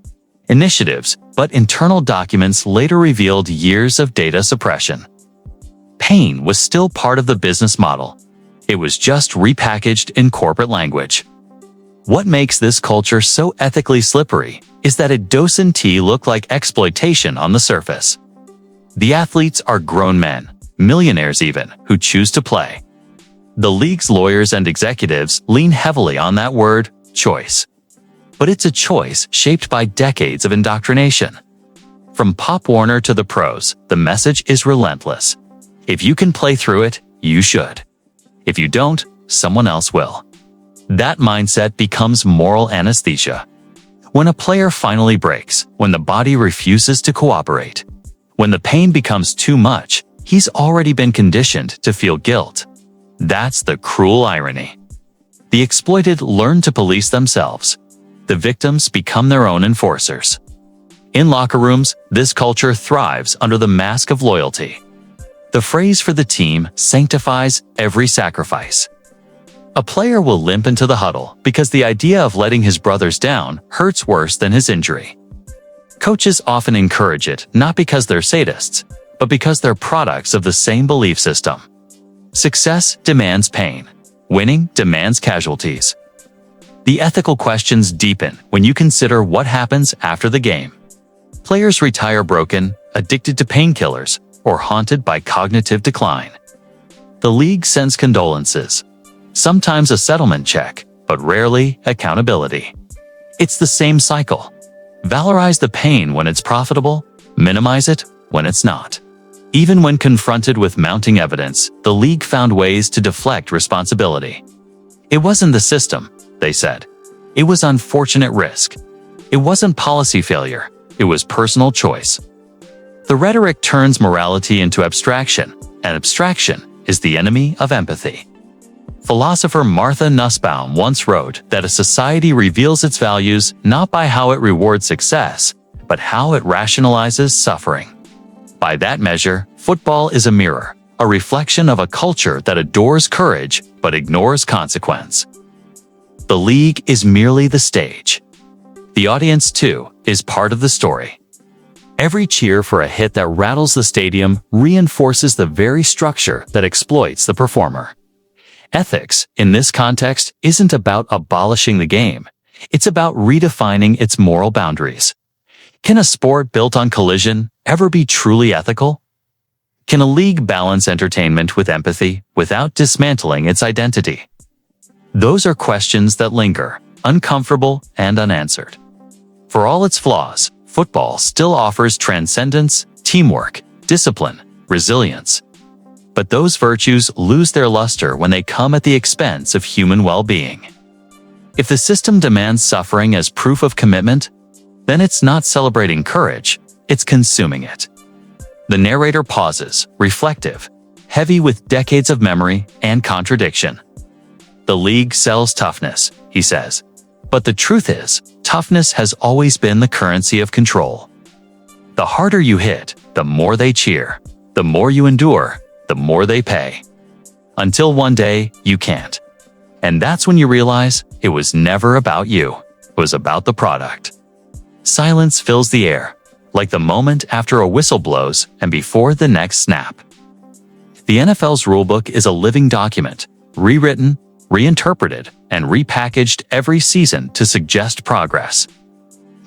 Initiatives, but internal documents later revealed years of data suppression. Pain was still part of the business model. It was just repackaged in corporate language. What makes this culture so ethically slippery is that it doesn't look like exploitation on the surface. The athletes are grown men, millionaires even, who choose to play. The league's lawyers and executives lean heavily on that word, choice. But it's a choice shaped by decades of indoctrination. From Pop Warner to the pros, the message is relentless. If you can play through it, you should. If you don't, someone else will. That mindset becomes moral anesthesia. When a player finally breaks, when the body refuses to cooperate, when the pain becomes too much, he's already been conditioned to feel guilt. That's the cruel irony. The exploited learn to police themselves. The victims become their own enforcers. In locker rooms, this culture thrives under the mask of loyalty. The phrase for the team sanctifies every sacrifice. A player will limp into the huddle because the idea of letting his brothers down hurts worse than his injury. Coaches often encourage it not because they're sadists, but because they're products of the same belief system. Success demands pain. Winning demands casualties. The ethical questions deepen when you consider what happens after the game. Players retire broken, addicted to painkillers, or haunted by cognitive decline. The league sends condolences. Sometimes a settlement check, but rarely accountability. It's the same cycle. Valorize the pain when it's profitable, minimize it when it's not. Even when confronted with mounting evidence, the league found ways to deflect responsibility. It wasn't the system, they said. It was unfortunate risk. It wasn't policy failure, it was personal choice. The rhetoric turns morality into abstraction, and abstraction is the enemy of empathy. Philosopher Martha Nussbaum once wrote that a society reveals its values not by how it rewards success, but how it rationalizes suffering. By that measure, football is a mirror, a reflection of a culture that adores courage but ignores consequence. The league is merely the stage. The audience, too, is part of the story. Every cheer for a hit that rattles the stadium reinforces the very structure that exploits the performer. Ethics, in this context, isn't about abolishing the game. It's about redefining its moral boundaries. Can a sport built on collision ever be truly ethical? Can a league balance entertainment with empathy without dismantling its identity? Those are questions that linger, uncomfortable and unanswered. For all its flaws, football still offers transcendence, teamwork, discipline, resilience. But those virtues lose their luster when they come at the expense of human well-being. If the system demands suffering as proof of commitment, then it's not celebrating courage, it's consuming it. The narrator pauses, reflective, heavy with decades of memory and contradiction. The league sells toughness, he says. But the truth is, toughness has always been the currency of control. The harder you hit, the more they cheer. The more you endure, the more they pay. Until one day, you can't. And that's when you realize it was never about you. It was about the product. Silence fills the air, like the moment after a whistle blows and before the next snap. The NFL's rulebook is a living document, rewritten, reinterpreted, and repackaged every season to suggest progress.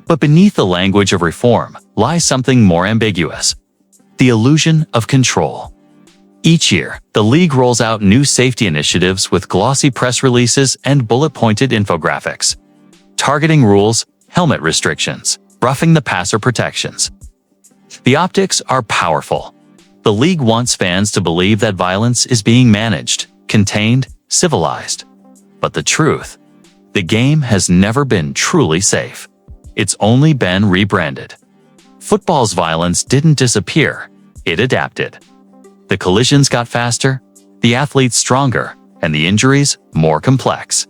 But beneath the language of reform lies something more ambiguous: the illusion of control. Each year, the league rolls out new safety initiatives with glossy press releases and bullet-pointed infographics. Targeting rules, helmet restrictions, roughing the passer protections. The optics are powerful. The league wants fans to believe that violence is being managed, contained, civilized. But the truth? The game has never been truly safe. It's only been rebranded. Football's violence didn't disappear, it adapted. The collisions got faster, the athletes stronger, and the injuries more complex.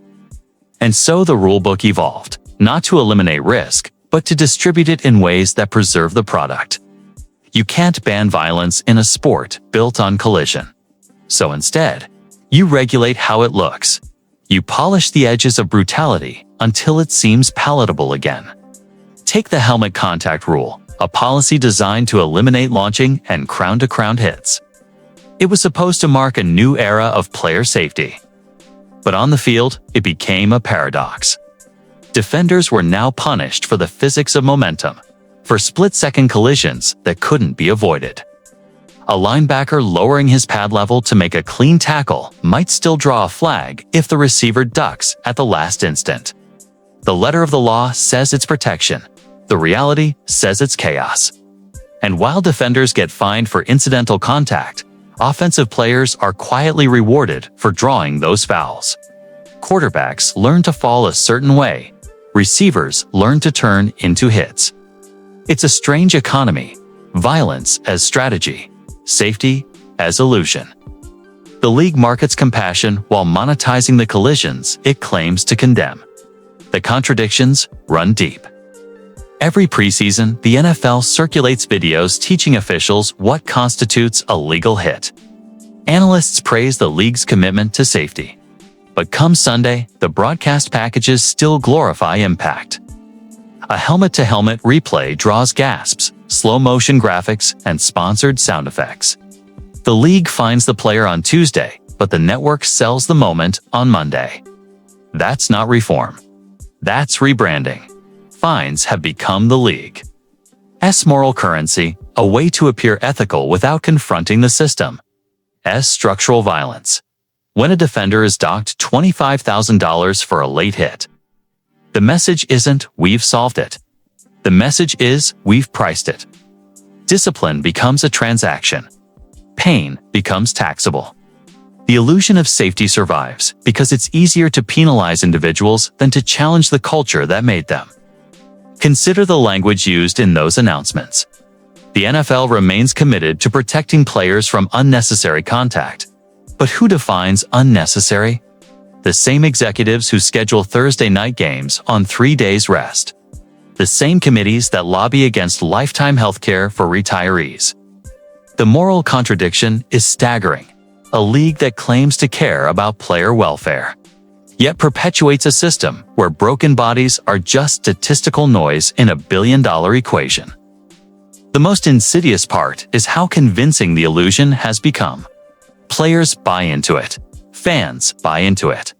And so the rulebook evolved, not to eliminate risk, but to distribute it in ways that preserve the product. You can't ban violence in a sport built on collision. So instead, you regulate how it looks. You polish the edges of brutality until it seems palatable again. Take the helmet contact rule, a policy designed to eliminate launching and crown-to-crown hits. It was supposed to mark a new era of player safety. But on the field, it became a paradox. Defenders were now punished for the physics of momentum, for split-second collisions that couldn't be avoided. A linebacker lowering his pad level to make a clean tackle might still draw a flag if the receiver ducks at the last instant. The letter of the law says it's protection. The reality says it's chaos. And while defenders get fined for incidental contact, offensive players are quietly rewarded for drawing those fouls. Quarterbacks learn to fall a certain way. Receivers learn to turn into hits. It's a strange economy. Violence as strategy. Safety as illusion. The league markets compassion while monetizing the collisions it claims to condemn. The contradictions run deep. Every preseason, the NFL circulates videos teaching officials what constitutes a legal hit. Analysts praise the league's commitment to safety. But come Sunday, the broadcast packages still glorify impact. A helmet-to-helmet replay draws gasps, slow-motion graphics, and sponsored sound effects. The league finds the player on Tuesday, but the network sells the moment on Monday. That's not reform. That's rebranding. Fines have become the league's moral currency, a way to appear ethical without confronting the system. Structural violence. When a defender is docked $25,000 for a late hit. The message isn't, "We've solved it." The message is, "We've priced it." Discipline becomes a transaction. Pain becomes taxable. The illusion of safety survives because it's easier to penalize individuals than to challenge the culture that made them. Consider the language used in those announcements. The NFL remains committed to protecting players from unnecessary contact. But who defines unnecessary? The same executives who schedule Thursday night games on 3 days rest. The same committees that lobby against lifetime healthcare for retirees. The moral contradiction is staggering. A league that claims to care about player welfare, yet perpetuates a system where broken bodies are just statistical noise in a billion-dollar equation. The most insidious part is how convincing the illusion has become. Players buy into it. Fans buy into it.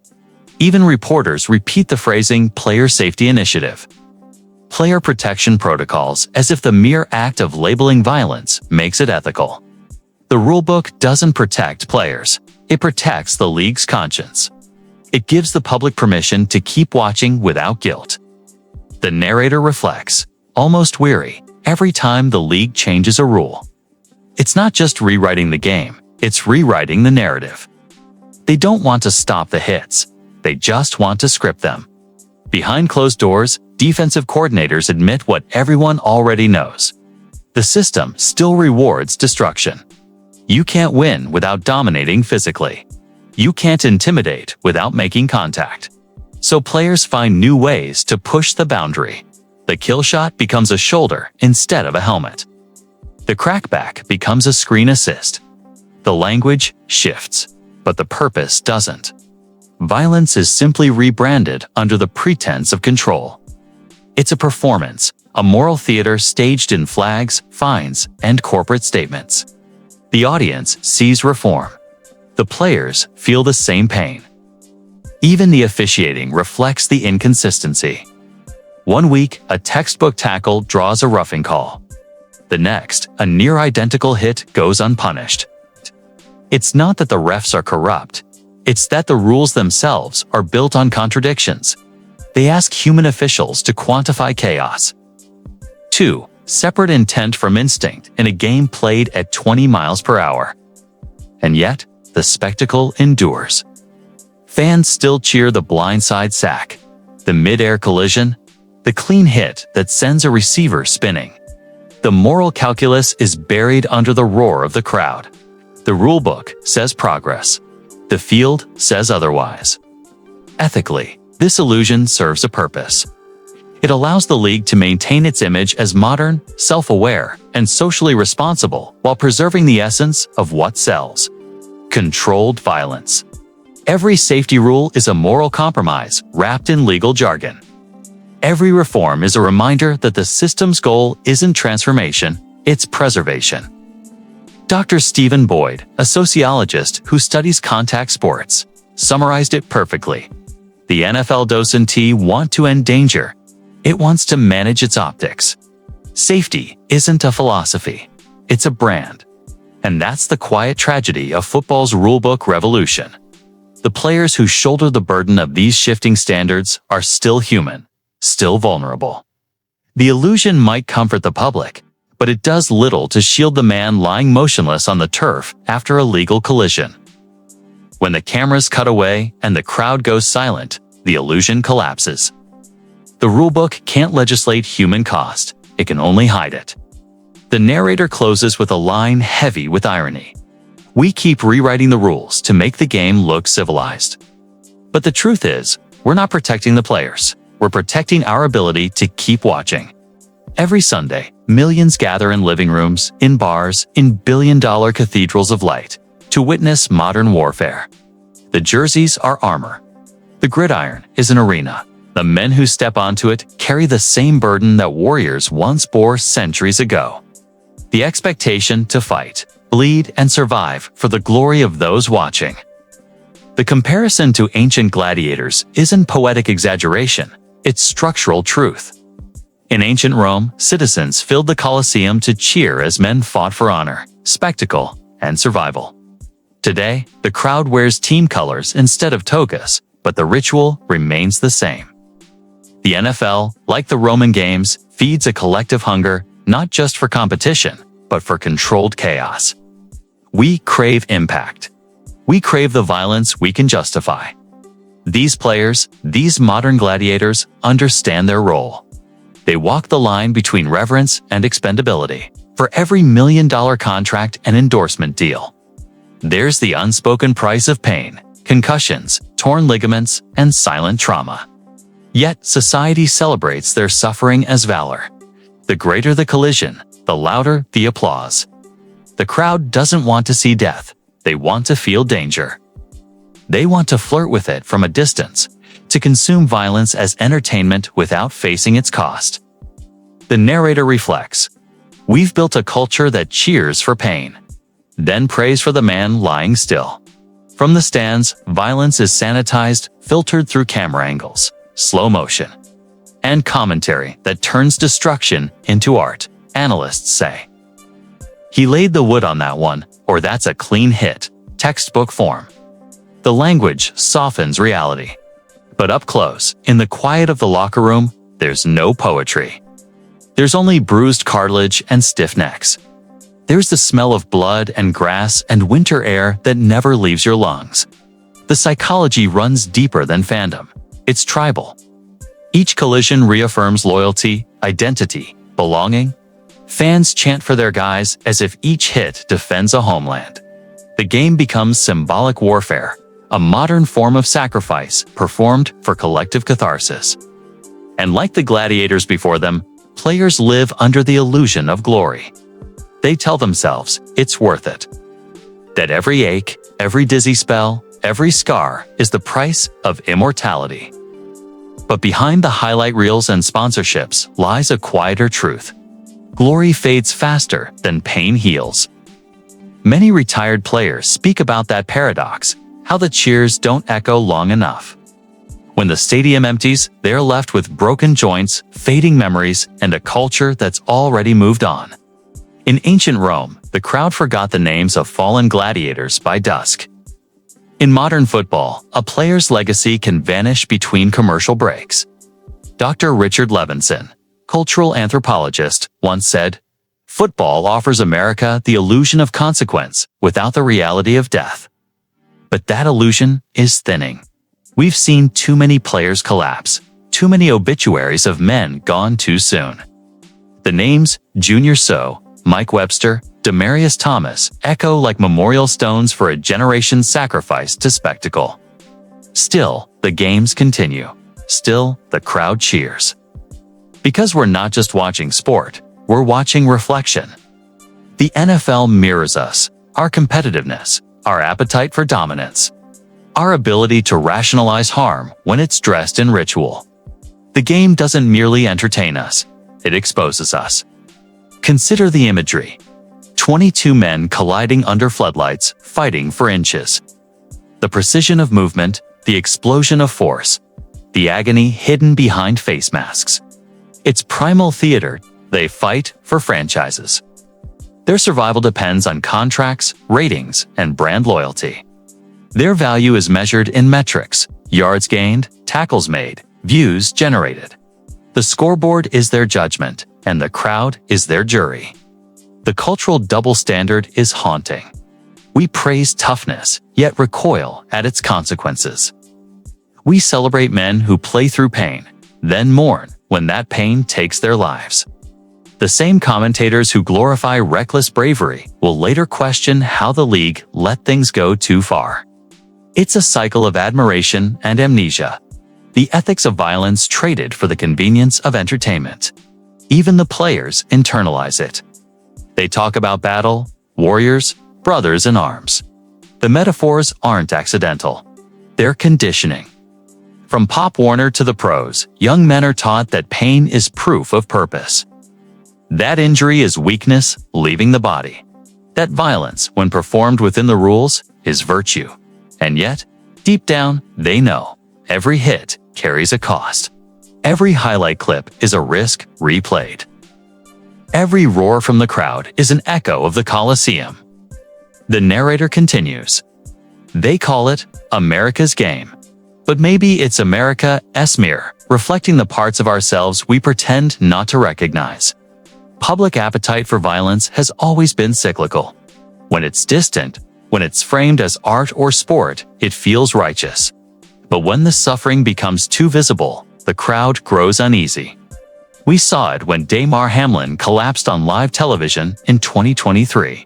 Even reporters repeat the phrasing "player safety initiative." Player protection protocols, as if the mere act of labeling violence makes it ethical. The rulebook doesn't protect players. It protects the league's conscience. It gives the public permission to keep watching without guilt. The narrator reflects, almost weary, every time the league changes a rule. It's not just rewriting the game, it's rewriting the narrative. They don't want to stop the hits. They just want to script them. Behind closed doors, defensive coordinators admit what everyone already knows. The system still rewards destruction. You can't win without dominating physically. You can't intimidate without making contact. So players find new ways to push the boundary. The kill shot becomes a shoulder instead of a helmet. The crackback becomes a screen assist. The language shifts, but the purpose doesn't. Violence is simply rebranded under the pretense of control. It's a performance, a moral theater staged in flags, fines, and corporate statements. The audience sees reform. The players feel the same pain. Even the officiating reflects the inconsistency. One week, a textbook tackle draws a roughing call. The next, a near-identical hit goes unpunished. It's not that the refs are corrupt. It's that the rules themselves are built on contradictions. They ask human officials to quantify chaos. 2. separate intent from instinct in a game played at 20 miles per hour. And yet, the spectacle endures. Fans still cheer the blindside sack, the mid-air collision, the clean hit that sends a receiver spinning. The moral calculus is buried under the roar of the crowd. The rulebook says progress. The field says otherwise. Ethically, this illusion serves a purpose. It allows the league to maintain its image as modern, self-aware, and socially responsible while preserving the essence of what sells: controlled violence. Every safety rule is a moral compromise wrapped in legal jargon. Every reform is a reminder that the system's goal isn't transformation, it's preservation. Dr. Stephen Boyd, a sociologist who studies contact sports, summarized it perfectly. The NFL doesn't want to end danger. It wants to manage its optics. Safety isn't a philosophy. It's a brand. And that's the quiet tragedy of football's rulebook revolution. The players who shoulder the burden of these shifting standards are still human, still vulnerable. The illusion might comfort the public, but it does little to shield the man lying motionless on the turf after a legal collision. When the cameras cut away and the crowd goes silent, the illusion collapses. The rulebook can't legislate human cost, it can only hide it. The narrator closes with a line heavy with irony. We keep rewriting the rules to make the game look civilized. But the truth is, we're not protecting the players. We're protecting our ability to keep watching. Every Sunday, millions gather in living rooms, in bars, in billion-dollar cathedrals of light to witness modern warfare. The jerseys are armor. The gridiron is an arena. The men who step onto it carry the same burden that warriors once bore centuries ago. The expectation to fight, bleed, and survive for the glory of those watching. The comparison to ancient gladiators isn't poetic exaggeration, it's structural truth. In ancient Rome, citizens filled the Colosseum to cheer as men fought for honor, spectacle, and survival. Today, the crowd wears team colors instead of togas, but the ritual remains the same. The NFL, like the Roman games, feeds a collective hunger not just for competition, but for controlled chaos. We crave impact. We crave the violence we can justify. These players, these modern gladiators, understand their role. They walk the line between reverence and expendability for every million-dollar contract and endorsement deal. There's the unspoken price of pain, concussions, torn ligaments, and silent trauma. Yet society celebrates their suffering as valor. The greater the collision, the louder the applause. The crowd doesn't want to see death, they want to feel danger. They want to flirt with it from a distance, to consume violence as entertainment without facing its cost. The narrator reflects, "We've built a culture that cheers for pain, then prays for the man lying still." From the stands, violence is sanitized, filtered through camera angles, slow motion, and commentary that turns destruction into art, analysts say. "He laid the wood on that one," or "That's a clean hit," textbook form. The language softens reality. But up close, in the quiet of the locker room, there's no poetry. There's only bruised cartilage and stiff necks. There's the smell of blood and grass and winter air that never leaves your lungs. The psychology runs deeper than fandom. It's tribal. Each collision reaffirms loyalty, identity, belonging. Fans chant for their guys as if each hit defends a homeland. The game becomes symbolic warfare, a modern form of sacrifice performed for collective catharsis. And like the gladiators before them, players live under the illusion of glory. They tell themselves it's worth it. That every ache, every dizzy spell, every scar is the price of immortality. But behind the highlight reels and sponsorships lies a quieter truth. Glory fades faster than pain heals. Many retired players speak about that paradox, how the cheers don't echo long enough. When the stadium empties, they're left with broken joints, fading memories, and a culture that's already moved on. In ancient Rome, the crowd forgot the names of fallen gladiators by dusk. In modern football, a player's legacy can vanish between commercial breaks. Dr. Richard Levinson, cultural anthropologist, once said, "Football offers America the illusion of consequence without the reality of death." But that illusion is thinning. We've seen too many players collapse, too many obituaries of men gone too soon. The names Junior Seau, Mike Webster, Demaryius Thomas echo like memorial stones for a generation sacrificed to spectacle. Still, the games continue. Still, the crowd cheers. Because we're not just watching sport, we're watching reflection. The NFL mirrors us, our competitiveness, our appetite for dominance, our ability to rationalize harm when it's dressed in ritual. The game doesn't merely entertain us, it exposes us. Consider the imagery. 22 men colliding under floodlights, fighting for inches. The precision of movement, the explosion of force, the agony hidden behind face masks. It's primal theater. They fight for franchises. Their survival depends on contracts, ratings, and brand loyalty. Their value is measured in metrics: yards gained, tackles made, views generated. The scoreboard is their judgment, and the crowd is their jury. The cultural double standard is haunting. We praise toughness, yet recoil at its consequences. We celebrate men who play through pain, then mourn when that pain takes their lives. The same commentators who glorify reckless bravery will later question how the league let things go too far. It's a cycle of admiration and amnesia. The ethics of violence traded for the convenience of entertainment. Even the players internalize it. They talk about battle, warriors, brothers in arms. The metaphors aren't accidental. They're conditioning. From Pop Warner to the pros, young men are taught that pain is proof of purpose. That injury is weakness leaving the body. That violence, when performed within the rules, is virtue. And yet, deep down, they know every hit carries a cost. Every highlight clip is a risk replayed. Every roar from the crowd is an echo of the Coliseum. The narrator continues. They call it America's game. But maybe it's America's mirror, reflecting the parts of ourselves we pretend not to recognize. Public appetite for violence has always been cyclical. When it's distant, when it's framed as art or sport, it feels righteous. But when the suffering becomes too visible, the crowd grows uneasy. We saw it when Damar Hamlin collapsed on live television in 2023.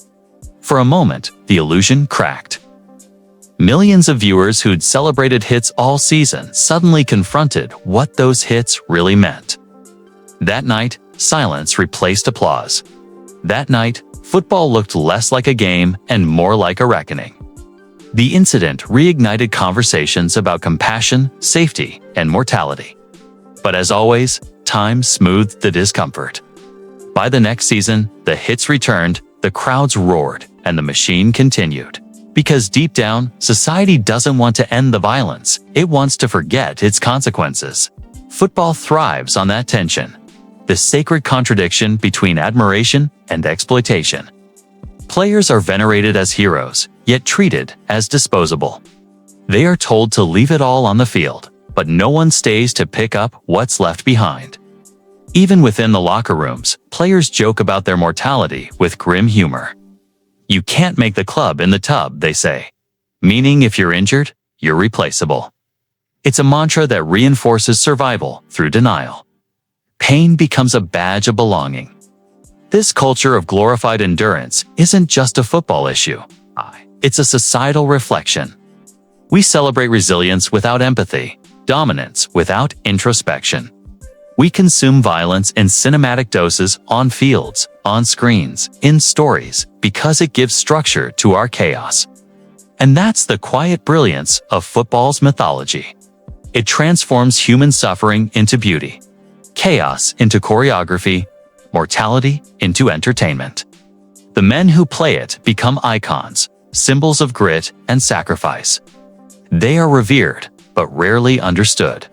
For a moment, the illusion cracked. Millions of viewers who'd celebrated hits all season suddenly confronted what those hits really meant. That night, silence replaced applause. That night, football looked less like a game and more like a reckoning. The incident reignited conversations about compassion, safety, and mortality. But as always, time smoothed the discomfort. By the next season, the hits returned, the crowds roared, and the machine continued. Because deep down, society doesn't want to end the violence, it wants to forget its consequences. Football thrives on that tension. The sacred contradiction between admiration and exploitation. Players are venerated as heroes, yet treated as disposable. They are told to leave it all on the field, but no one stays to pick up what's left behind. Even within the locker rooms, players joke about their mortality with grim humor. You can't make the club in the tub, they say. Meaning if you're injured, you're replaceable. It's a mantra that reinforces survival through denial. Pain becomes a badge of belonging. This culture of glorified endurance isn't just a football issue. It's a societal reflection. We celebrate resilience without empathy, dominance without introspection. We consume violence in cinematic doses on fields, on screens, in stories, because it gives structure to our chaos. And that's the quiet brilliance of football's mythology. It transforms human suffering into beauty, chaos into choreography, mortality into entertainment. The men who play it become icons, symbols of grit and sacrifice. They are revered, but rarely understood.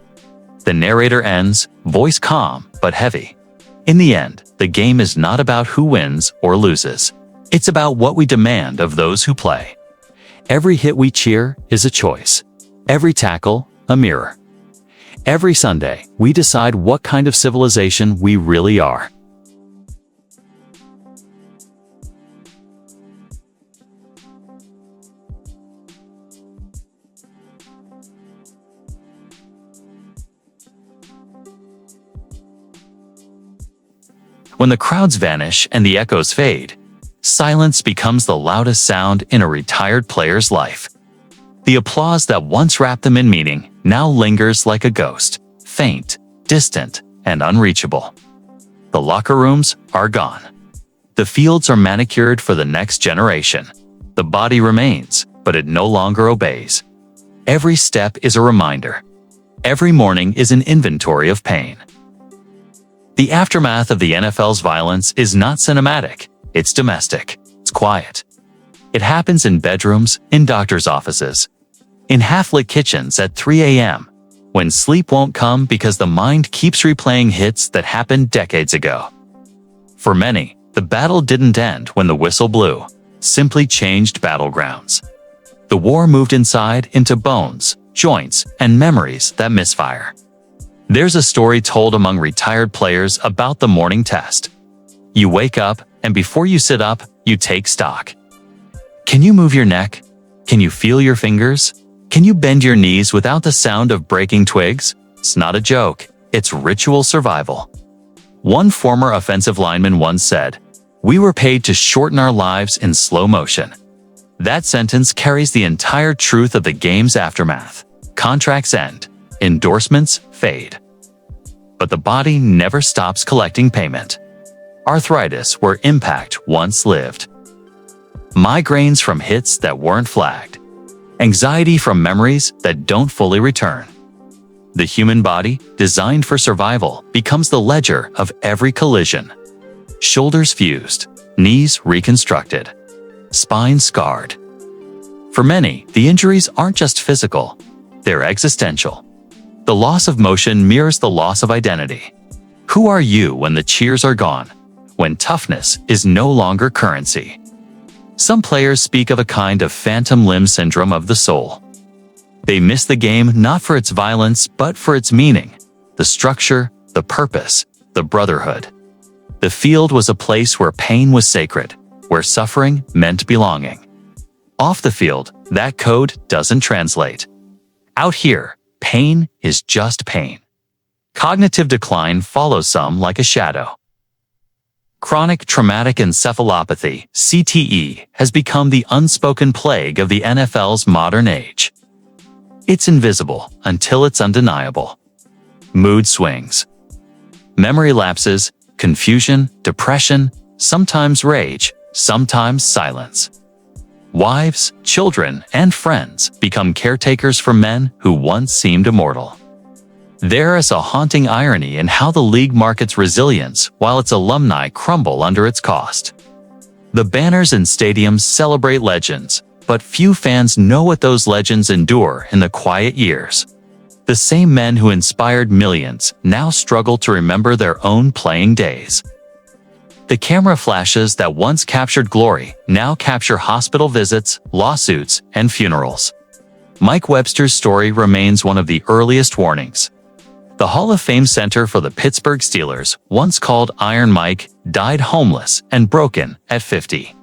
The narrator ends, voice calm but heavy. In the end, the game is not about who wins or loses. It's about what we demand of those who play. Every hit we cheer is a choice. Every tackle, a mirror. Every Sunday, we decide what kind of civilization we really are. When the crowds vanish and the echoes fade, silence becomes the loudest sound in a retired player's life. The applause that once wrapped them in meaning now lingers like a ghost, faint, distant, and unreachable. The locker rooms are gone. The fields are manicured for the next generation. The body remains, but it no longer obeys. Every step is a reminder. Every morning is an inventory of pain. The aftermath of the NFL's violence is not cinematic, it's domestic, it's quiet. It happens in bedrooms, in doctors' offices, in half-lit kitchens at 3 a.m., when sleep won't come because the mind keeps replaying hits that happened decades ago. For many, the battle didn't end when the whistle blew, simply changed battlegrounds. The war moved inside into bones, joints, and memories that misfire. There's a story told among retired players about the morning test. You wake up, and before you sit up, you take stock. Can you move your neck? Can you feel your fingers? Can you bend your knees without the sound of breaking twigs? It's not a joke, it's ritual survival. One former offensive lineman once said, "We were paid to shorten our lives in slow motion." That sentence carries the entire truth of the game's aftermath. Contracts end. Endorsements fade. But the body never stops collecting payment. Arthritis where impact once lived. Migraines from hits that weren't flagged. Anxiety from memories that don't fully return. The human body, designed for survival, becomes the ledger of every collision. Shoulders fused, knees reconstructed, spine scarred. For many, the injuries aren't just physical, they're existential. The loss of motion mirrors the loss of identity. Who are you when the cheers are gone? When toughness is no longer currency? Some players speak of a kind of phantom limb syndrome of the soul. They miss the game not for its violence but for its meaning, the structure, the purpose, the brotherhood. The field was a place where pain was sacred, where suffering meant belonging. Off the field, that code doesn't translate. Out here, pain is just pain. Cognitive decline follows some like a shadow. Chronic traumatic encephalopathy, CTE, has become the unspoken plague of the NFL's modern age. It's invisible until it's undeniable. Mood swings, memory lapses, confusion, depression, sometimes rage, sometimes silence. Wives, children, and friends become caretakers for men who once seemed immortal. There is a haunting irony in how the league markets resilience while its alumni crumble under its cost. The banners in stadiums celebrate legends, but few fans know what those legends endure in the quiet years. The same men who inspired millions now struggle to remember their own playing days. The camera flashes that once captured glory now capture hospital visits, lawsuits, and funerals. Mike Webster's story remains one of the earliest warnings. The Hall of Fame center for the Pittsburgh Steelers, once called Iron Mike, died homeless and broken at 50.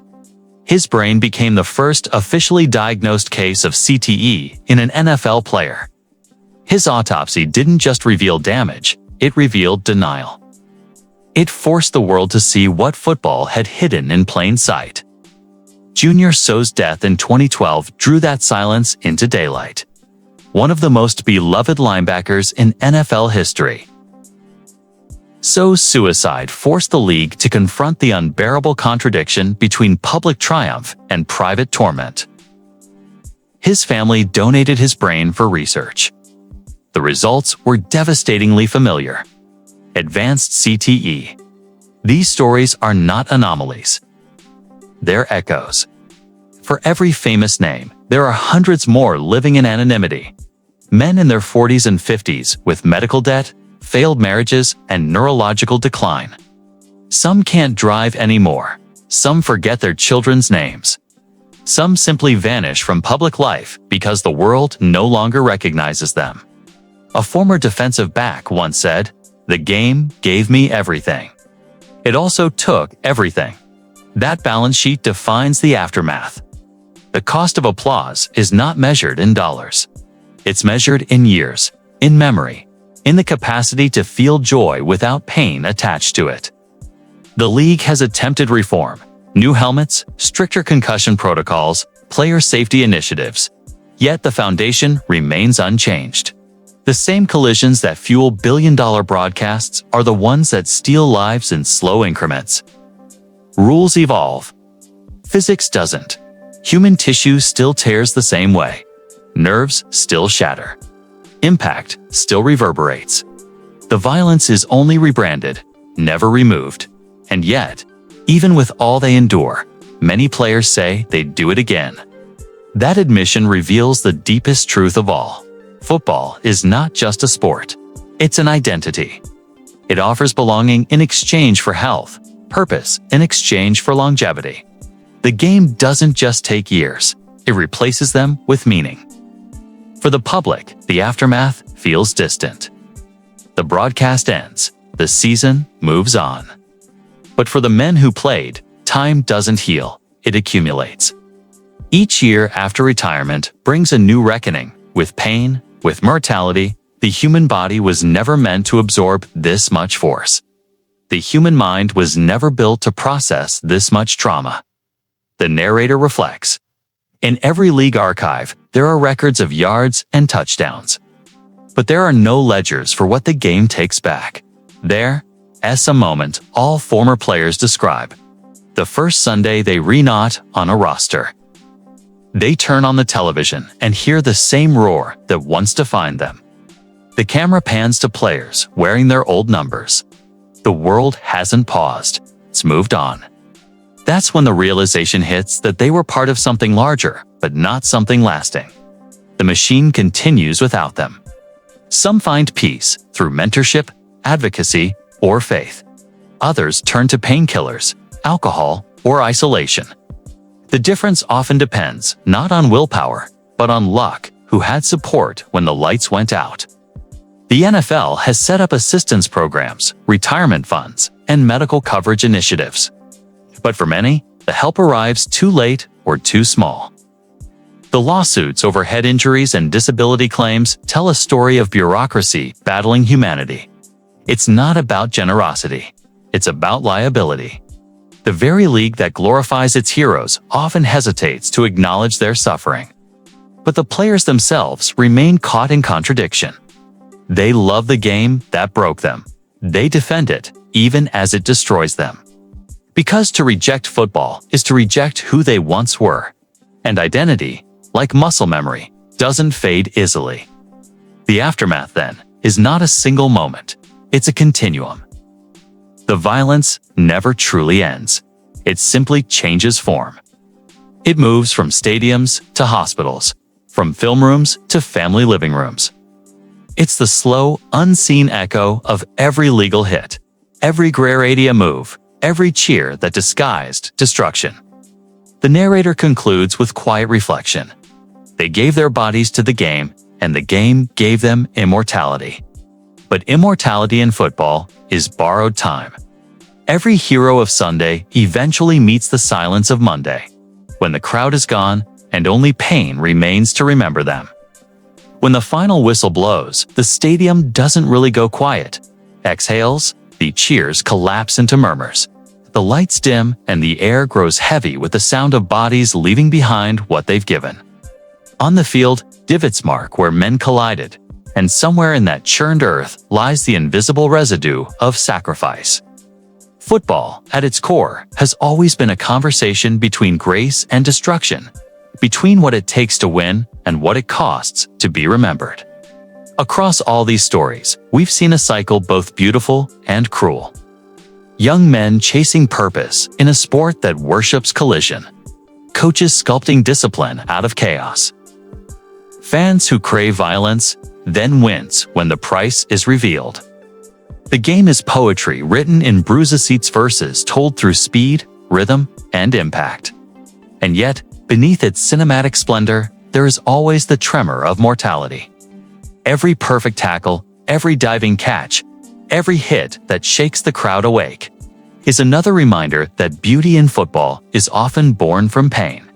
His brain became the first officially diagnosed case of CTE in an NFL player. His autopsy didn't just reveal damage, it revealed denial. It forced the world to see what football had hidden in plain sight. Junior Seau's death in 2012 drew that silence into daylight. One of the most beloved linebackers in NFL history. Seau's suicide forced the league to confront the unbearable contradiction between public triumph and private torment. His family donated his brain for research. The results were devastatingly familiar. Advanced CTE. These stories are not anomalies. They're echoes. For every famous name, there are hundreds more living in anonymity. Men in their 40s and 50s with medical debt, failed marriages, and neurological decline. Some can't drive anymore. Some forget their children's names. Some simply vanish from public life because the world no longer recognizes them. A former defensive back once said, "The game gave me everything. It also took everything." That balance sheet defines the aftermath. The cost of applause is not measured in dollars. It's measured in years, in memory, in the capacity to feel joy without pain attached to it. The league has attempted reform, new helmets, stricter concussion protocols, player safety initiatives. Yet the foundation remains unchanged. The same collisions that fuel billion-dollar broadcasts are the ones that steal lives in slow increments. Rules evolve. Physics doesn't. Human tissue still tears the same way. Nerves still shatter. Impact still reverberates. The violence is only rebranded, never removed. And yet, even with all they endure, many players say they'd do it again. That admission reveals the deepest truth of all. Football is not just a sport. It's an identity. It offers belonging in exchange for health, purpose in exchange for longevity. The game doesn't just take years, it replaces them with meaning. For the public, the aftermath feels distant. The broadcast ends, the season moves on. But for the men who played, time doesn't heal, it accumulates. Each year after retirement brings a new reckoning, with pain, with mortality. The human body was never meant to absorb this much force. The human mind was never built to process this much trauma. The narrator reflects. In every league archive, there are records of yards and touchdowns. But there are no ledgers for what the game takes back. There's a moment all former players describe. The first Sunday they re-knot on a roster. They turn on the television and hear the same roar that once defined them. The camera pans to players wearing their old numbers. The world hasn't paused, it's moved on. That's when the realization hits that they were part of something larger, but not something lasting. The machine continues without them. Some find peace through mentorship, advocacy, or faith. Others turn to painkillers, alcohol, or isolation. The difference often depends not on willpower, but on luck, who had support when the lights went out. The NFL has set up assistance programs, retirement funds, and medical coverage initiatives. But for many, the help arrives too late or too small. The lawsuits over head injuries and disability claims tell a story of bureaucracy battling humanity. It's not about generosity. It's about liability. The very league that glorifies its heroes often hesitates to acknowledge their suffering. But the players themselves remain caught in contradiction. They love the game that broke them. They defend it, even as it destroys them. Because to reject football is to reject who they once were. And identity, like muscle memory, doesn't fade easily. The aftermath, then, is not a single moment. It's a continuum. The violence never truly ends. It simply changes form. It moves from stadiums to hospitals, from film rooms to family living rooms. It's the slow, unseen echo of every legal hit, every gray area move, every cheer that disguised destruction. The narrator concludes with quiet reflection. They gave their bodies to the game, and the game gave them immortality. But immortality in football is borrowed time. Every hero of Sunday eventually meets the silence of Monday, when the crowd is gone and only pain remains to remember them. When the final whistle blows, the stadium doesn't really go quiet. Exhales, the cheers collapse into murmurs. The lights dim and the air grows heavy with the sound of bodies leaving behind what they've given. On the field, divots mark where men collided, and somewhere in that churned earth lies the invisible residue of sacrifice. Football, at its core, has always been a conversation between grace and destruction, between what it takes to win and what it costs to be remembered. Across all these stories, we've seen a cycle both beautiful and cruel. Young men chasing purpose in a sport that worships collision. Coaches sculpting discipline out of chaos. Fans who crave violence, then wince when the price is revealed. The game is poetry written in bruise-a-seat's verses told through speed, rhythm, and impact. And yet, beneath its cinematic splendor, there is always the tremor of mortality. Every perfect tackle, every diving catch, every hit that shakes the crowd awake is another reminder that beauty in football is often born from pain.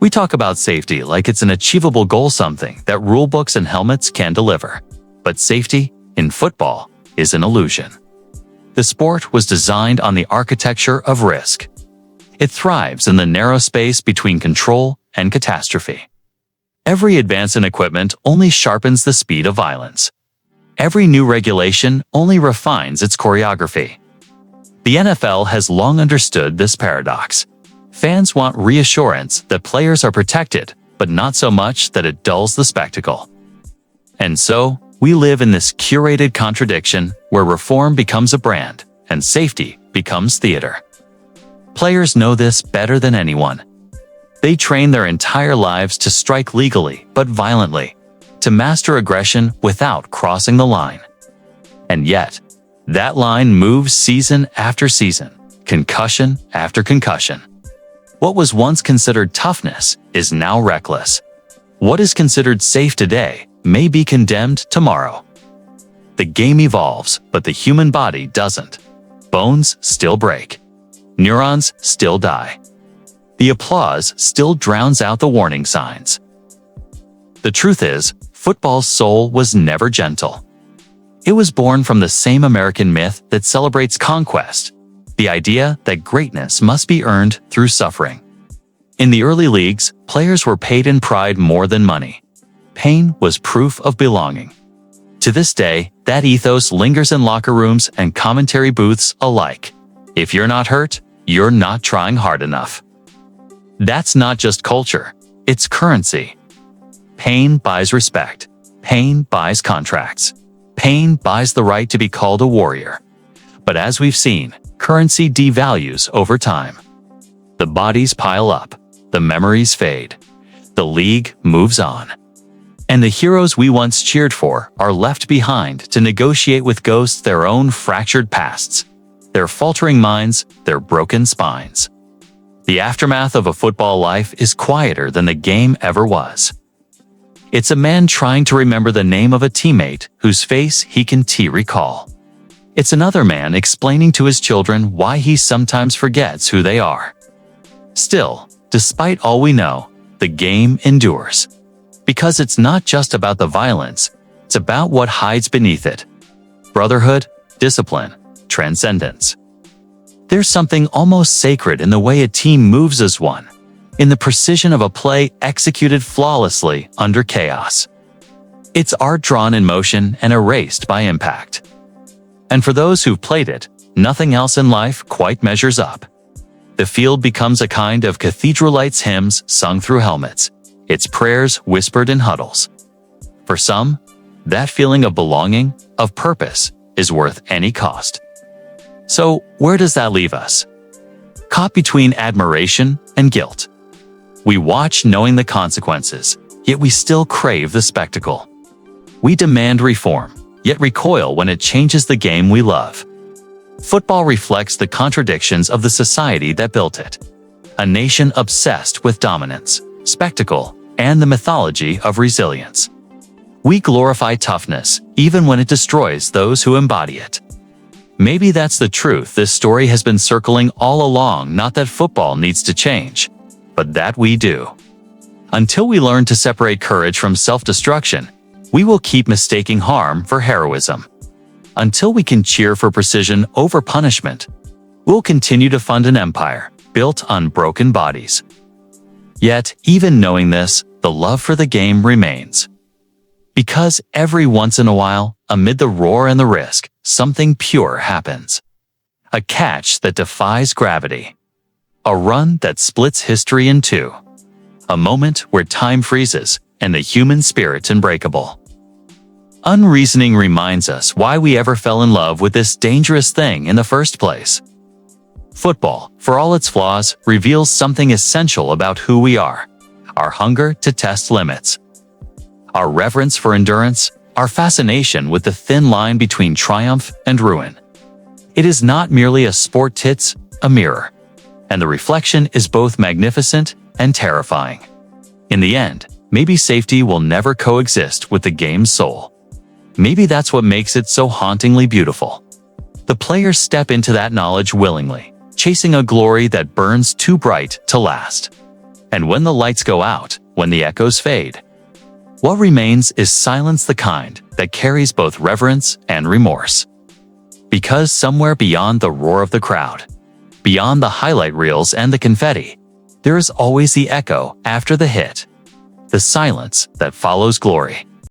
We talk about safety like it's an achievable goal, something that rulebooks and helmets can deliver. But safety in football is an illusion. The sport was designed on the architecture of risk. It thrives in the narrow space between control and catastrophe. Every advance in equipment only sharpens the speed of violence. Every new regulation only refines its choreography. The NFL has long understood this paradox. Fans want reassurance that players are protected, but not so much that it dulls the spectacle. And so, we live in this curated contradiction where reform becomes a brand and safety becomes theater. Players know this better than anyone. They train their entire lives to strike legally but violently, to master aggression without crossing the line. And yet, that line moves season after season, concussion after concussion. What was once considered toughness is now reckless. What is considered safe today may be condemned tomorrow. The game evolves, but the human body doesn't. Bones still break. Neurons still die. The applause still drowns out the warning signs. The truth is, football's soul was never gentle. It was born from the same American myth that celebrates conquest, the idea that greatness must be earned through suffering. In the early leagues, players were paid in pride more than money. Pain was proof of belonging. To this day, that ethos lingers in locker rooms and commentary booths alike. If you're not hurt, you're not trying hard enough. That's not just culture, it's currency. Pain buys respect. Pain buys contracts. Pain buys the right to be called a warrior. But as we've seen, currency devalues over time. The bodies pile up. The memories fade. The league moves on. And the heroes we once cheered for are left behind to negotiate with ghosts their own fractured pasts, their faltering minds, their broken spines. The aftermath of a football life is quieter than the game ever was. It's a man trying to remember the name of a teammate whose face he can recall. It's another man explaining to his children why he sometimes forgets who they are. Still, despite all we know, the game endures. Because it's not just about the violence, it's about what hides beneath it. Brotherhood, discipline, transcendence. There's something almost sacred in the way a team moves as one, in the precision of a play executed flawlessly under chaos. It's art drawn in motion and erased by impact. And for those who've played it, nothing else in life quite measures up. The field becomes a kind of cathedral-lights hymns sung through helmets, its prayers whispered in huddles. For some, that feeling of belonging, of purpose, is worth any cost. So, where does that leave us? Caught between admiration and guilt. We watch knowing the consequences, yet we still crave the spectacle. We demand reform, yet recoil when it changes the game we love. Football reflects the contradictions of the society that built it. A nation obsessed with dominance, spectacle, and the mythology of resilience. We glorify toughness, even when it destroys those who embody it. Maybe that's the truth this story has been circling all along, not that football needs to change, but that we do. Until we learn to separate courage from self-destruction, we will keep mistaking harm for heroism. Until we can cheer for precision over punishment, we'll continue to fund an empire built on broken bodies. Yet, even knowing this, the love for the game remains. Because every once in a while, amid the roar and the risk, something pure happens. A catch that defies gravity. A run that splits history in two. A moment where time freezes and the human spirit's unbreakable. Unreasoning reminds us why we ever fell in love with this dangerous thing in the first place. Football, for all its flaws, reveals something essential about who we are. Our hunger to test limits. Our reverence for endurance, our fascination with the thin line between triumph and ruin. It is not merely a sport, it's a mirror. And the reflection is both magnificent and terrifying. In the end, Maybe safety will never coexist with the game's soul. Maybe that's what makes it so hauntingly beautiful. The players step into that knowledge willingly, chasing a glory that burns too bright to last. And when the lights go out, when the echoes fade, what remains is silence, the kind that carries both reverence and remorse. Because somewhere beyond the roar of the crowd, beyond the highlight reels and the confetti, there is always the echo after the hit, the silence that follows glory.